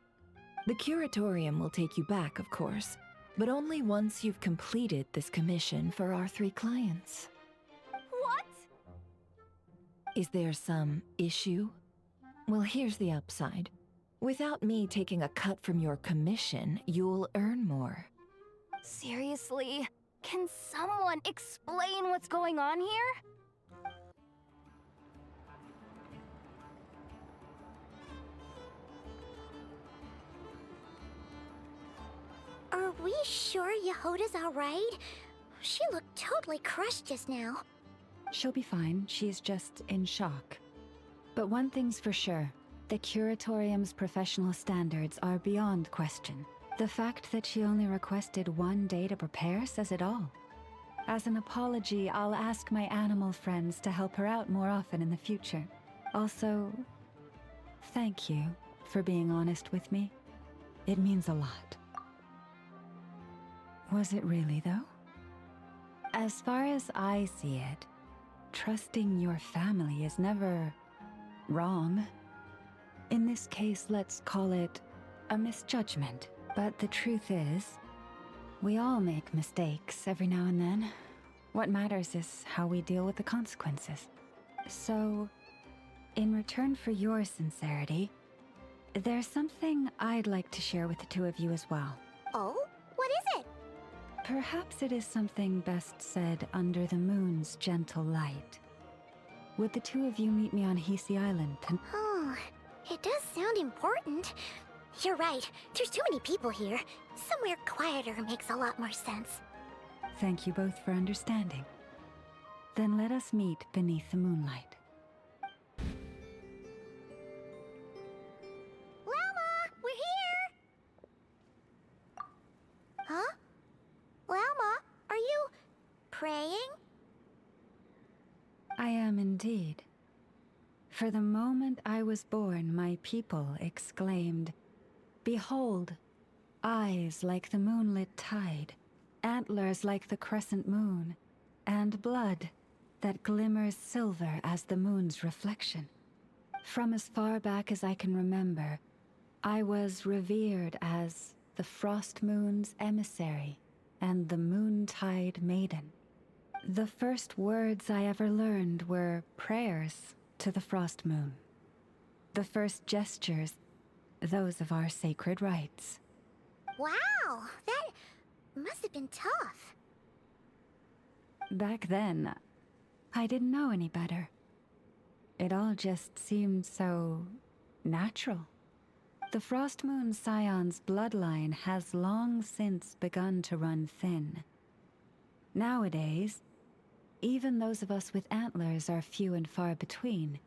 The curatorium will take you back, of course, but only once you've completed this commission for our 3 clients. What? Is there some issue? Well, here's the upside. Without me taking a cut from your commission, you'll earn more. Seriously? Can someone explain what's going on here? Are we sure Yehoda's alright? She looked totally crushed just now. She'll be fine. She's just in shock. But one thing's for sure. The Curatorium's professional standards are beyond question. The fact that she only requested 1 day to prepare says it all. As an apology, I'll ask my animal friends to help her out more often in the future. Also, thank you for being honest with me. It means a lot. Was it really, though? As far as I see it, trusting your family is never wrong. In this case, let's call it a misjudgment. But the truth is, we all make mistakes every now and then. What matters is how we deal with the consequences. So, in return for your sincerity, There's something I'd like to share with the two of you as well. Oh? What is it? Perhaps it is something best said under the moon's gentle light. Would the two of you meet me on Hisi Island and... Oh, it does sound important. You're right. There's too many people here. Somewhere quieter makes a lot more sense. Thank you both for understanding. Then let us meet beneath the moonlight. Lauma, we're here! Huh? Lauma, are you praying? I am indeed. For the moment I was born, my people exclaimed, "Behold, eyes like the moonlit tide, antlers like the crescent moon, and blood that glimmers silver as the moon's reflection." From as far back as I can remember, I was revered as the Frost Moon's emissary and the Moontide Maiden. The first words I ever learned were prayers to the Frost Moon. The first gestures, those of our sacred rites. Wow, that must have been tough. Back then, I didn't know any better. It all just seemed so natural. The Frost Moon Scion's bloodline has long since begun to run thin. Nowadays, even those of us with antlers are few and far between,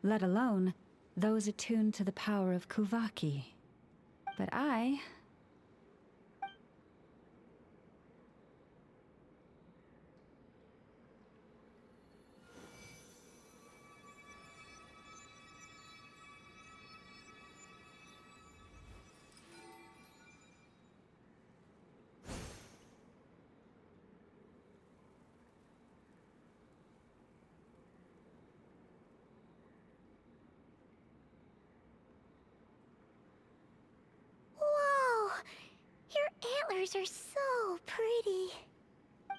let alone those attuned to the power of Kuvaki. But I... Antlers are so pretty.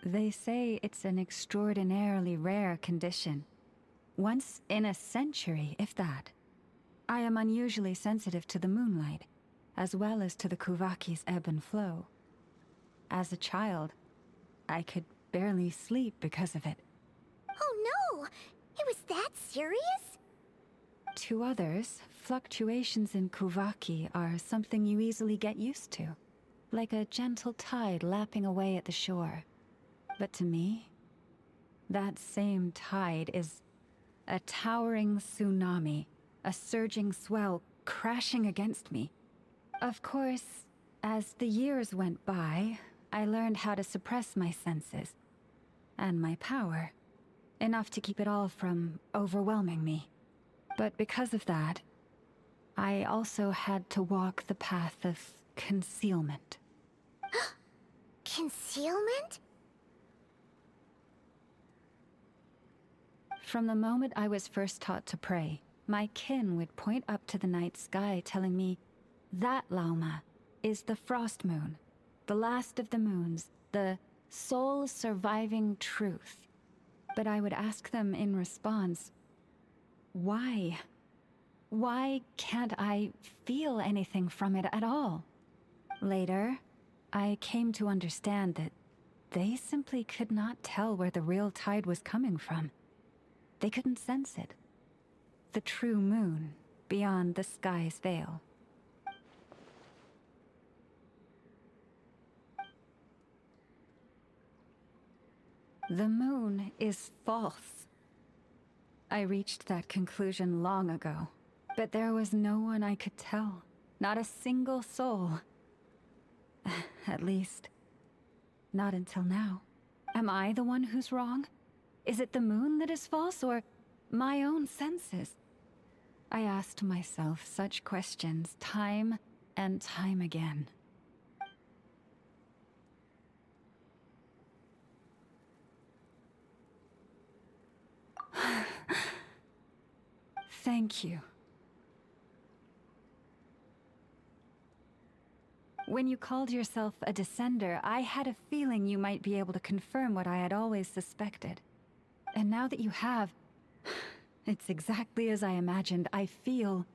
They say it's an extraordinarily rare condition. Once in a century, if that. I am unusually sensitive to the moonlight, as well as to the Kuvaki's ebb and flow. As a child, I could barely sleep because of it. Oh no! It was that serious? To others, fluctuations in Kuvaki are something you easily get used to, like a gentle tide lapping away at the shore. But to me, that same tide is a towering tsunami, a surging swell crashing against me. Of course, as the years went by, I learned how to suppress my senses and my power, enough to keep it all from overwhelming me. But because of that, I also had to walk the path of concealment. Concealment? From the moment I was first taught to pray, my kin would point up to the night sky telling me, "That, Lauma, is the Frost Moon, the last of the moons, the sole surviving truth." But I would ask them in response, why? Why can't I feel anything from it at all? Later, I came to understand that they simply could not tell where the real tide was coming from. They couldn't sense it. The true moon beyond the sky's veil. The moon is false. I reached that conclusion long ago, but there was no one I could tell, not a single soul. At least, not until now. Am I the one who's wrong? Is it the moon that is false, or my own senses? I asked myself such questions time and time again. Thank you. When you called yourself a descender, I had a feeling you might be able to confirm what I had always suspected. And now that you have, it's exactly as I imagined. I feel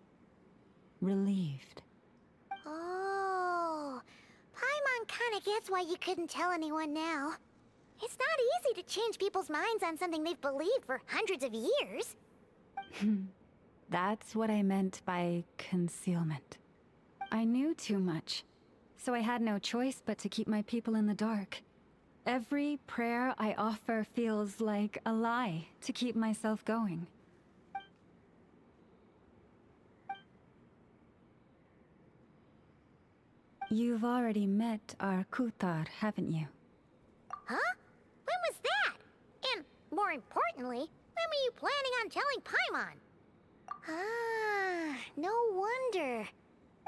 relieved. Oh, Paimon kinda gets why you couldn't tell anyone now. It's not easy to change people's minds on something they've believed for hundreds of years. That's what I meant by concealment. I knew too much, so I had no choice but to keep my people in the dark. Every prayer I offer feels like a lie to keep myself going. You've already met our Kutar, haven't you? Huh? When was that? And, more importantly, when were you planning on telling Paimon? Ah, no wonder.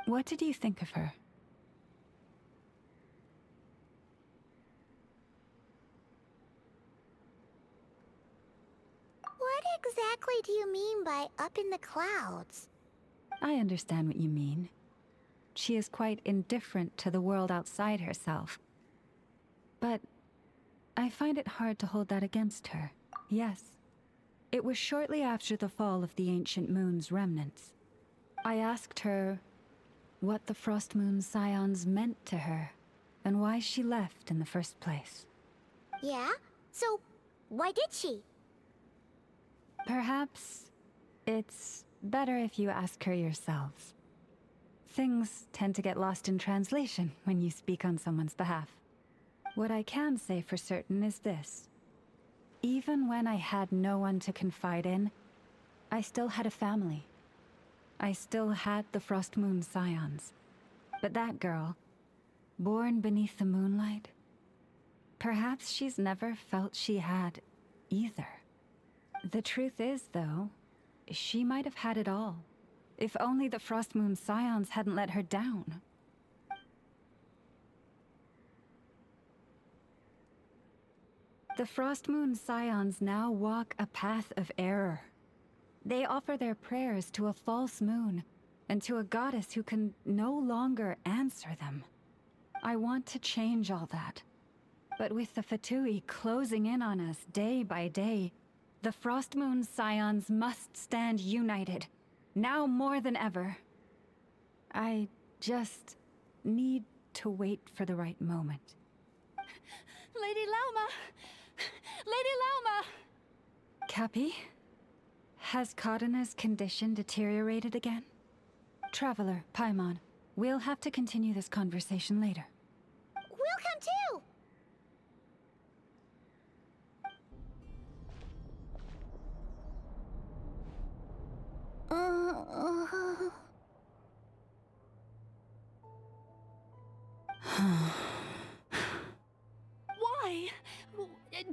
What did you think of her? What exactly do you mean by up in the clouds? I understand what you mean. She is quite indifferent to the world outside herself. But I find it hard to hold that against her. Yes, it was shortly after the fall of the ancient moon's remnants. I asked her what the Frost Moon Scions meant to her, and why she left in the first place. Yeah? So, why did she? Perhaps it's better if you ask her yourselves. Things tend to get lost in translation when you speak on someone's behalf. What I can say for certain is this. Even when I had no one to confide in, I still had a family. I still had the Frost Moon Scions. But that girl, born beneath the moonlight, perhaps she's never felt she had either. The truth is, though, she might have had it all. If only the Frost Moon Scions hadn't let her down. The Frost Moon Scions now walk a path of error. They offer their prayers to a false moon, and to a goddess who can no longer answer them. I want to change all that. But with the Fatui closing in on us day by day, the Frost Moon Scions must stand united. Now more than ever. I just need to wait for the right moment. Lady Lauma! Lady Lauma! Cappy? Has Karina's condition deteriorated again? Traveler, Paimon, we'll have to continue this conversation later. We'll come too! Why?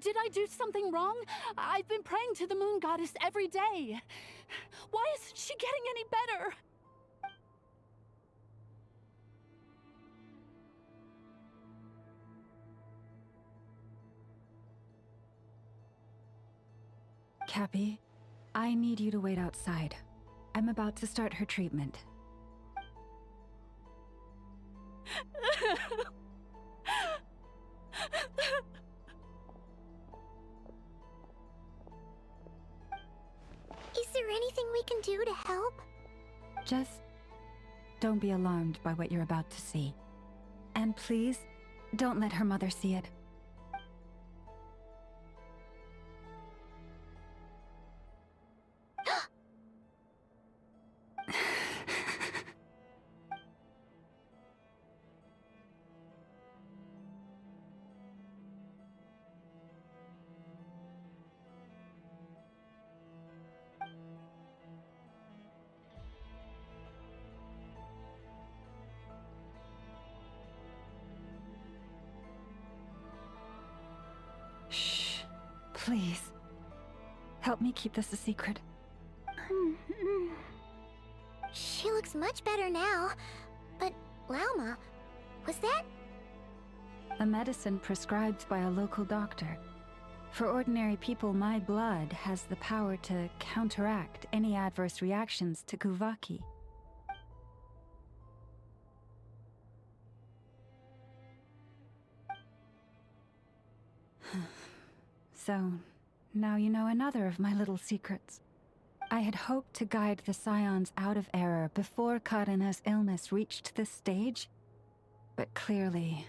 Did I do something wrong? I've been praying to the moon goddess every day. Why isn't she getting any better? Cappy, I need you to wait outside. I'm about to start her treatment. Is there anything we can do to help? Just don't be alarmed by what you're about to see. And please, don't let her mother see it. Shh. Please. Help me keep this a secret. She looks much better now. But, Lauma, was that? A medicine prescribed by a local doctor. For ordinary people, my blood has the power to counteract any adverse reactions to Kuvaki. So, now you know another of my little secrets. I had hoped to guide the Scions out of error before Karina's illness reached this stage, but clearly,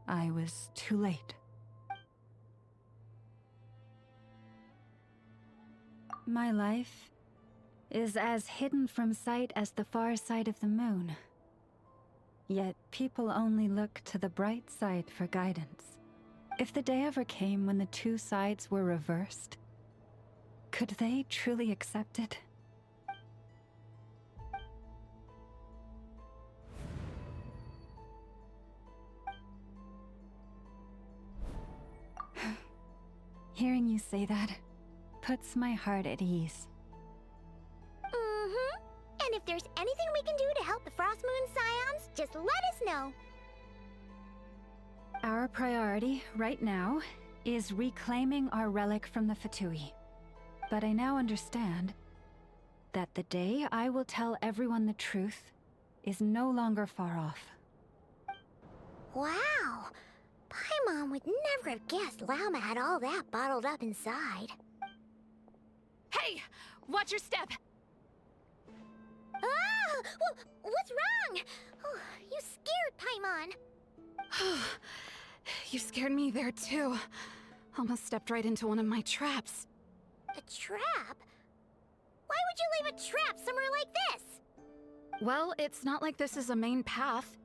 I was too late. My life is as hidden from sight as the far side of the moon. Yet people only look to the bright side for guidance. If the day ever came when the two sides were reversed, could they truly accept it? Hearing you say that puts my heart at ease. Mm-hmm. And if there's anything we can do to help the Frost Moon Scions, just let us know. Our priority, right now, is reclaiming our relic from the Fatui. But I now understand that the day I will tell everyone the truth is no longer far off. Wow! Paimon would never have guessed Lauma had all that bottled up inside. Hey! Watch your step! Ah! What's wrong? Oh, you scared Paimon. You scared me there too. Almost stepped right into one of my traps. A trap? Why would you leave a trap somewhere like this? Well, it's not like this is a main path.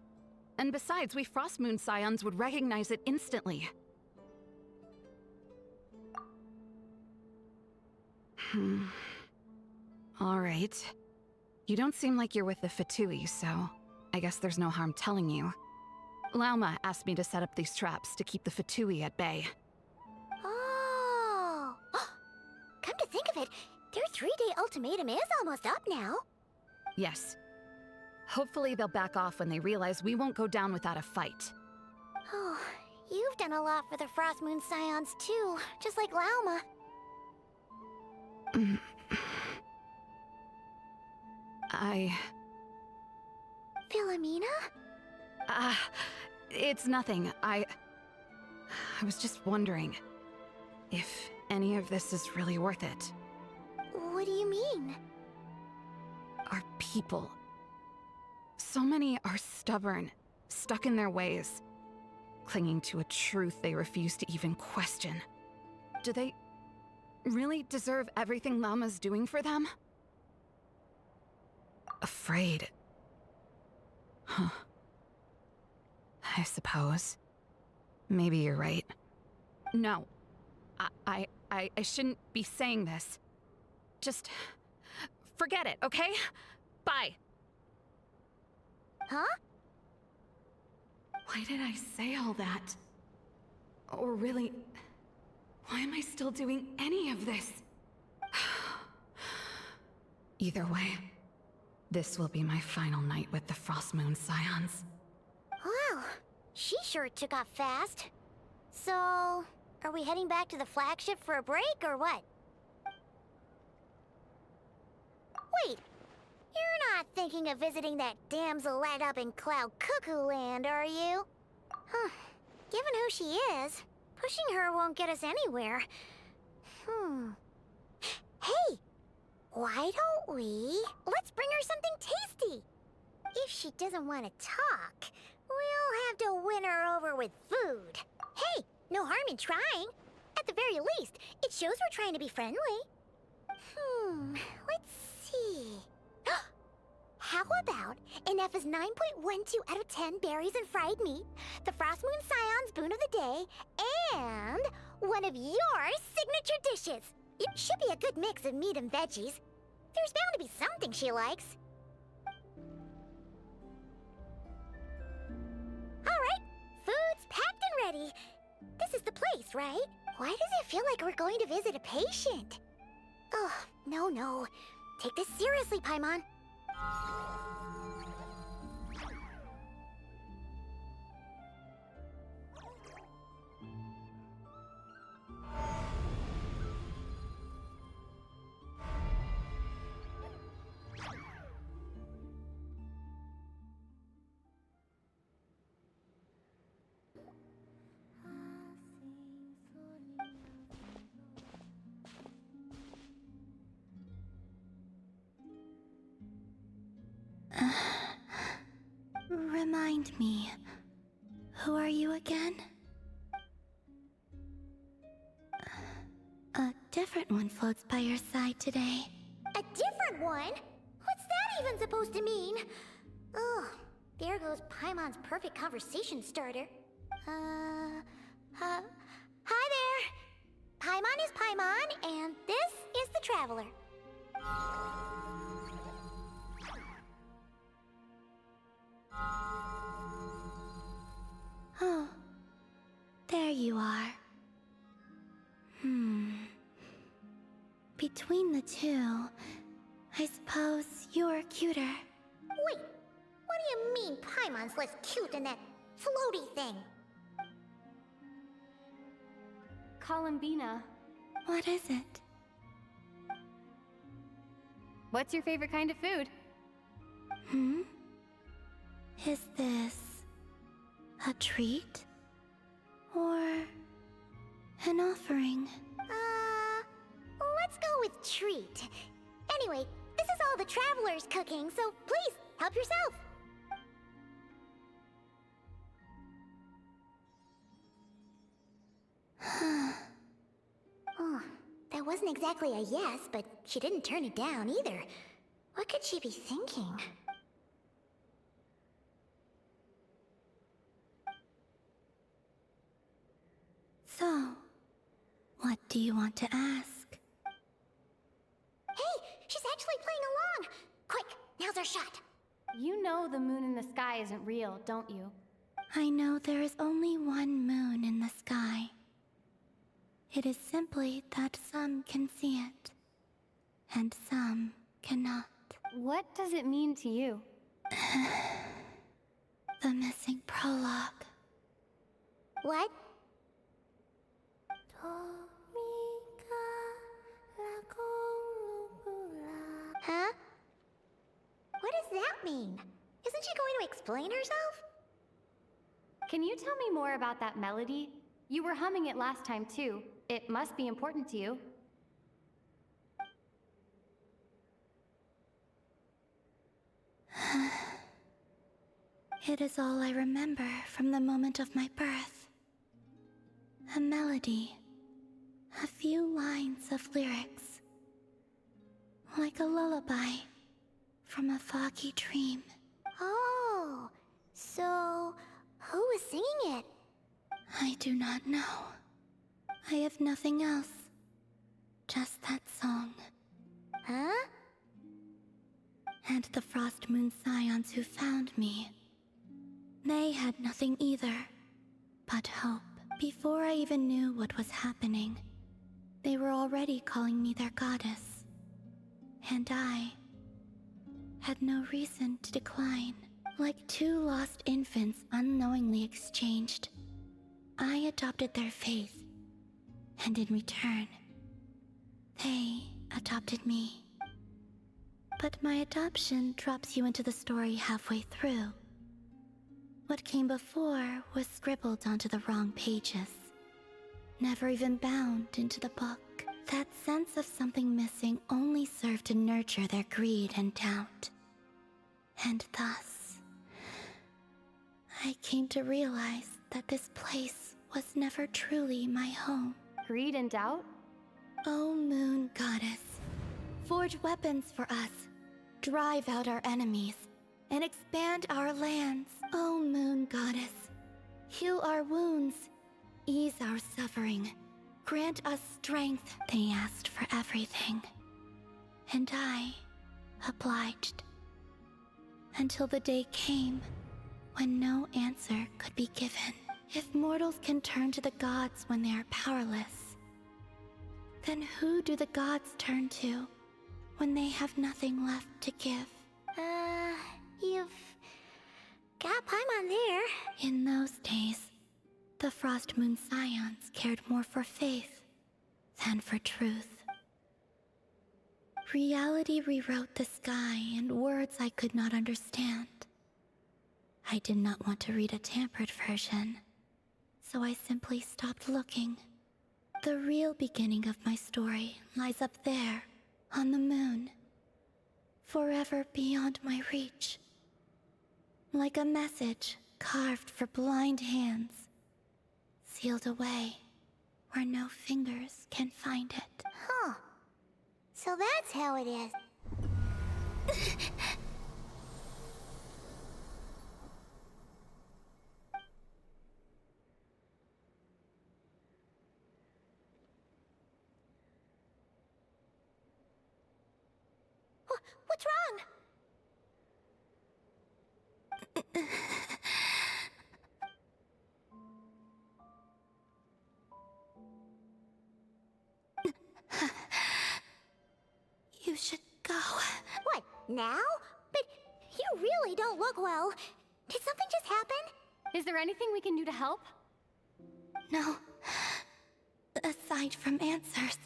And besides, we Frostmoon Scions would recognize it instantly. Alright. You don't seem like you're with the Fatui, so I guess there's no harm telling you. Lauma asked me to set up these traps to keep the Fatui at bay. Oh! Come to think of it, their 3-day ultimatum is almost up now. Yes. Hopefully they'll back off when they realize we won't go down without a fight. Oh, you've done a lot for the Frostmoon Scions too, just like Lauma. Philomena? It's nothing. I was just wondering if any of this is really worth it. What do you mean? Our people. So many are stubborn, stuck in their ways, clinging to a truth they refuse to even question. Do they really deserve everything Lauma's doing for them? Afraid. Huh. I suppose. Maybe you're right. No. I shouldn't be saying this. Just forget it, okay? Bye. Huh? Why did I say all that? Or really, why am I still doing any of this? Either way, this will be my final night with the Frostmoon Scions. Wow, she sure took off fast. So, are we heading back to the flagship for a break or what? Wait, you're not thinking of visiting that damselette up in Cloud Cuckoo Land, are you? Huh. Given who she is, pushing her won't get us anywhere. Hey! Why don't we... Let's bring her something tasty! If she doesn't want to talk, we'll have to win her over with food. Hey, no harm in trying. At the very least, it shows we're trying to be friendly. Let's see... How about Ineffa's 9.12 out of 10 berries and fried meat, the Frostmoon Scion's boon of the day, and one of your signature dishes? It should be a good mix of meat and veggies. There's bound to be something she likes. Alright, food's packed and ready. This is the place, right? Why does it feel like we're going to visit a patient? Oh, no. Take this seriously, Paimon. Remind me, who are you again? A different one floats by your side today. A different one? What's that even supposed to mean? Ugh, there goes Paimon's perfect conversation starter. Hi there! Paimon is Paimon, and this is the Traveler. Oh, there you are. Between the two, I suppose you're cuter. Wait, what do you mean Paimon's less cute than that floaty thing? Columbina. What is it? What's your favorite kind of food? Is this a treat? Or an offering? Let's go with treat. Anyway, this is all the Traveler's cooking, so please, help yourself. Oh, that wasn't exactly a yes, but she didn't turn it down either. What could she be thinking? So, what do you want to ask? Hey, she's actually playing along! Quick, now's our shot. You know the moon in the sky isn't real, don't you? I know there is only one moon in the sky. It is simply that some can see it, and some cannot. What does it mean to you? The missing prologue. What? Huh? What does that mean? Isn't she going to explain herself? Can you tell me more about that melody? You were humming it last time too. It must be important to you. It is all I remember from the moment of my birth. A melody. A few lines of lyrics. Like a lullaby from a foggy dream. Oh, so who was singing it? I do not know. I have nothing else. Just that song. Huh? And the Frost Moon Scions who found me. They had nothing either, but hope. Before I even knew what was happening, they were already calling me their goddess. And I had no reason to decline. Like two lost infants unknowingly exchanged, I adopted their faith, and in return, they adopted me. But my adoption drops you into the story halfway through. What came before was scribbled onto the wrong pages, never even bound into the book. That sense of something missing only served to nurture their greed and doubt. And thus, I came to realize that this place was never truly my home. Greed and doubt? O Moon Goddess, forge weapons for us, drive out our enemies, and expand our lands. O Moon Goddess, heal our wounds, ease our suffering, grant us strength. They asked for everything, and I obliged. Until the day came when no answer could be given. If mortals can turn to the gods when they are powerless, then who do the gods turn to when they have nothing left to give? You've got Paimon there. In those days, the Frost Moon Scions cared more for faith than for truth. Reality rewrote the sky in words I could not understand. I did not want to read a tampered version, so I simply stopped looking. The real beginning of my story lies up there, on the moon, forever beyond my reach. Like a message carved for blind hands, sealed away where no fingers can find it. Huh. So that's how it is. What's wrong? You should go. What, now? But you really don't look well. Did something just happen? Is there anything we can do to help? No. Aside from answers,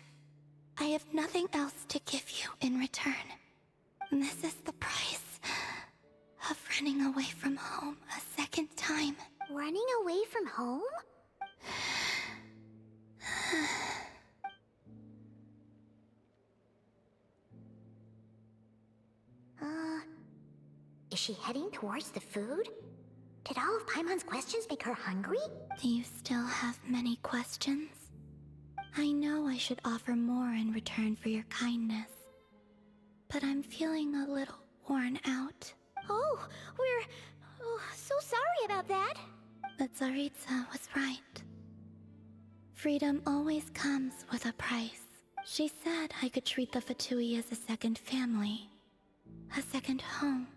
I have nothing else to give you in return. This is the price of running away from home a second time. Running away from home? Is she heading towards the food? Did all of Paimon's questions make her hungry? Do you still have many questions? I know I should offer more in return for your kindness, but I'm feeling a little worn out. Oh, we're so sorry about that. But Tsaritsa was right. Freedom always comes with a price. She said I could treat the Fatui as a second family, a second home.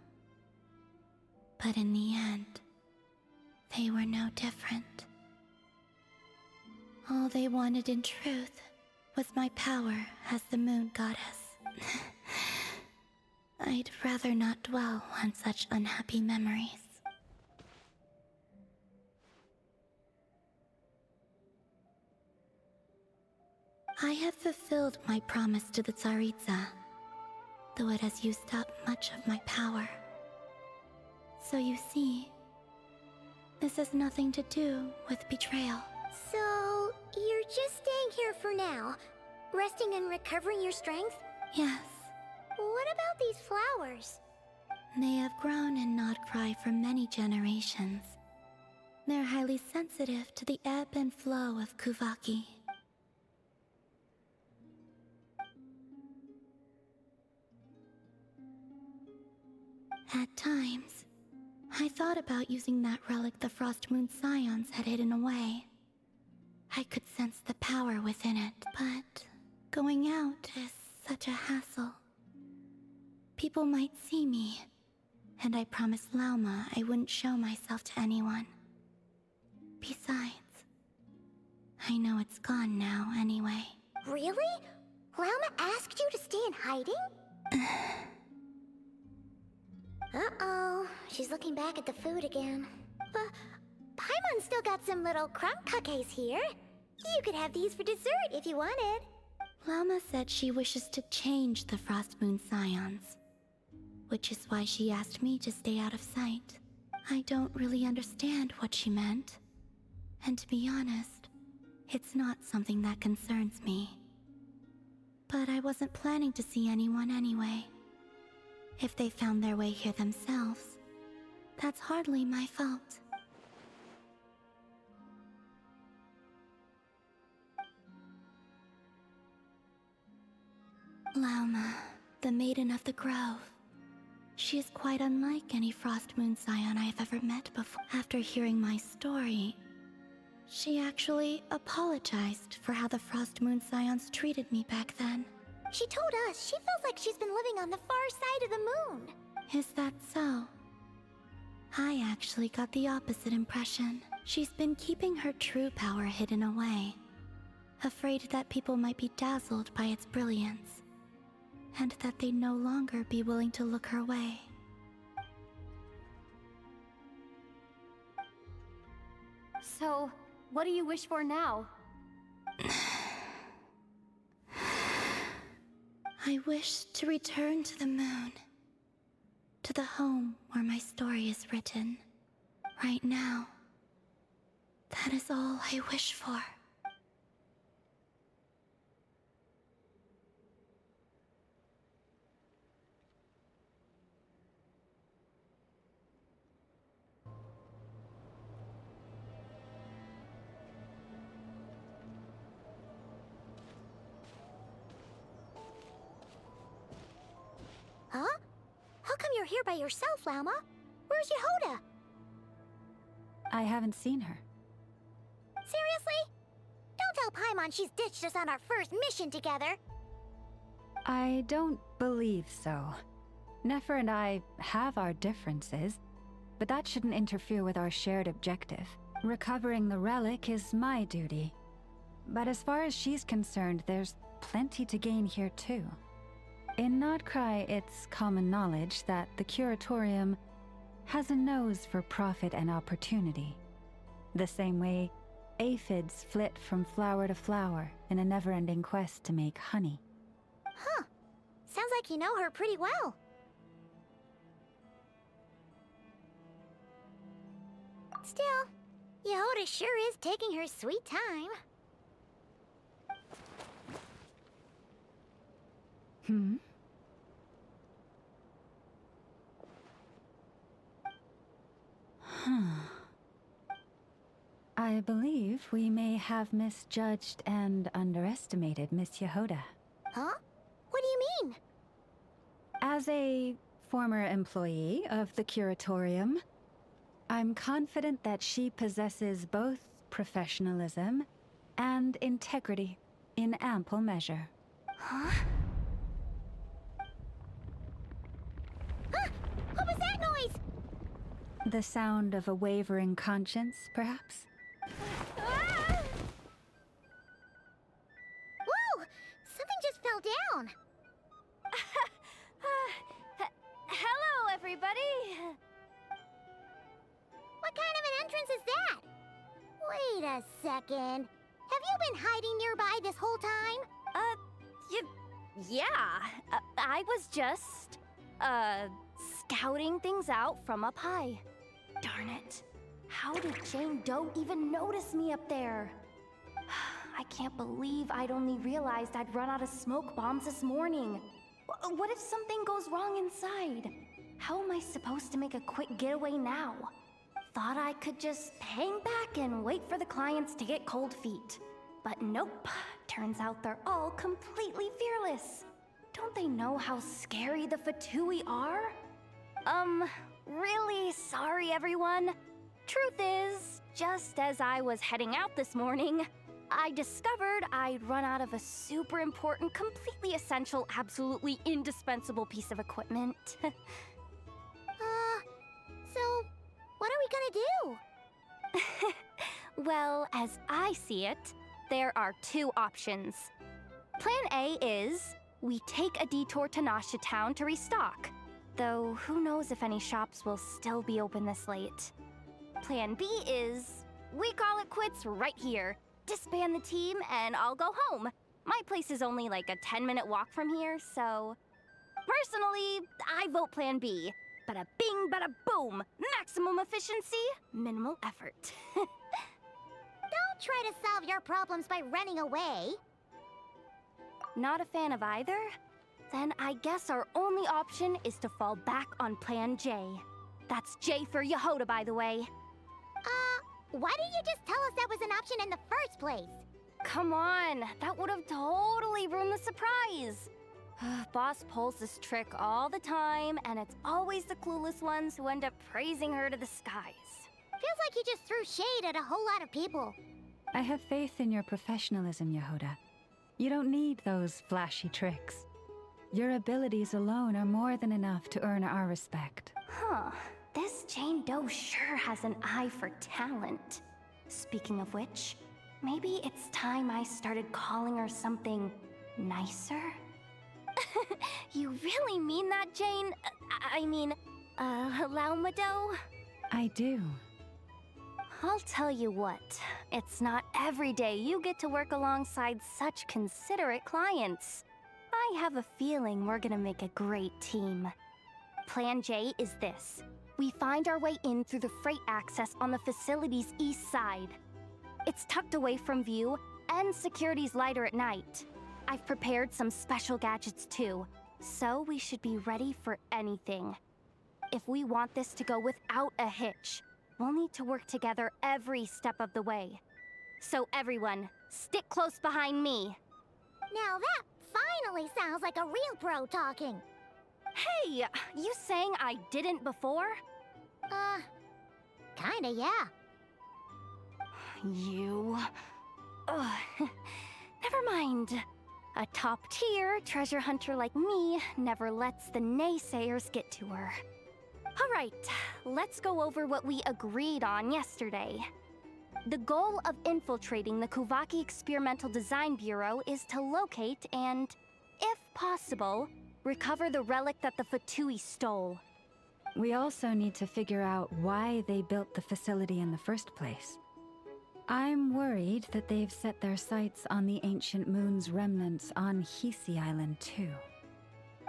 But in the end, they were no different. All they wanted in truth was my power as the moon goddess. I'd rather not dwell on such unhappy memories. I have fulfilled my promise to the Tsaritsa, though it has used up much of my power. So you see, this has nothing to do with betrayal. So, you're just staying here for now, resting and recovering your strength? Yes. What about these flowers? They have grown in Nod-Krai for many generations. They're highly sensitive to the ebb and flow of Kuvaki. At times, I thought about using that relic the Frost Moon Scions had hidden away. I could sense the power within it, but going out is such a hassle. People might see me, and I promised Lauma I wouldn't show myself to anyone. Besides, I know it's gone now anyway. Really? Lauma asked you to stay in hiding? Uh-oh, she's looking back at the food again. But Paimon's still got some little crumb cookies here. You could have these for dessert if you wanted. Lauma said she wishes to change the Frost Moon Scions, which is why she asked me to stay out of sight. I don't really understand what she meant, and to be honest, it's not something that concerns me. But I wasn't planning to see anyone anyway. If they found their way here themselves, that's hardly my fault. Lauma, the Maiden of the Grove. She is quite unlike any Frost Moon Scion I have ever met before. After hearing my story, she actually apologized for how the Frost Moon Scions treated me back then. She told us she feels like she's been living on the far side of the moon. Is that so? I actually got the opposite impression. She's been keeping her true power hidden away, afraid that people might be dazzled by its brilliance, and that they'd no longer be willing to look her way. So, what do you wish for now? I wish to return to the moon, to the home where my story is written. Right now, that is all I wish for. here by yourself, Lauma. Where's Yehoda? I haven't seen her. Seriously? Don't tell Paimon she's ditched us on our first mission together. I don't believe so. Nefer and I have our differences, but that shouldn't interfere with our shared objective. Recovering the relic is my duty. But as far as she's concerned, there's plenty to gain here too. In Nod-Krai, it's common knowledge that the Curatorium has a nose for profit and opportunity. The same way aphids flit from flower to flower in a never-ending quest to make honey. Huh. Sounds like you know her pretty well. Still, Yehoda sure is taking her sweet time. I believe we may have misjudged and underestimated Miss Yehoda. Huh? What do you mean? As a former employee of the Curatorium, I'm confident that she possesses both professionalism and integrity in ample measure. Huh? Ah! What was that noise? The sound of a wavering conscience, perhaps? Ah! Whoa! Something just fell down. Hello, everybody! What kind of an entrance is that? Wait a second. Have you been hiding nearby this whole time? Yeah. I was just, scouting things out from up high. Darn it. How did Jane Doe even notice me up there? I can't believe I'd only realized I'd run out of smoke bombs this morning. What if something goes wrong inside? How am I supposed to make a quick getaway now? Thought I could just hang back and wait for the clients to get cold feet. But nope. Turns out they're all completely fearless. Don't they know how scary the Fatui are? Really sorry, everyone. Truth is, just as I was heading out this morning, I discovered I'd run out of a super important, completely essential, absolutely indispensable piece of equipment. So, what are we gonna do? Well, as I see it, there are two options. Plan A is we take a detour to Nasha Town to restock, though who knows if any shops will still be open this late. Plan B is we call it quits right here, disband the team, and I'll go home. My place is only like a 10-minute walk from here, so... Personally, I vote Plan B. Bada bing, bada boom! Maximum efficiency, minimal effort. Don't try to solve your problems by running away. Not a fan of either? Then I guess our only option is to fall back on Plan J. That's J for Yehoda, by the way. Why didn't you just tell us that was an option in the first place? Come on, that would have totally ruined the surprise. Boss pulls this trick all the time, and it's always the clueless ones who end up praising her to the skies. Feels like you just threw shade at a whole lot of people. I have faith in your professionalism, Yehoda. You don't need those flashy tricks. Your abilities alone are more than enough to earn our respect. Huh. This Jane Doe sure has an eye for talent. Speaking of which, maybe it's time I started calling her something nicer? You really mean that, Jane? Lauma Doe? I do. I'll tell you what, it's not every day you get to work alongside such considerate clients. I have a feeling we're gonna make a great team. Plan J is this. We find our way in through the freight access on the facility's east side. It's tucked away from view, and security's lighter at night. I've prepared some special gadgets too, so we should be ready for anything. If we want this to go without a hitch, we'll need to work together every step of the way. So everyone, stick close behind me. Now that finally sounds like a real pro talking. Hey, you saying I didn't before? Kinda, yeah. You... Ugh. Never mind. A top-tier treasure hunter like me never lets the naysayers get to her. Alright, let's go over what we agreed on yesterday. The goal of infiltrating the Kuvaki Experimental Design Bureau is to locate and, if possible, recover the relic that the Fatui stole. We also need to figure out why they built the facility in the first place. I'm worried that they've set their sights on the ancient moon's remnants on Hisi Island too.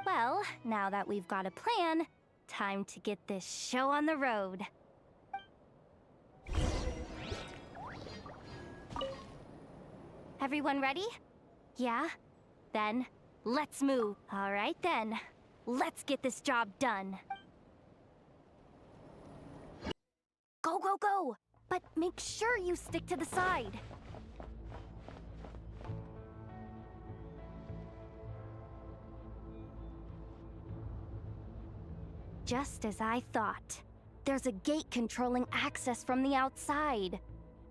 Well, now that we've got a plan, time to get this show on the road. Everyone ready? Yeah? Then, let's move. All right then, let's get this job done. Go, go, go! But make sure you stick to the side. Just as I thought. There's a gate controlling access from the outside.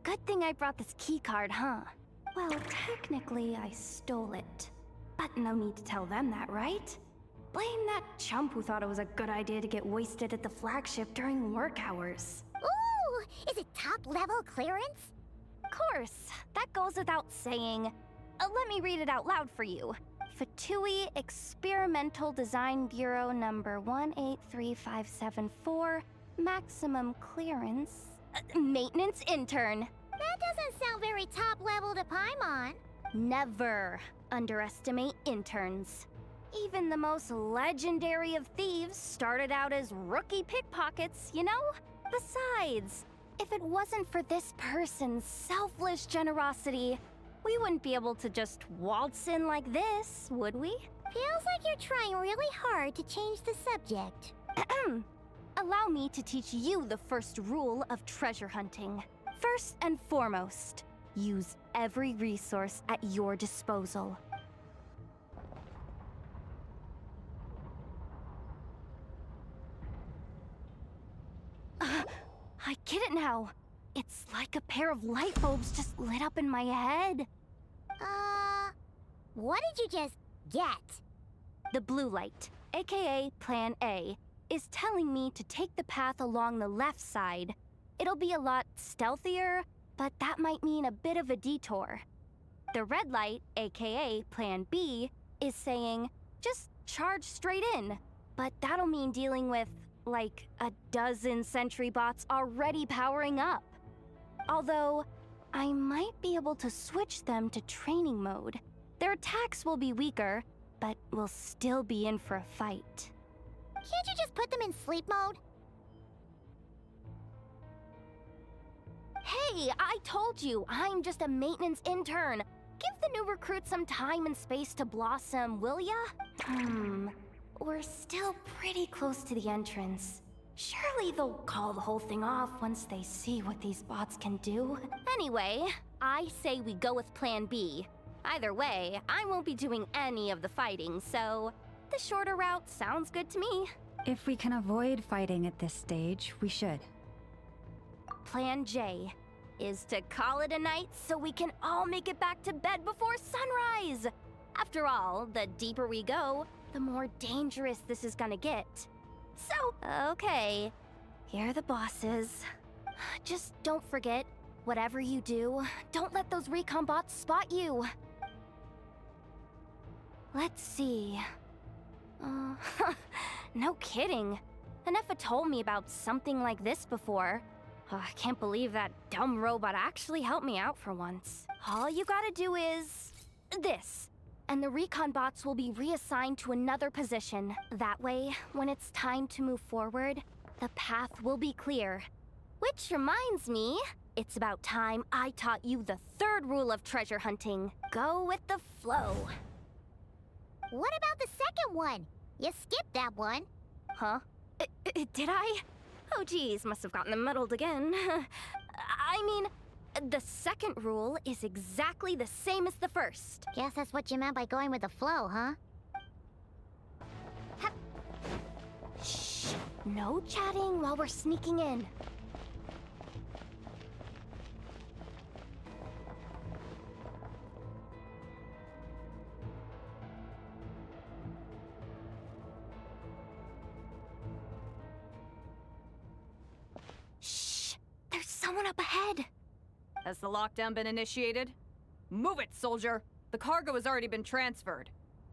Good thing I brought this keycard, huh? Well, technically I stole it. But no need to tell them that, right? Blame that chump who thought it was a good idea to get wasted at the flagship during work hours. Ooh! Is it top-level clearance? Of course, that goes without saying. Let me read it out loud for you. Fatui Experimental Design Bureau number 183574, maximum clearance, maintenance intern. That doesn't sound very top-level to Paimon. Never underestimate interns. Even the most legendary of thieves started out as rookie pickpockets, you know? Besides, if it wasn't for this person's selfless generosity, we wouldn't be able to just waltz in like this, would we? Feels like you're trying really hard to change the subject. Allow me to teach you the first rule of treasure hunting. First and foremost, use every resource at your disposal. I get it now. It's like a pair of light bulbs just lit up in my head. What did you just get? The blue light, aka Plan A, is telling me to take the path along the left side. It'll be a lot stealthier, but that might mean a bit of a detour. The red light, aka Plan B, is saying, just charge straight in. But that'll mean dealing with, like, a dozen sentry bots already powering up. Although, I might be able to switch them to training mode. Their attacks will be weaker, but we'll still be in for a fight. Can't you just put them in sleep mode? Hey, I told you, I'm just a maintenance intern. Give the new recruits some time and space to blossom, will ya? We're still pretty close to the entrance. Surely they'll call the whole thing off once they see what these bots can do. Anyway, I say we go with Plan B. Either way, I won't be doing any of the fighting, so the shorter route sounds good to me. If we can avoid fighting at this stage, we should. Plan J is to call it a night so we can all make it back to bed before sunrise. After all, the deeper we go, the more dangerous this is gonna get. So, okay, here are the bosses. Just don't forget, whatever you do, don't let those recon bots spot you. Let's see. No kidding. Anefa told me about something like this before. I can't believe that dumb robot actually helped me out for once. All you gotta do is this, and the recon bots will be reassigned to another position. That way, when it's time to move forward, the path will be clear. Which reminds me, it's about time I taught you the third rule of treasure hunting. Go with the flow. What about the second one? You skipped that one. Huh? Did I? Oh geez, must have gotten them muddled again. I mean, the second rule is exactly the same as the first. Guess that's what you meant by going with the flow, huh? No chatting while we're sneaking in. Shh! There's someone up ahead! Has the lockdown been initiated? Move it, soldier! The cargo has already been transferred.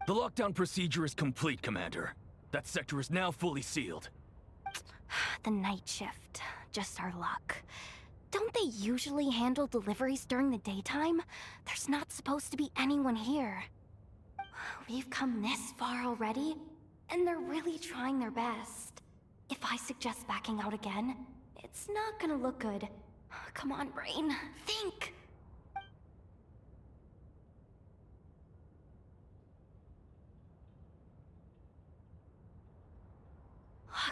The lockdown procedure is complete, Commander. That sector is now fully sealed. The night shift. Just our luck. Don't they usually handle deliveries during the daytime? There's not supposed to be anyone here. We've come this far already, and they're really trying their best. If I suggest backing out again, it's not gonna look good. Come on, brain. Think!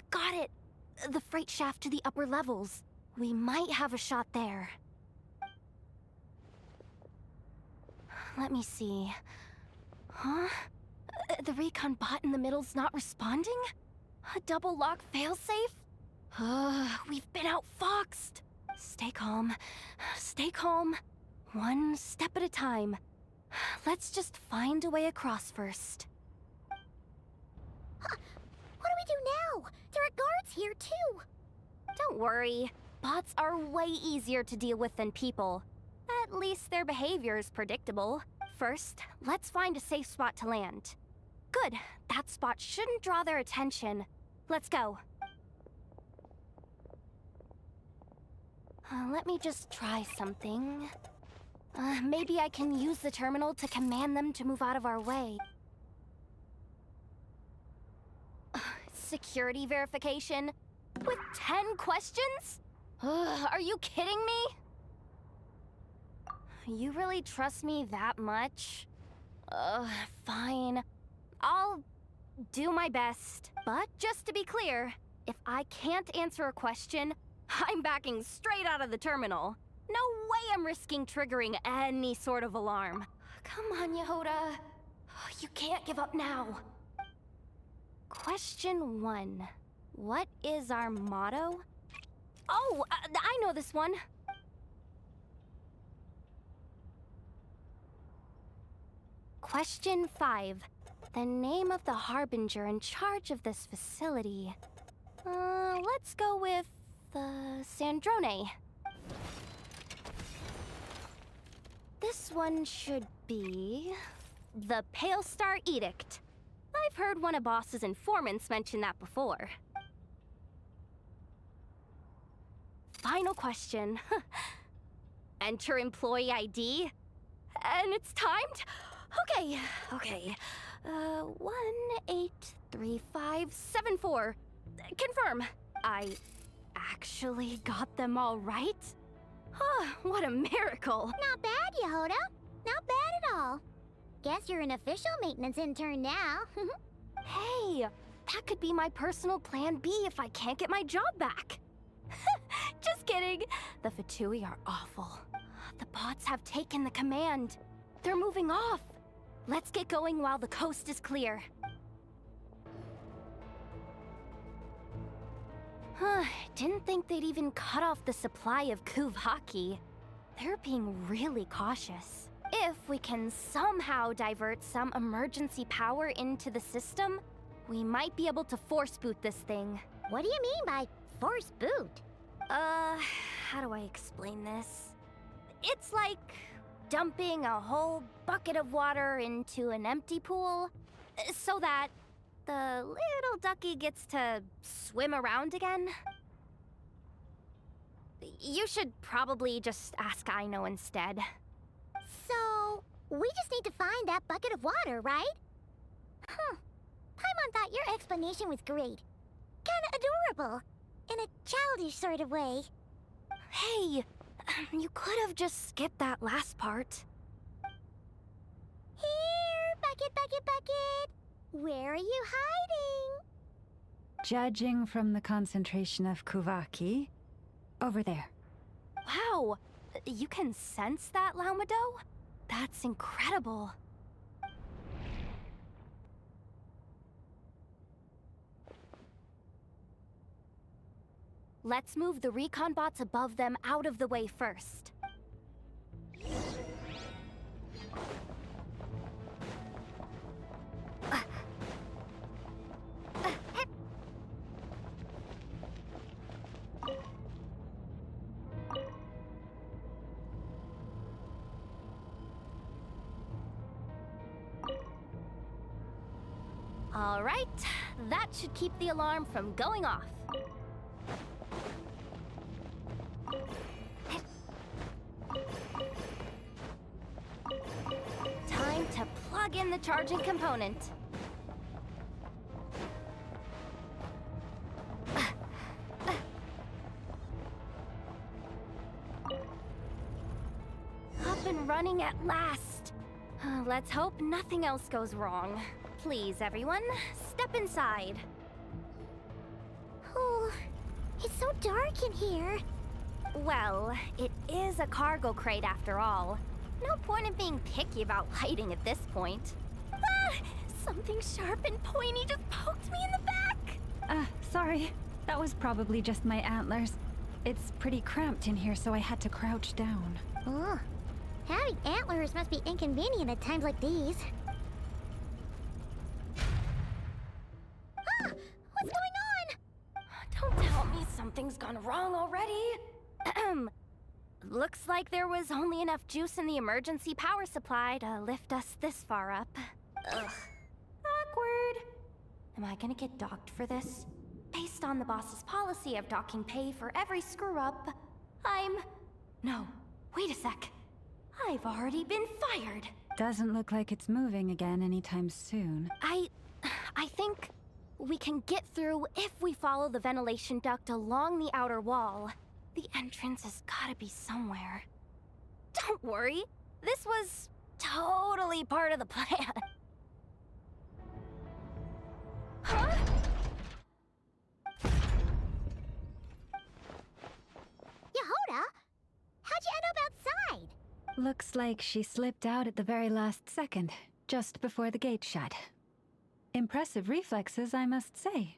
Got it! The freight shaft to the upper levels. We might have a shot there. Let me see. Huh? The recon bot in the middle's not responding? A double lock failsafe? We've been outfoxed! Stay calm. Stay calm. One step at a time. Let's just find a way across first. Huh. What do we do now? There are guards here, too! Don't worry. Bots are way easier to deal with than people. At least their behavior is predictable. First, let's find a safe spot to land. Good. That spot shouldn't draw their attention. Let's go. Let me just try something. Maybe I can use the terminal to command them to move out of our way. Security verification? With 10 questions? Are you kidding me? You really trust me that much? Fine. I'll do my best. But just to be clear, if I can't answer a question, I'm backing straight out of the terminal. No way I'm risking triggering any sort of alarm. Come on, Yehoda. You can't give up now. Question 1. What is our motto? Oh, I know this one. Question 5. The name of the harbinger in charge of this facility. Let's go with, Sandrone. This one should be... the Pale Star Edict. I've heard one of Boss's informants mention that before. Final question. Enter employee ID. And it's timed? Okay. 183574. Confirm. I actually got them all right? What a miracle. Not bad, Yehoda. Not bad at all. Guess you're an official maintenance intern now. Hey, that could be my personal plan B if I can't get my job back. Just kidding. The Fatui are awful. The bots have taken the command. They're moving off. Let's get going while the coast is clear. Didn't think they'd even cut off the supply of Kuvaki. They're being really cautious. If we can somehow divert some emergency power into the system, we might be able to force boot this thing. What do you mean by force boot? How do I explain this? It's like dumping a whole bucket of water into an empty pool so that the little ducky gets to swim around again. You should probably just ask Aino instead. So, we just need to find that bucket of water, right? Paimon thought your explanation was great. Kinda adorable. In a childish sort of way. Hey, you could have just skipped that last part. Here, bucket. Where are you hiding? Judging from the concentration of Kuvaki, over there. Wow, you can sense that, Laumado? That's incredible. Let's move the recon bots above them out of the way first. All right, that should keep the alarm from going off. Time to plug in the charging component. Up and running at last. Let's hope nothing else goes wrong. Please, everyone, step inside. Oh, it's so dark in here. Well, it is a cargo crate after all. No point in being picky about lighting at this point. Ah! Something sharp and pointy just poked me in the back! Sorry. That was probably just my antlers. It's pretty cramped in here, so I had to crouch down. Oh, having antlers must be inconvenient at times like these. Ah! What's going on? Don't tell me something's gone wrong already. Looks like there was only enough juice in the emergency power supply to lift us this far up. Ugh. Awkward. Am I gonna get docked for this? Based on the boss's policy of docking pay for every screw-up, No, wait a sec. I've already been fired. Doesn't look like it's moving again anytime soon. I think we can get through if we follow the ventilation duct along the outer wall. The entrance has gotta be somewhere. Don't worry, this was totally part of the plan. Huh? Yehoda? How'd you end up outside? Looks like she slipped out at the very last second, just before the gate shut. Impressive reflexes, I must say.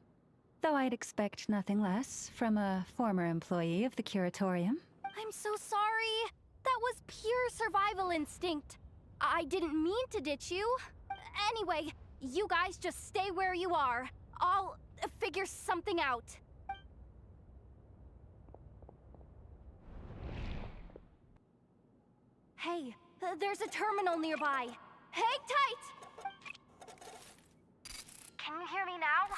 Though I'd expect nothing less from a former employee of the Curatorium. I'm so sorry. That was pure survival instinct. I didn't mean to ditch you. Anyway, you guys just stay where you are. I'll figure something out. Hey, there's a terminal nearby. Hang tight! Can you hear me now?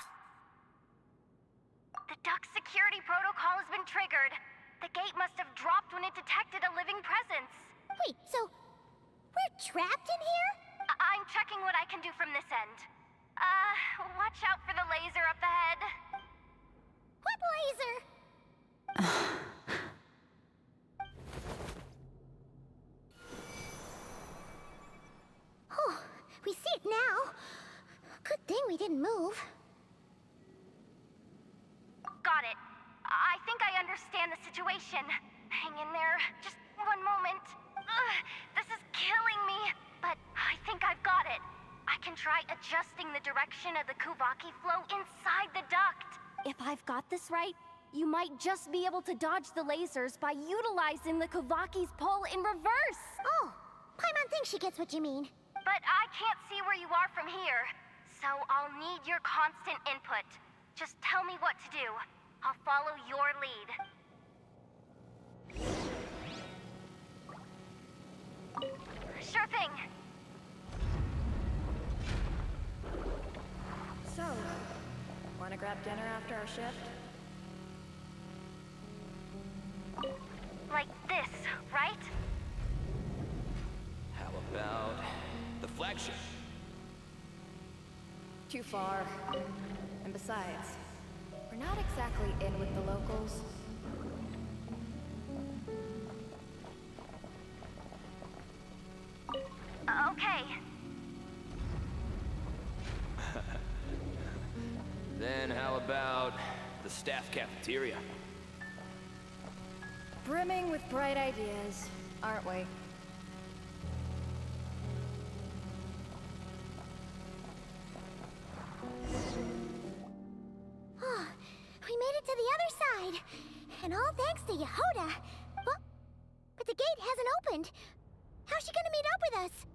The duct security protocol has been triggered. The gate must have dropped when it detected a living presence. Wait, so we're trapped in here? I'm checking what I can do from this end. Watch out for the laser up ahead. What laser? Oh, we see it now. Good thing we didn't move. Got it. I think I understand the situation. Hang in there. Just one moment. This is killing me. But I think I've got it. I can try adjusting the direction of the Kuvaki flow inside the duct. If I've got this right, you might just be able to dodge the lasers by utilizing the Kuvaki's pull in reverse. Oh, Paimon thinks she gets what you mean. But I can't see where you are from here. So I'll need your constant input. Just tell me what to do. I'll follow your lead. Sure thing. So, wanna grab dinner after our shift? Like this, right? How about the flagship? Too far. And besides, we're not exactly in with the locals. Okay. Then how about the staff cafeteria? Brimming with bright ideas, aren't we? Oh, we made it to the other side. And all thanks to Yehoda. Well, but the gate hasn't opened. How's she gonna meet up with us?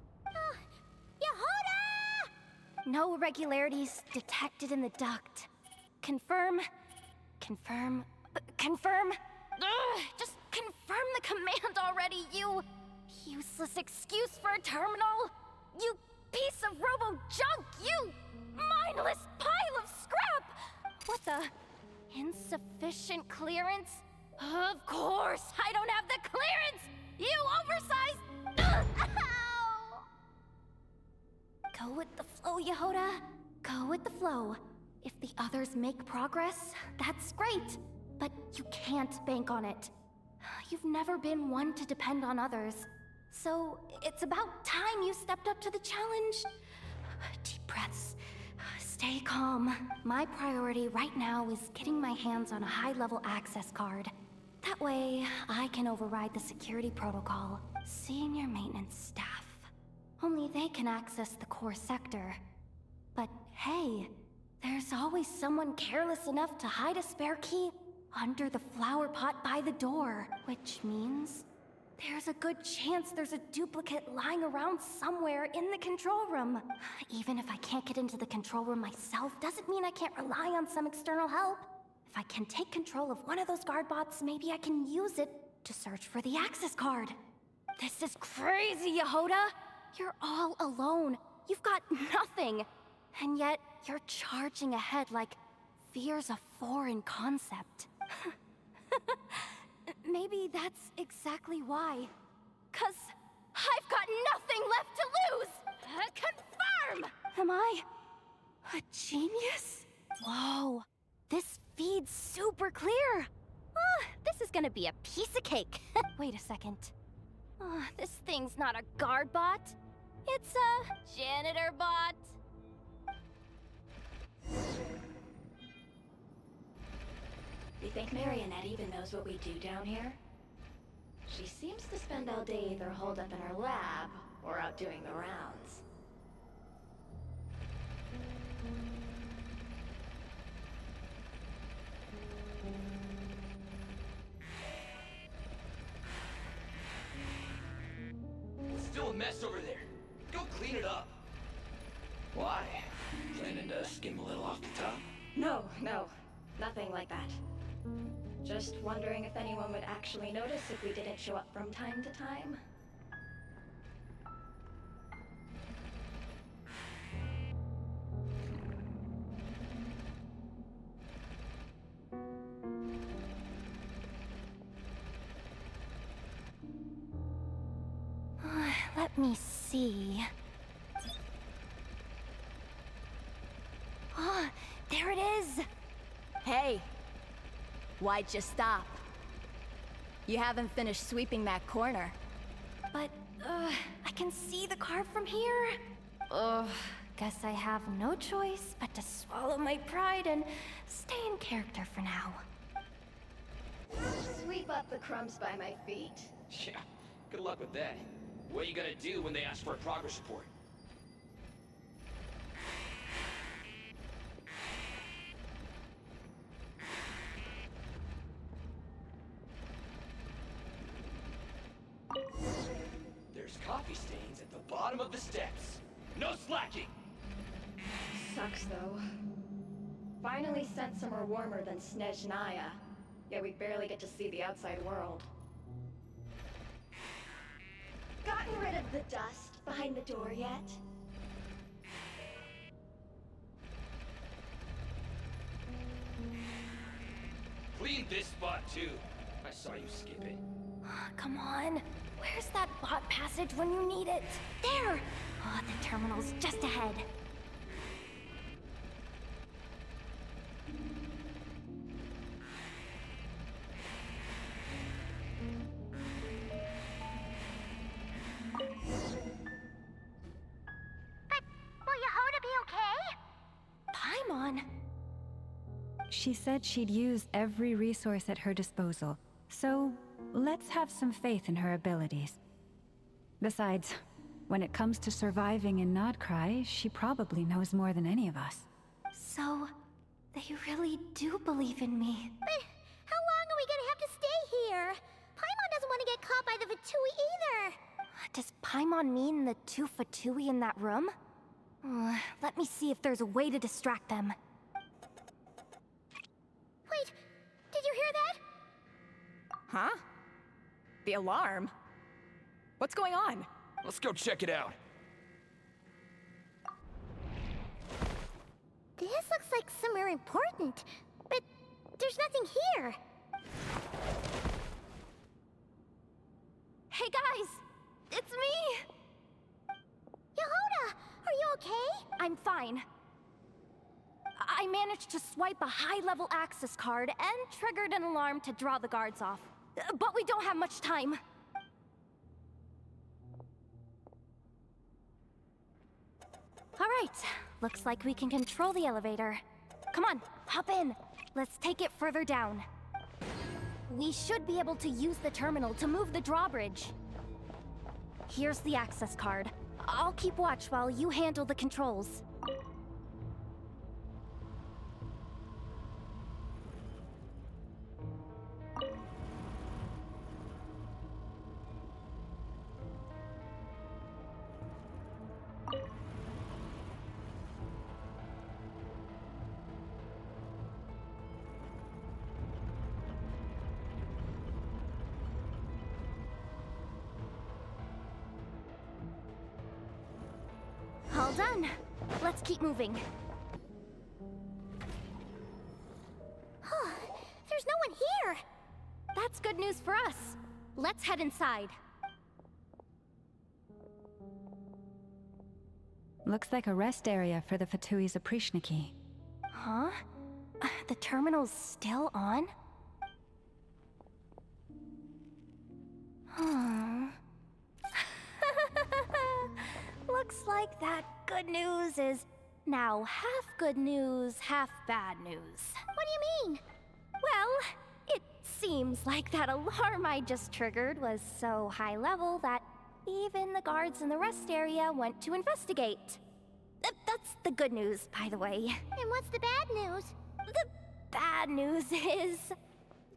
Yehoda! No irregularities detected in the duct. Confirm. Confirm. Confirm. Ugh, just confirm the command already, you useless excuse for a terminal. You piece of robo-junk, you mindless pile of scrap! What the? Insufficient clearance? Of course, I don't have the clearance! You oversized... Ugh, ow! Go with the flow, Yehoda. Go with the flow. If the others make progress, that's great. But you can't bank on it. You've never been one to depend on others. So it's about time you stepped up to the challenge. Deep breaths. Stay calm. My priority right now is getting my hands on a high-level access card. That way, I can override the security protocol. Senior maintenance staff. Only they can access the core sector. But hey, there's always someone careless enough to hide a spare key under the flower pot by the door. Which means there's a good chance there's a duplicate lying around somewhere in the control room. Even if I can't get into the control room myself, doesn't mean I can't rely on some external help. If I can take control of one of those guard bots, maybe I can use it to search for the access card. This is crazy, Yehoda! You're all alone. You've got nothing. And yet, you're charging ahead like fear's a foreign concept. Maybe that's exactly why. 'Cause I've got nothing left to lose! Confirm! Am I a genius? Whoa, this feed's super clear. This is gonna be a piece of cake. Wait a second. This thing's not a guard bot. It's a janitor bot. You think Marionette even knows what we do down here? She seems to spend all day either holed up in her lab or out doing the rounds. It's still a mess over there. Go clean it up. Why? Planning to skim a little off the top? No, nothing like that. Just wondering if anyone would actually notice if we didn't show up from time to time. Let me see. There it is! Hey! Why'd you stop? You haven't finished sweeping that corner. But, I can see the card from here. Guess I have no choice but to swallow my pride and stay in character for now. Sweep up the crumbs by my feet. Yeah, good luck with that. What are you gonna do when they ask for a progress report? There's coffee stains at the bottom of the steps. No slacking! Sucks, though. Finally sent somewhere warmer than Snezhnaya, yet we barely get to see the outside world. Gotten rid of the dust behind the door yet? Clean this spot too. I saw you skip it. Come on. Where's that bot passage when you need it? There! The terminal's just ahead. Will Yehoda be okay? Paimon? She said she'd use every resource at her disposal, so let's have some faith in her abilities. Besides, when it comes to surviving in Nod-Krai, she probably knows more than any of us. So, they really do believe in me. But how long are we gonna have here. Paimon doesn't want to get caught by the Fatui either. Does Paimon mean the two Fatui in that room? Let me see if there's a way to distract them. Wait, did you hear that? Huh? The alarm? What's going on? Let's go check it out. This looks like somewhere important, but there's nothing here. Hey guys! It's me! Yehuda, are you okay? I'm fine. I managed to swipe a high-level access card and triggered an alarm to draw the guards off. But we don't have much time. All right, looks like we can control the elevator. Come on, hop in. Let's take it further down. We should be able to use the terminal to move the drawbridge. Here's the access card. I'll keep watch while you handle the controls. All done. Let's keep moving. There's no one here. That's good news for us. Let's head inside. Looks like a rest area for the Fatui's Oprishniki. Huh? The terminal's still on? Looks like that good news is now half good news, half bad news. What do you mean? Well, it seems like that alarm I just triggered was so high level that even the guards in the rest area went to investigate. That's the good news, by the way. And what's the bad news? The bad news is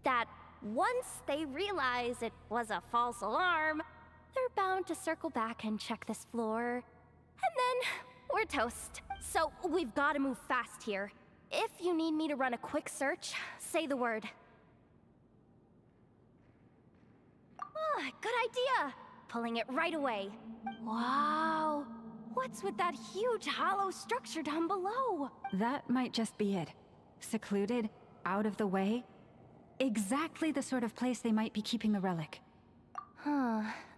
that once they realize it was a false alarm, they're bound to circle back and check this floor. And then we're toast. So we've got to move fast here. If you need me to run a quick search, say the word. Good idea. Pulling it right away. Wow. What's with that huge hollow structure down below? That might just be it. Secluded, out of the way. Exactly the sort of place they might be keeping the relic.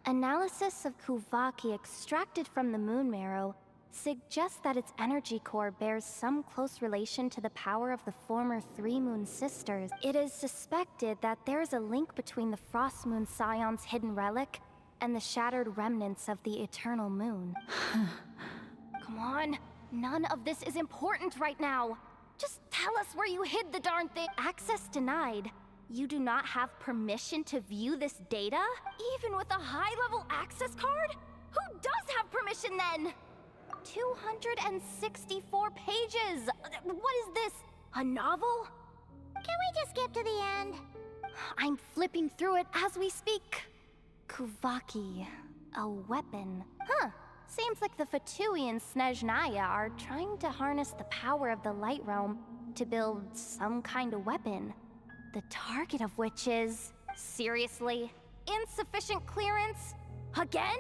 Analysis of Kuvaki extracted from the moon marrow suggests that its energy core bears some close relation to the power of the former Three Moon Sisters. It is suspected that there is a link between the Frost Moon Scion's hidden relic and the shattered remnants of the Eternal Moon. Come on, none of this is important right now. Just tell us where you hid the darn thing. Access denied. You do not have permission to view this data? Even with a high-level access card? Who does have permission then? 264 pages! What is this? A novel? Can we just skip to the end? I'm flipping through it as we speak. Kuvaki. A weapon. Seems like the Fatui and Snezhnaya are trying to harness the power of the Light Realm to build some kind of weapon. The target of which is, seriously, insufficient clearance? Again?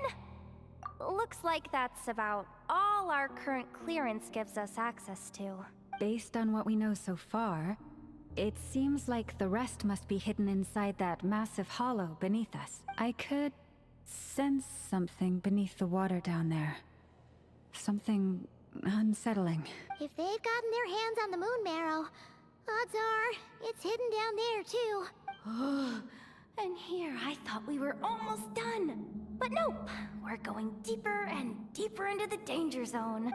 Looks like that's about all our current clearance gives us access to. Based on what we know so far, it seems like the rest must be hidden inside that massive hollow beneath us. I could sense something beneath the water down there. Something unsettling. If they've gotten their hands on the moon marrow, odds are it's hidden down there too. And here I thought we were almost done. But nope, we're going deeper and deeper into the danger zone.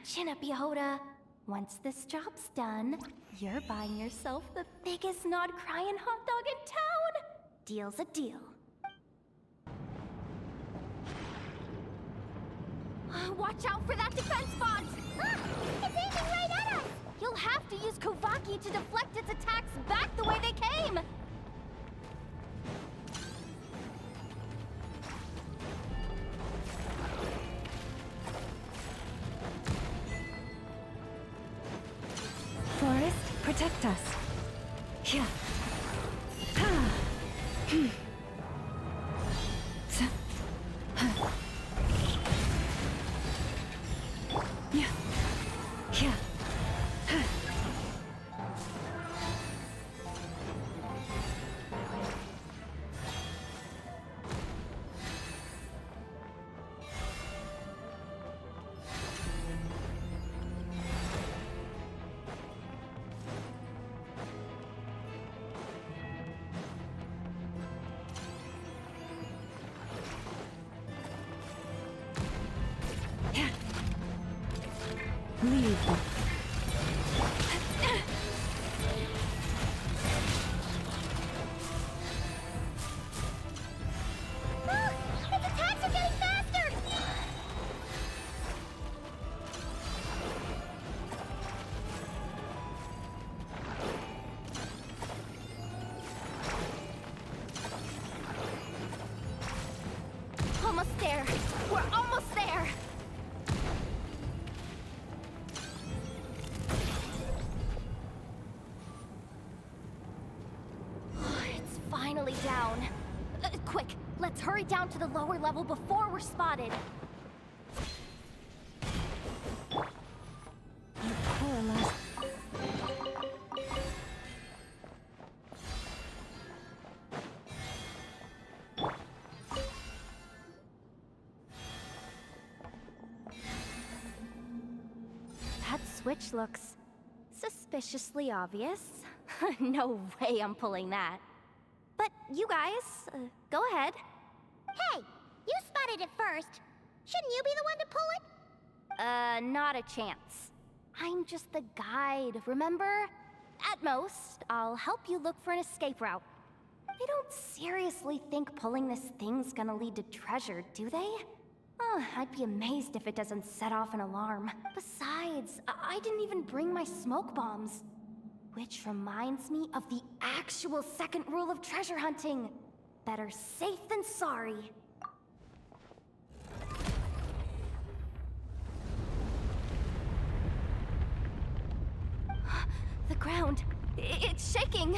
Chin up, Yehuda. Once this job's done, you're buying yourself the biggest Nod-Krai and hot dog in town. Deal's a deal. Watch out for that defense bot! It's aiming right at us! You'll have to use Kuvaki to deflect its attacks back the way they came! Protect us. Yeah. Ha. Hmm. Yeah. Yeah. Leave. Its attacks are getting faster! Almost there. We're almost there. It's finally down. Quick, let's hurry down to the lower level before we're spotted. That switch looks suspiciously obvious. No way I'm pulling that. But you guys, go ahead. Hey, you spotted it first. Shouldn't you be the one to pull it? Not a chance. I'm just the guide, remember? At most, I'll help you look for an escape route. They don't seriously think pulling this thing's gonna lead to treasure, do they? I'd be amazed if it doesn't set off an alarm. Besides, I didn't even bring my smoke bombs. Which reminds me of the actual second rule of treasure hunting. Better safe than sorry. The ground, it's shaking.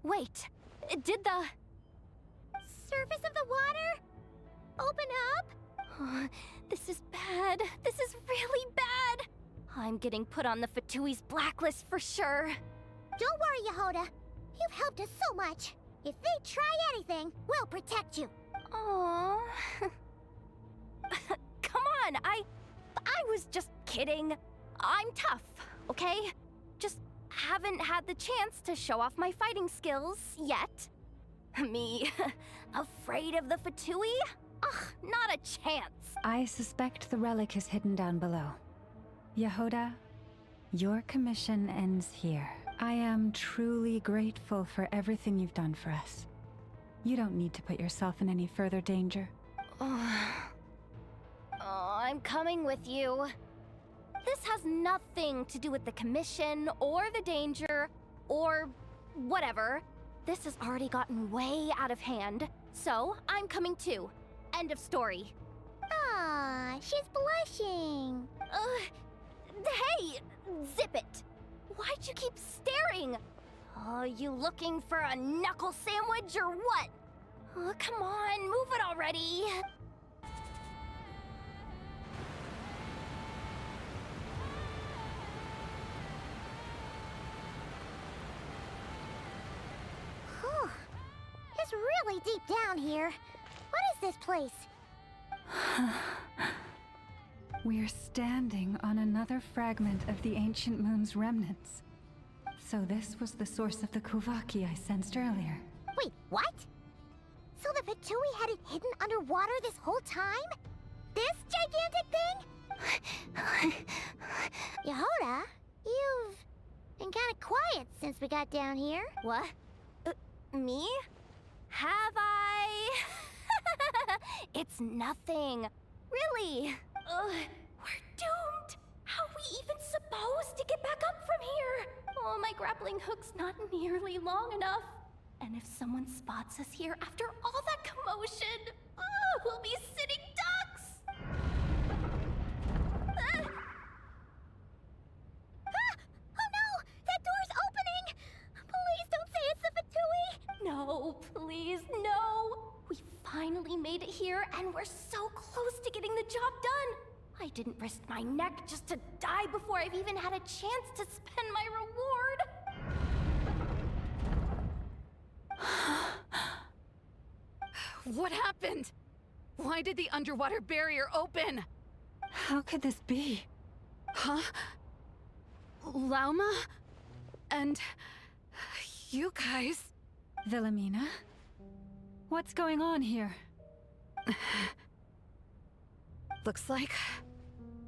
Wait, did the surface of the water open up? This is bad. This is really bad. I'm getting put on the Fatui's blacklist for sure. Don't worry, Yehoda. You've helped us so much. If they try anything, we'll protect you. Aww. Come on, I was just kidding. I'm tough, okay? Just haven't had the chance to show off my fighting skills yet. Me, afraid of the Fatui? Ugh, not a chance. I suspect the relic is hidden down below. Yehoda, your commission ends here. I am truly grateful for everything you've done for us. You don't need to put yourself in any further danger. I'm coming with you. This has nothing to do with the commission, or the danger, or whatever. This has already gotten way out of hand, so I'm coming too. End of story. Ah, she's blushing. Hey, zip it. Why'd you keep staring? You looking for a knuckle sandwich or what? Come on, move it already. It's really deep down here. What is this place? We're standing on another fragment of the ancient moon's remnants. So this was the source of the Kuvaki I sensed earlier. Wait, what? So the Fatui had it hidden underwater this whole time? This gigantic thing? Yehoda, you've been kind of quiet since we got down here. What? Me? Have I? It's nothing. Really. Ugh, we're doomed. How are we even supposed to get back up from here? Oh, my grappling hook's not nearly long enough. And if someone spots us here after all that commotion, we'll be sitting ducks! Oh no! That door's opening! Please don't say it's the Fatui! No, please, no! We finally made it here, and we're so close to getting the job done! I didn't risk my neck just to die before I've even had a chance to spend my reward! What happened? Why did the underwater barrier open? How could this be? Huh? Lauma? And... you guys... Wilhelmina? What's going on here? Looks like...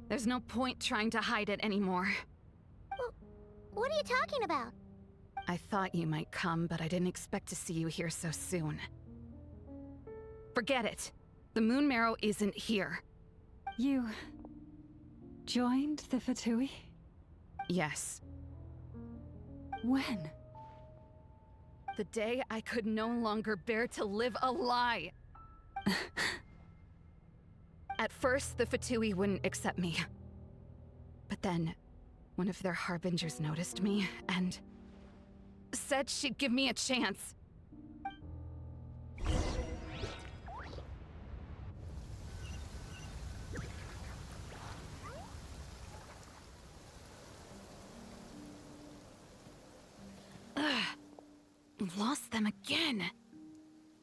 there's no point trying to hide it anymore. Well, what are you talking about? I thought you might come, but I didn't expect to see you here so soon. Forget it. The Moon Marrow isn't here. You... joined the Fatui? Yes. When? The day I could no longer bear to live a lie. At first, the Fatui wouldn't accept me. But then, one of their harbingers noticed me, and... said she'd give me a chance. Lost them again.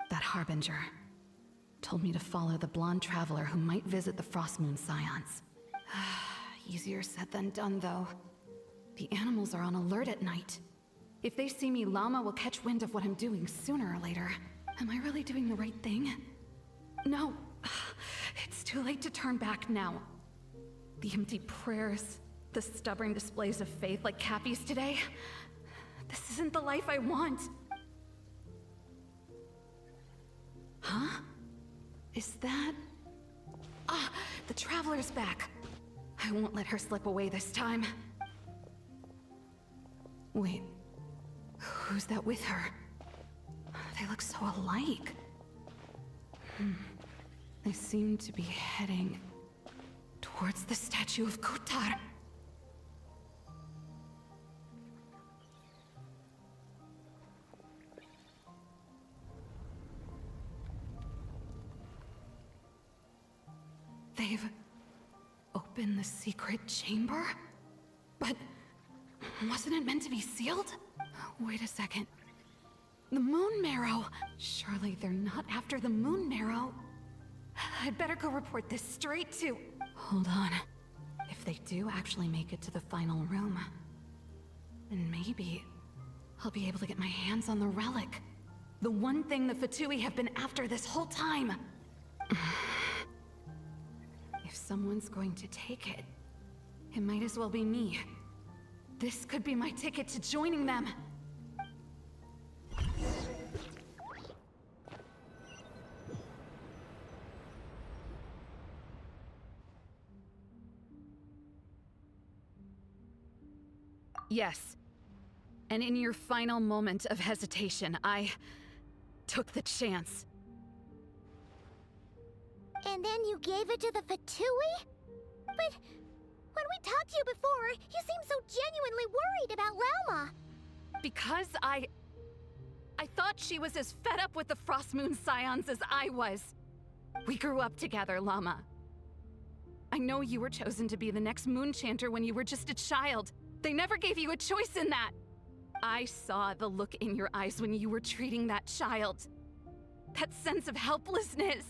That harbinger told me to follow the blonde traveler who might visit the Frostmoon Scions. Easier said than done, though. The animals are on alert at night. If they see me, Llama will catch wind of what I'm doing sooner or later. Am I really doing the right thing? No. It's too late to turn back now. The empty prayers, the stubborn displays of faith like Cappy's today. This isn't the life I want. Huh? Is that... Ah, the Traveler's back. I won't let her slip away this time. Wait, who's that with her? They look so alike. They seem to be heading towards the statue of Kotar. They've opened the secret chamber? But wasn't it meant to be sealed? Wait a second. The Moon Marrow! Surely they're not after the Moon Marrow. I'd better go report this straight to... Hold on. If they do actually make it to the final room, then maybe I'll be able to get my hands on the relic. The one thing the Fatui have been after this whole time. If someone's going to take it, it might as well be me. This could be my ticket to joining them. Yes. And in your final moment of hesitation, I took the chance. And then you gave it to the Fatui? But when we talked to you before, you seemed so genuinely worried about Lauma. Because I thought she was as fed up with the Frostmoon Scions as I was. We grew up together, Llama. I know you were chosen to be the next Moonchanter when you were just a child. They never gave you a choice in that. I saw the look in your eyes when you were treating that child. That sense of helplessness.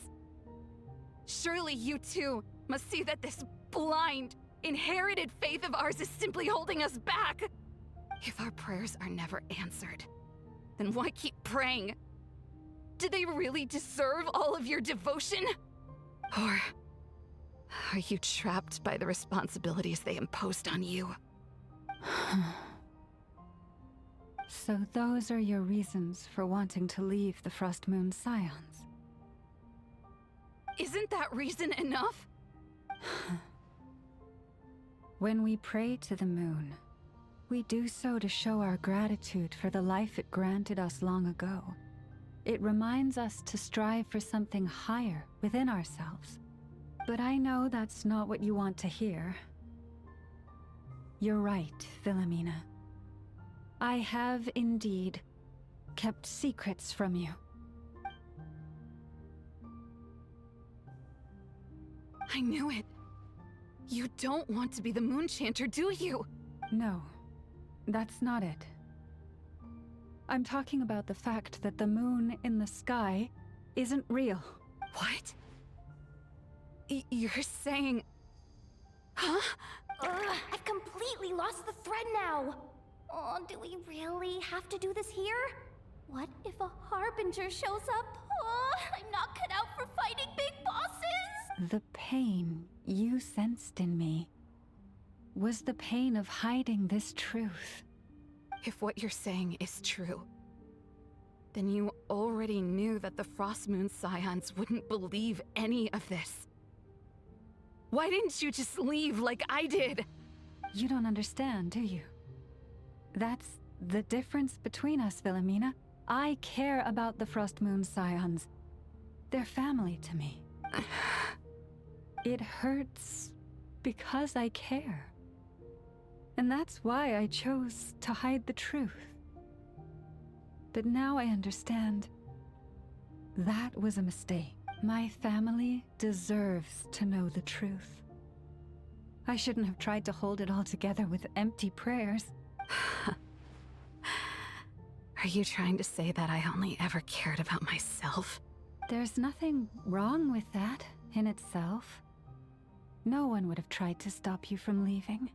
Surely you too must see that this blind, inherited faith of ours is simply holding us back. If our prayers are never answered, then why keep praying? Do they really deserve all of your devotion? Or are you trapped by the responsibilities they imposed on you? So those are your reasons for wanting to leave the Frostmoon Scions? Isn't that reason enough? When we pray to the moon, we do so to show our gratitude for the life it granted us long ago. It reminds us to strive for something higher within ourselves. But I know that's not what you want to hear. You're right, Philomena. I have indeed kept secrets from you. I knew it. You don't want to be the Moonchanter, do you? No, that's not it. I'm talking about the fact that the moon in the sky isn't real. What? You're saying... Huh? I've completely lost the thread now. Oh, do we really have to do this here? What if a Harbinger shows up? Oh, I'm not cut out for fighting big bosses! The pain you sensed in me was the pain of hiding this truth. If what you're saying is true, then you already knew that the Frostmoon Scions wouldn't believe any of this. Why didn't you just leave like I did? You don't understand, do you? That's the difference between us, Philomena. I care about the Frostmoon Scions. They're family to me. It hurts because I care. And that's why I chose to hide the truth. But now I understand. That was a mistake. My family deserves to know the truth. I shouldn't have tried to hold it all together with empty prayers. Are you trying to say that I only ever cared about myself? There's nothing wrong with that in itself. No one would have tried to stop you from leaving.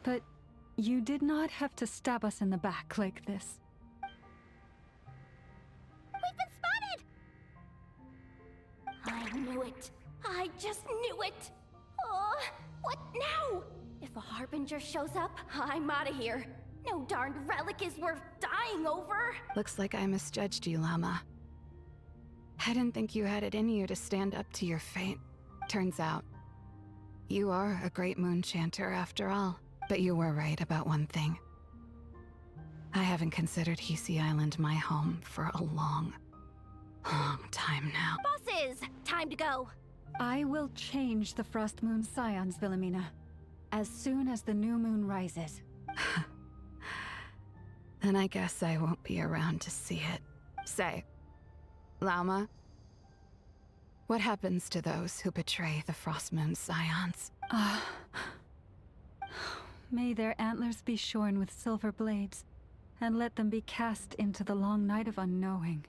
But you did not have to stab us in the back like this. We've been spotted! I knew it. I just knew it. Oh, what now? If a Harbinger shows up, I'm out of here. No darned relic is worth dying over. Looks like I misjudged you, Llama. I didn't think you had it in you to stand up to your fate. Turns out, you are a great Moonchanter after all. But you were right about one thing. I haven't considered Hisi Island my home for a long time now. Bosses, time to go. I will change the Frostmoon Scions, Philomena, as soon as the new moon rises. Then I guess I won't be around to see it. Say, Llama, what happens to those who betray the Frostmoon Scions? May their antlers be shorn with silver blades, and let them be cast into the long night of unknowing.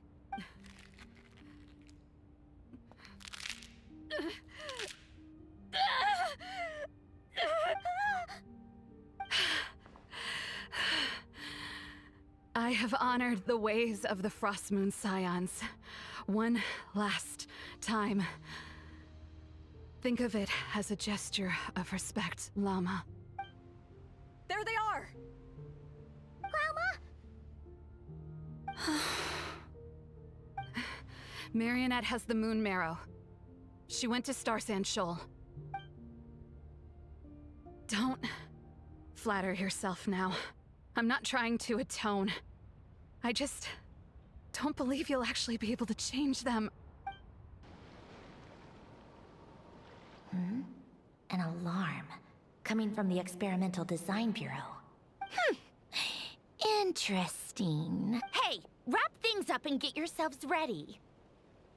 I have honored the ways of the Frostmoon Scions one last time. Think of it as a gesture of respect, Llama. There they are! Grandma? Marionette has the Moon Marrow. She went to Starsand Shoal. Don't flatter yourself now. I'm not trying to atone. I just don't believe you'll actually be able to change them. An alarm coming from the Experimental Design Bureau. Interesting. Hey, wrap things up and get yourselves ready.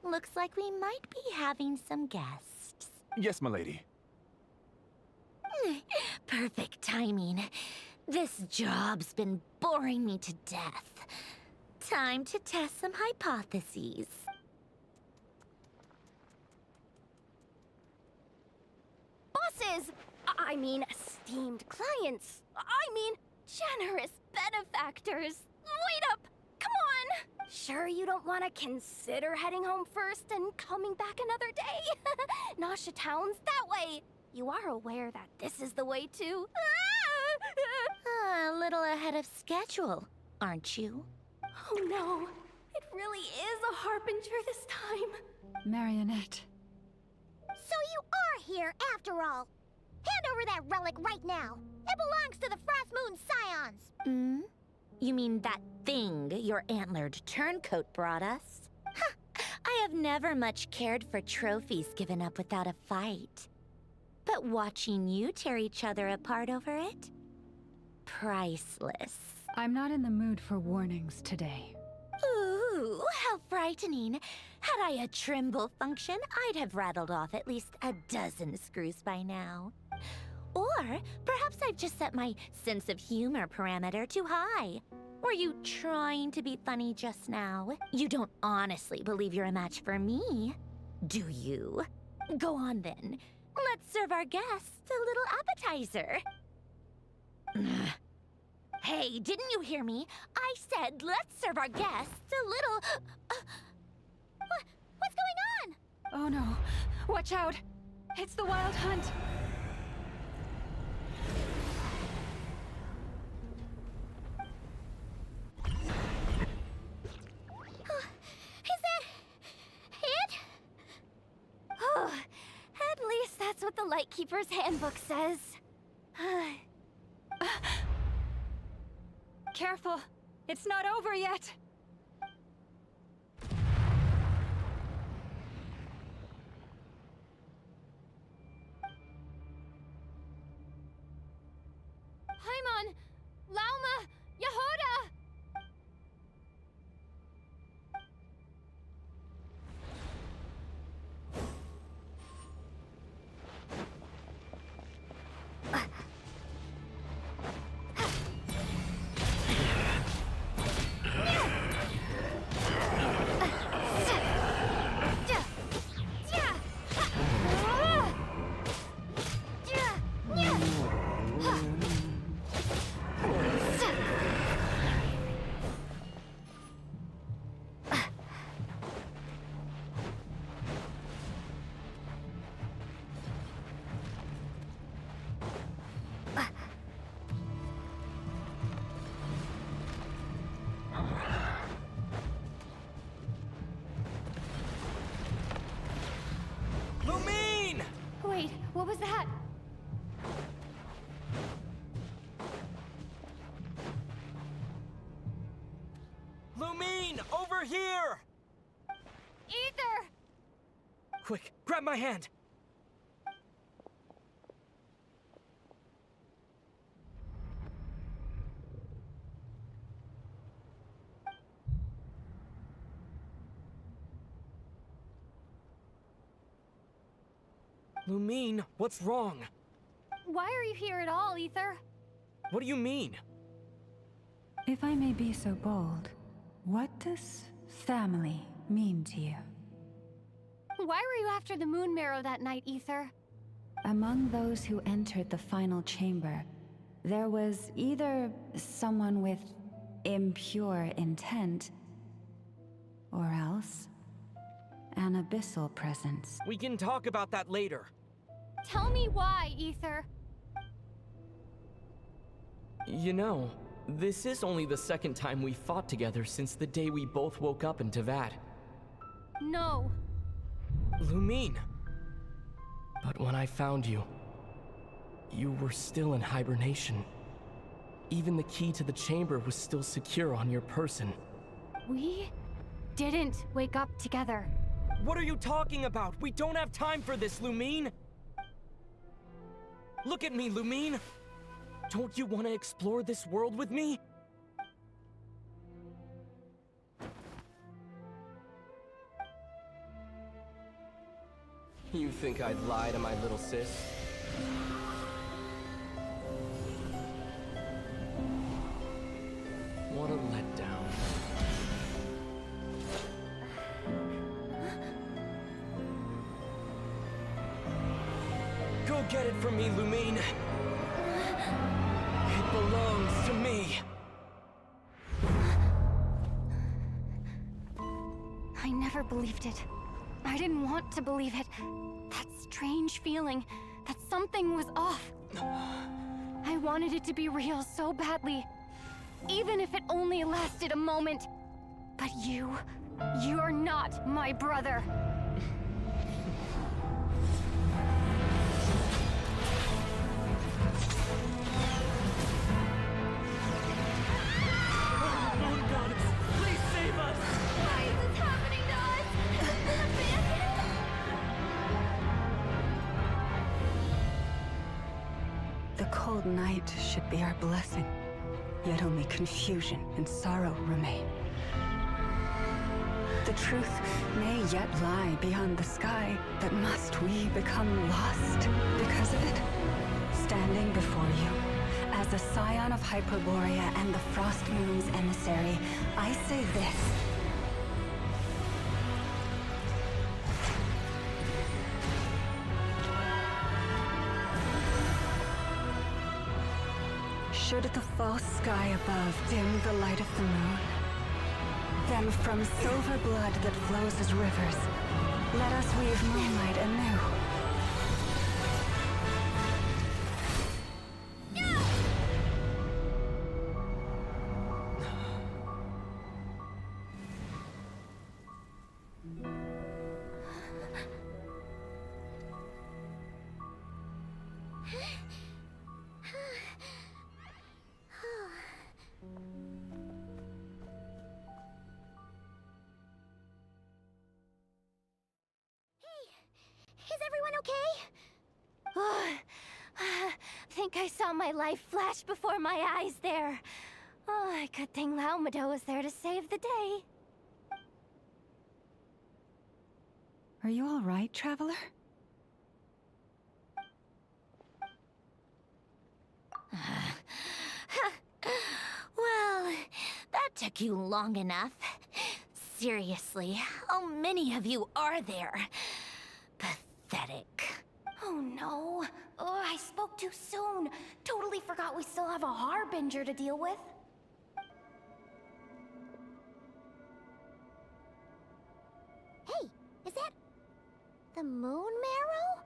Looks like we might be having some guests. Yes, m'lady. Perfect timing. This job's been boring me to death. Time to test some hypotheses. Bosses! I mean, esteemed clients. I mean, generous benefactors. Wait up! Come on! Sure you don't want to consider heading home first and coming back another day? Nasha Town's that way. You are aware that this is the way too. A little ahead of schedule, aren't you? Oh no, it really is a harbinger this time. Marionette. So you are here after all. Hand over that relic right now. It belongs to the Frost Moon Scions. Hmm? You mean that thing your antlered turncoat brought us? Huh. I have never much cared for trophies given up without a fight. But watching you tear each other apart over it? Priceless. I'm not in the mood for warnings today. Ooh, how frightening. Had I a Trimble function, I'd have rattled off at least a dozen screws by now. Or perhaps I've just set my sense of humor parameter too high. Were you trying to be funny just now? You don't honestly believe you're a match for me, do you? Go on then. Let's serve our guests a little appetizer. Hey, didn't you hear me? I said let's serve our guests a little... What's going on? Oh no. Watch out. It's the Wild Hunt. Is that it? Oh, at least that's what the Lightkeeper's handbook says. Careful. It's not over yet. Paimon! Lauma! Yehuda! Lumine! Wait, what was that? Lumine, over here! Ether! Quick, grab my hand! Lumine, what's wrong? Why are you here at all, Ether? What do you mean? If I may be so bold, what does family mean to you? Why were you after the Moon Marrow that night, Ether? Among those who entered the final chamber, there was either someone with impure intent, or else an abyssal presence. We can talk about that later. Tell me why, Ether. You know, this is only the second time we fought together since the day we both woke up in Teyvat. No. Lumine. But when I found you, you were still in hibernation. Even the key to the chamber was still secure on your person. We didn't wake up together. What are you talking about? We don't have time for this, Lumine! Look at me, Lumine! Don't you want to explore this world with me? You think I'd lie to my little sis? What a letdown. Go get it from me, Lumine. It belongs to me. I never believed it. I didn't want to believe it. That strange feeling that something was off. I wanted it to be real so badly. Even if it only lasted a moment. But you You're not my brother! Moon Goddess, please save us! Why is this happening to us? Has it been abandoned? The cold night should be our blessing, yet only confusion and sorrow remain. The truth may yet lie beyond the sky, but must we become lost because of it? Standing before you, as a scion of Hyperborea and the Frost Moon's emissary, I say this. Should the false sky above dim the light of the moon, then from silver blood that flows as rivers, let us weave moonlight anew. Is everyone okay? I think I saw my life flash before my eyes there. Oh, good thing Laumado was there to save the day. Are you all right, traveler? Well, that took you long enough. Seriously, how many of you are there? Pathetic. Oh no. Oh, I spoke too soon. Totally forgot we still have a Harbinger to deal with. Hey, is that the moon marrow?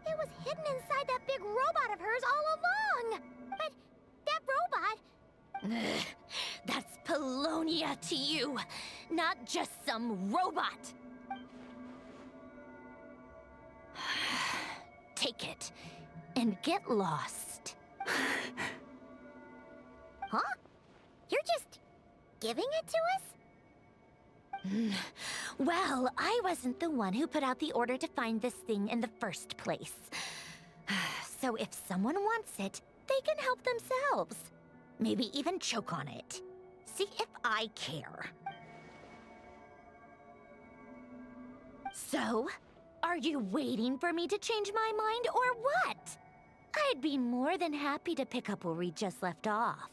It was hidden inside that big robot of hers all along. But that robot... That's Polonia to you, not just some robot. Take it and get lost. Huh? You're just giving it to us? Well, I wasn't the one who put out the order to find this thing in the first place. So if someone wants it, they can help themselves. Maybe even choke on it. See if I care. So, are you waiting for me to change my mind or what? I'd be more than happy to pick up where we just left off.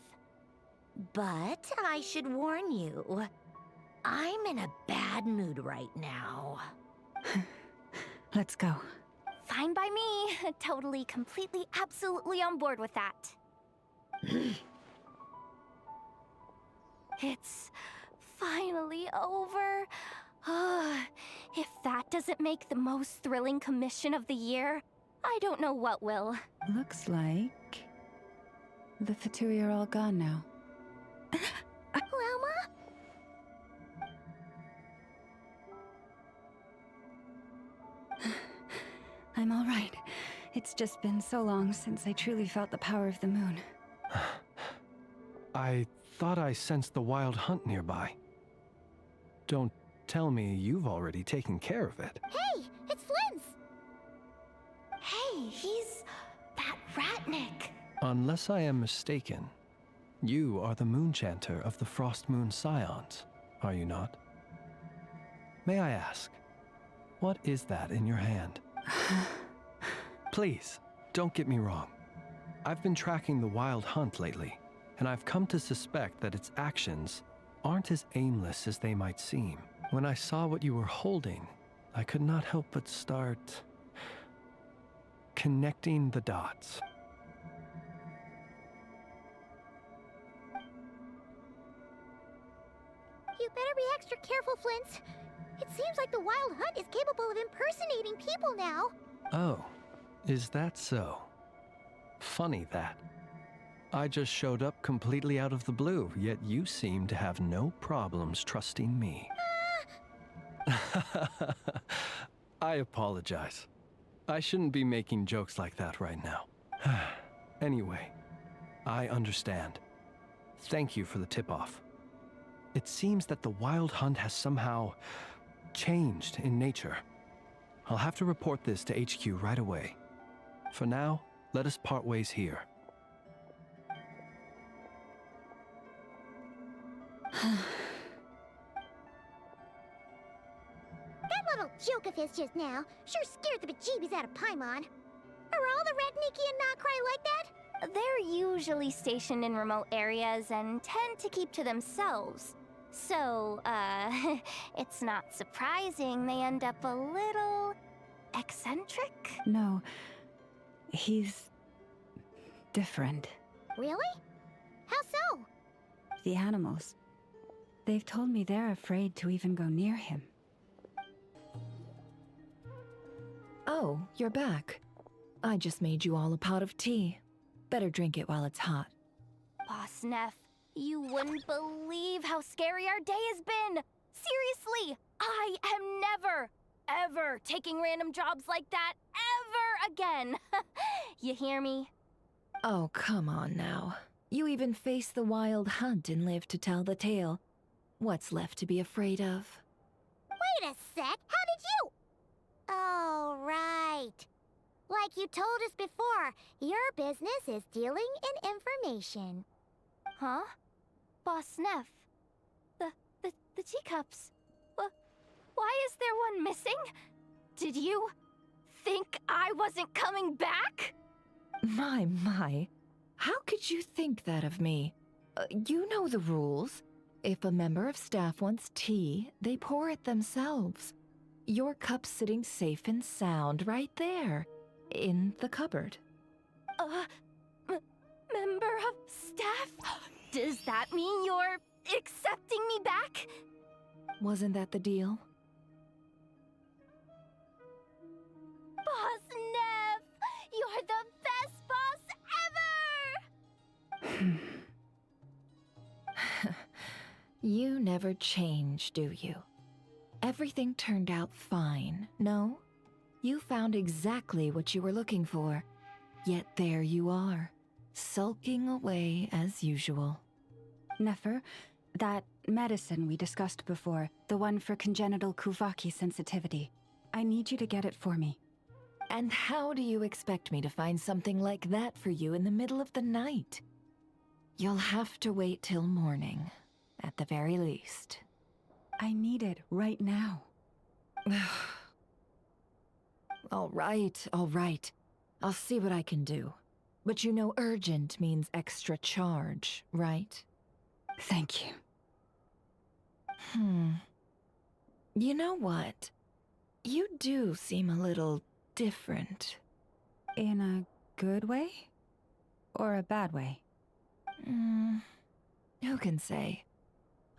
But I should warn you, I'm in a bad mood right now. Let's go. Fine by me. Totally, completely, absolutely on board with that. It's finally over. If that doesn't make the most thrilling commission of the year, I don't know what will. Looks like the Fatui are all gone now. Lauma? I'm all right. It's just been so long since I truly felt the power of the moon. I thought I sensed the wild hunt nearby. Don't tell me you've already taken care of it. Hey, it's Flynn's! Hey, he's that Ratnik. Unless I am mistaken, you are the Moonchanter of the Frost Moon Scions, are you not? May I ask, what is that in your hand? Please, don't get me wrong. I've been tracking the wild hunt lately, and I've come to suspect that its actions aren't as aimless as they might seem. When I saw what you were holding, I could not help but start connecting the dots. You better be extra careful, Flint. It seems like the Wild Hunt is capable of impersonating people now. Oh, is that so? Funny that. I just showed up completely out of the blue, yet you seem to have no problems trusting me. I apologize. I shouldn't be making jokes like that right now. Anyway, I understand. Thank you for the tip-off. It seems that the wild hunt has somehow changed in nature. I'll have to report this to HQ right away. For now, let us part ways here. That little joke of his just now sure scared the bejeebies out of Paimon. Are all the Red Nikki and Nod-Krai like that? They're usually stationed in remote areas and tend to keep to themselves. So, it's not surprising they end up a little eccentric? No, he's different. Really? How so? The animals. They've told me they're afraid to even go near him. Oh, you're back. I just made you all a pot of tea. Better drink it while it's hot. Boss Neff, you wouldn't believe how scary our day has been! Seriously, I am never, ever taking random jobs like that ever again! You hear me? Oh, come on now. You even faced the wild hunt and lived to tell the tale. What's left to be afraid of? Wait a sec, how did you? Oh, right. Like you told us before, your business is dealing in information. Huh? Boss Neff? The teacups. Why is there one missing? Did you think I wasn't coming back? My. How could you think that of me? You know the rules. If a member of staff wants tea, they pour it themselves. Your cup's sitting safe and sound right there, in the cupboard. Member of staff? Does that mean you're accepting me back? Wasn't that the deal? Boss Neff! You're the best boss ever! You never change, do you? Everything turned out fine, no? You found exactly what you were looking for. Yet there you are, sulking away as usual. Nefer, that medicine we discussed before, the one for congenital Kuvaki sensitivity, I need you to get it for me. And how do you expect me to find something like that for you in the middle of the night? You'll have to wait till morning, at the very least. I need it right now. All right. I'll see what I can do. But you know urgent means extra charge, right? Thank you. You know what? You do seem a little different. In a good way? Or a bad way? Who can say?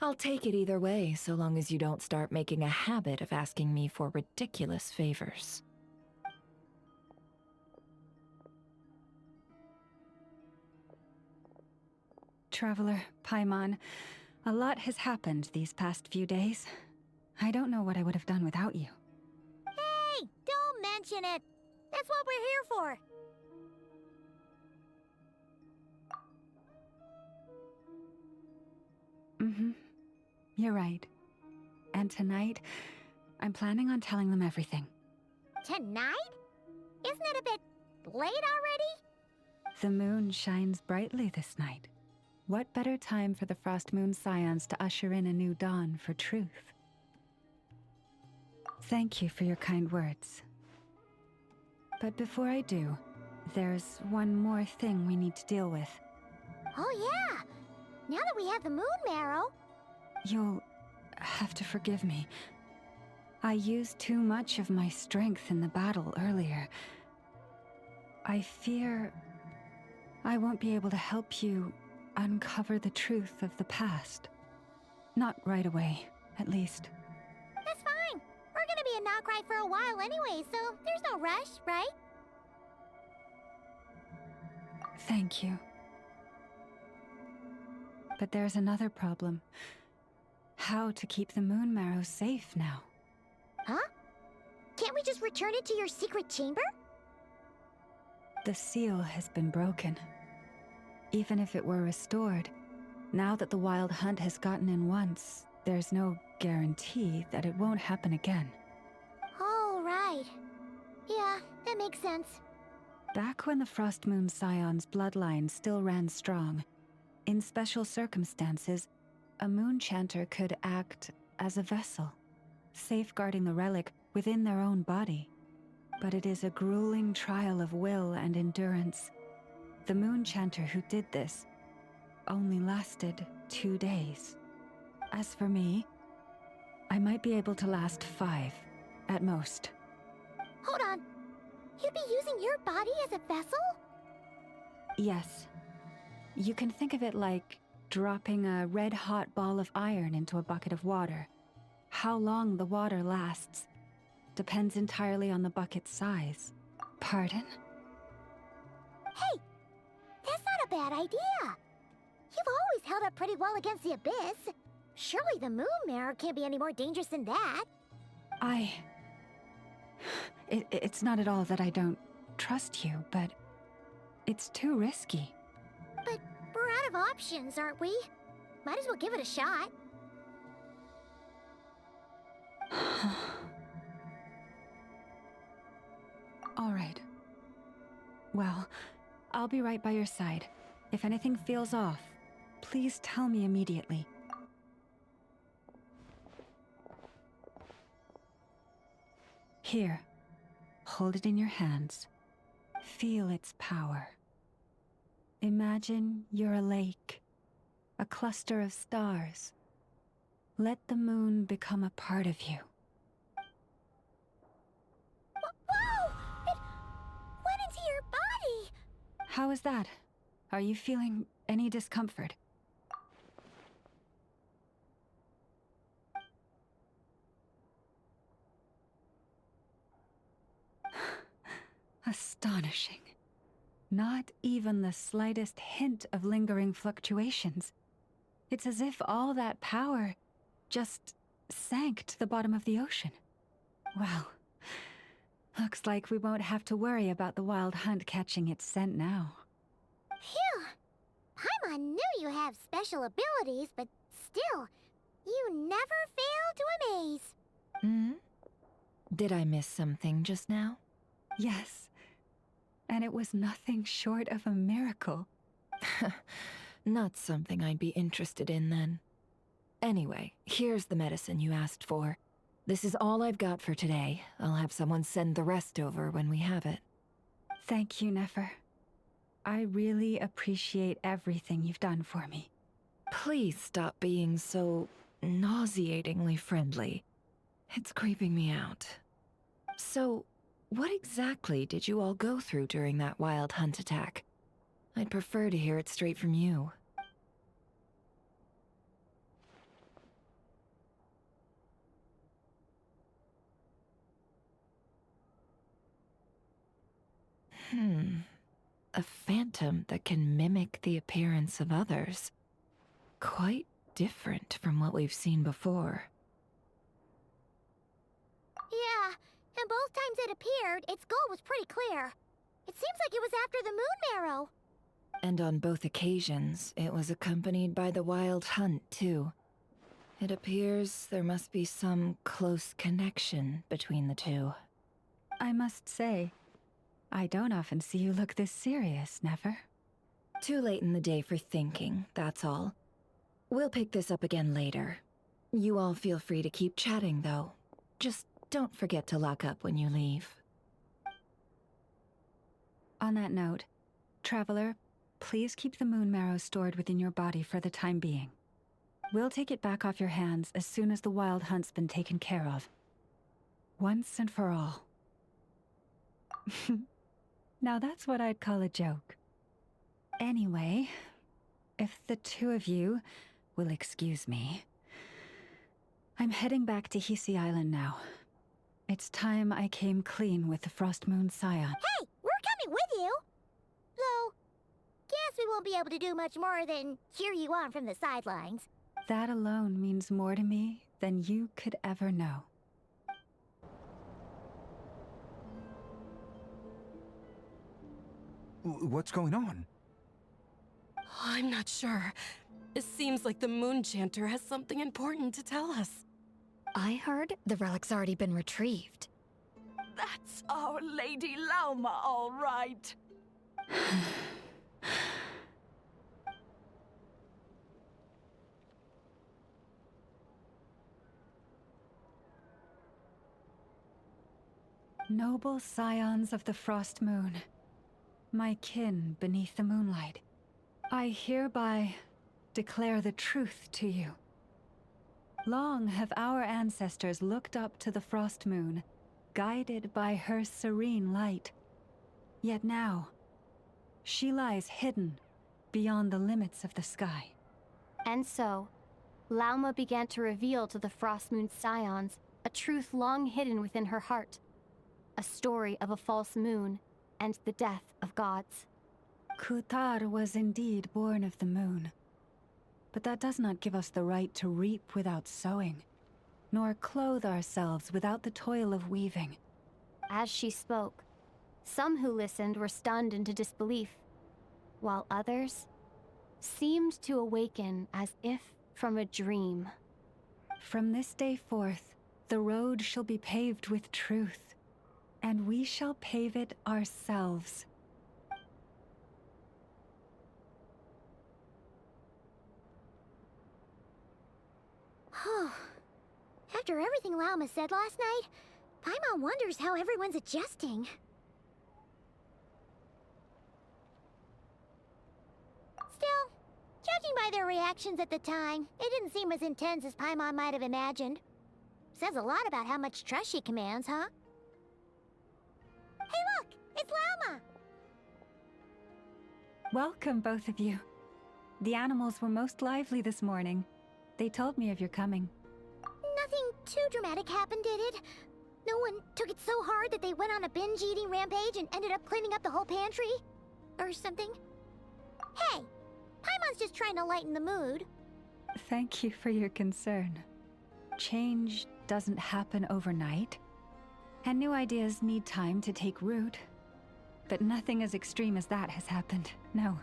I'll take it either way, so long as you don't start making a habit of asking me for ridiculous favors. Traveler, Paimon, a lot has happened these past few days. I don't know what I would have done without you. Hey, don't mention it. That's what we're here for. You're right. And tonight, I'm planning on telling them everything. Tonight? Isn't it a bit late already? The moon shines brightly this night. What better time for the Frost Moon Scions to usher in a new dawn for truth? Thank you for your kind words. But before I do, there's one more thing we need to deal with. Oh yeah! Now that we have the moon marrow... You'll have to forgive me. I used too much of my strength in the battle earlier. I fear I won't be able to help you uncover the truth of the past. Not right away, at least. That's fine. We're gonna be in Nod-Krai for a while anyway, so there's no rush, right? Thank you. But there's another problem. How to keep the moon marrow safe now? Huh? Can't we just return it to your secret chamber? The seal has been broken. Even if it were restored, now that the wild hunt has gotten in once, there's no guarantee that it won't happen again. Oh, right. Yeah, that makes sense. Back when the Frost Moon Scion's bloodline still ran strong, in special circumstances, a moon chanter could act as a vessel, safeguarding the relic within their own body. But it is a grueling trial of will and endurance. The moon chanter who did this only lasted 2 days. As for me, I might be able to last 5, at most. Hold on. You'd be using your body as a vessel? Yes. You can think of it like dropping a red-hot ball of iron into a bucket of water. How long the water lasts depends entirely on the bucket's size. Pardon? Hey! That's not a bad idea! You've always held up pretty well against the abyss. Surely the moon mirror can't be any more dangerous than that. It's not at all that I don't trust you, but it's too risky. But we're out of options, aren't we? Might as well give it a shot. All right. Well, I'll be right by your side. If anything feels off, please tell me immediately. Here, hold it in your hands. Feel its power. Imagine you're a lake, a cluster of stars. Let the moon become a part of you. Whoa! It went into your body! How is that? Are you feeling any discomfort? Astonishing. Not even the slightest hint of lingering fluctuations. It's as if all that power just sank to the bottom of the ocean. Well, looks like we won't have to worry about the wild hunt catching its scent now. Phew! Paimon knew you have special abilities, but still, you never fail to amaze. Hmm? Did I miss something just now? Yes. And it was nothing short of a miracle. Not something I'd be interested in then. Anyway, here's the medicine you asked for. This is all I've got for today. I'll have someone send the rest over when we have it. Thank you, Nefer. I really appreciate everything you've done for me. Please stop being so nauseatingly friendly. It's creeping me out. So, what exactly did you all go through during that wild hunt attack? I'd prefer to hear it straight from you. A phantom that can mimic the appearance of others. Quite different from what we've seen before. Yeah, and both times it appeared, its goal was pretty clear. It seems like it was after the moon marrow. And on both occasions, it was accompanied by the wild hunt, too. It appears there must be some close connection between the two. I must say, I don't often see you look this serious, Nefer. Too late in the day for thinking, that's all. We'll pick this up again later. You all feel free to keep chatting, though. Just don't forget to lock up when you leave. On that note, Traveler, please keep the moon marrow stored within your body for the time being. We'll take it back off your hands as soon as the wild hunt's been taken care of. Once and for all. Now that's what I'd call a joke. Anyway, if the two of you will excuse me, I'm heading back to Hisi Island now. It's time I came clean with the Frost Moon Scion. Hey, we're coming with you! Though, guess we won't be able to do much more than cheer you on from the sidelines. That alone means more to me than you could ever know. What's going on? I'm not sure. It seems like the Moon Chanter has something important to tell us. I heard the relic's already been retrieved. That's our Lady Lauma, all right. Noble scions of the Frost Moon, my kin beneath the moonlight, I hereby declare the truth to you. Long have our ancestors looked up to the Frost Moon, guided by her serene light. Yet now, she lies hidden beyond the limits of the sky. And so, Lauma began to reveal to the Frost Moon scions a truth long hidden within her heart. A story of a false moon and the death of gods. Kutar was indeed born of the moon. But that does not give us the right to reap without sowing, nor clothe ourselves without the toil of weaving. As she spoke, some who listened were stunned into disbelief, while others seemed to awaken as if from a dream. From this day forth, the road shall be paved with truth, and we shall pave it ourselves. After everything Lauma said last night, Paimon wonders how everyone's adjusting. Still, judging by their reactions at the time, it didn't seem as intense as Paimon might have imagined. Says a lot about how much trust she commands, huh? Hey look! It's Lauma! Welcome, both of you. The animals were most lively this morning. They told me of your coming. Nothing too dramatic happened, did it? No one took it so hard that they went on a binge-eating rampage and ended up cleaning up the whole pantry? Or something? Hey! Paimon's just trying to lighten the mood. Thank you for your concern. Change doesn't happen overnight, and new ideas need time to take root. But nothing as extreme as that has happened, no.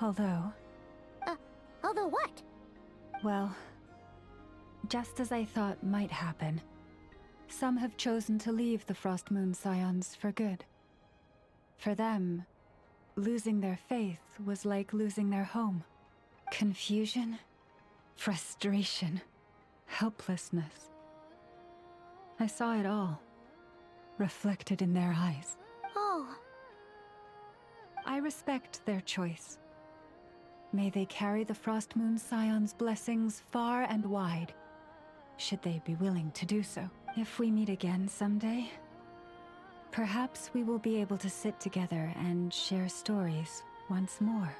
Although... Although what? Well, just as I thought might happen, some have chosen to leave the Frost Moon Scions for good. For them, losing their faith was like losing their home. Confusion, frustration, helplessness. I saw it all, reflected in their eyes. Oh. I respect their choice. May they carry the Frost Moon Scions' blessings far and wide, should they be willing to do so. If we meet again someday, perhaps we will be able to sit together and share stories once more.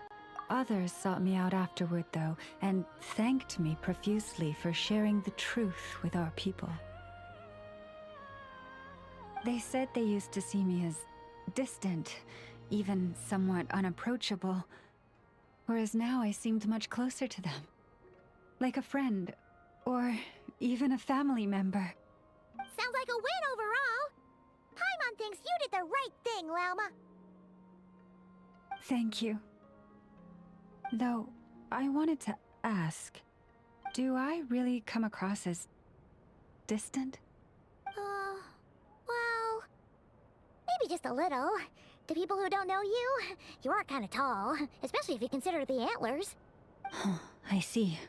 Others sought me out afterward, though, and thanked me profusely for sharing the truth with our people. They said they used to see me as distant, even somewhat unapproachable, whereas now I seemed much closer to them. Like a friend, or even a family member. Sounds like a win overall! Paimon thinks you did the right thing, Lauma. Thank you. Though, I wanted to ask, do I really come across as distant? Well, maybe just a little. To people who don't know you, you are kind of tall, especially if you consider the antlers. I see.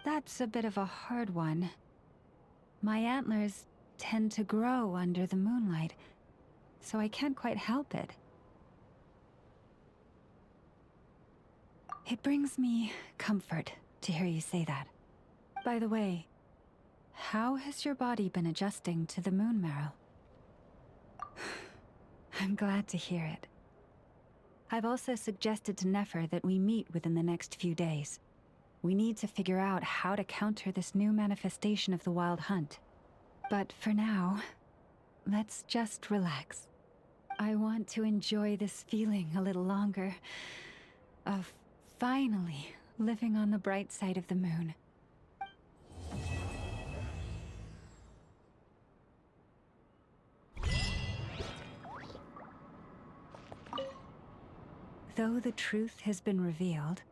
That's a bit of a hard one. My antlers tend to grow under the moonlight, so I can't quite help it. It brings me comfort to hear you say that. By the way, how has your body been adjusting to the moon marrow? I'm glad to hear it. I've also suggested to Nefer that we meet within the next few days. We need to figure out how to counter this new manifestation of the Wild Hunt. But for now, let's just relax. I want to enjoy this feeling a little longer, of finally living on the bright side of the moon. Though the truth has been revealed,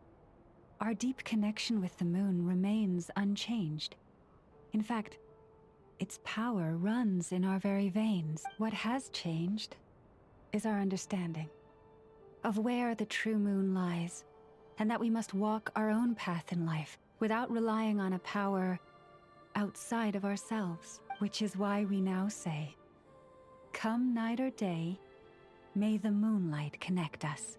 our deep connection with the moon remains unchanged. In fact, its power runs in our very veins. What has changed is our understanding of where the true moon lies, and that we must walk our own path in life without relying on a power outside of ourselves, which is why we now say, come night or day, may the moonlight connect us.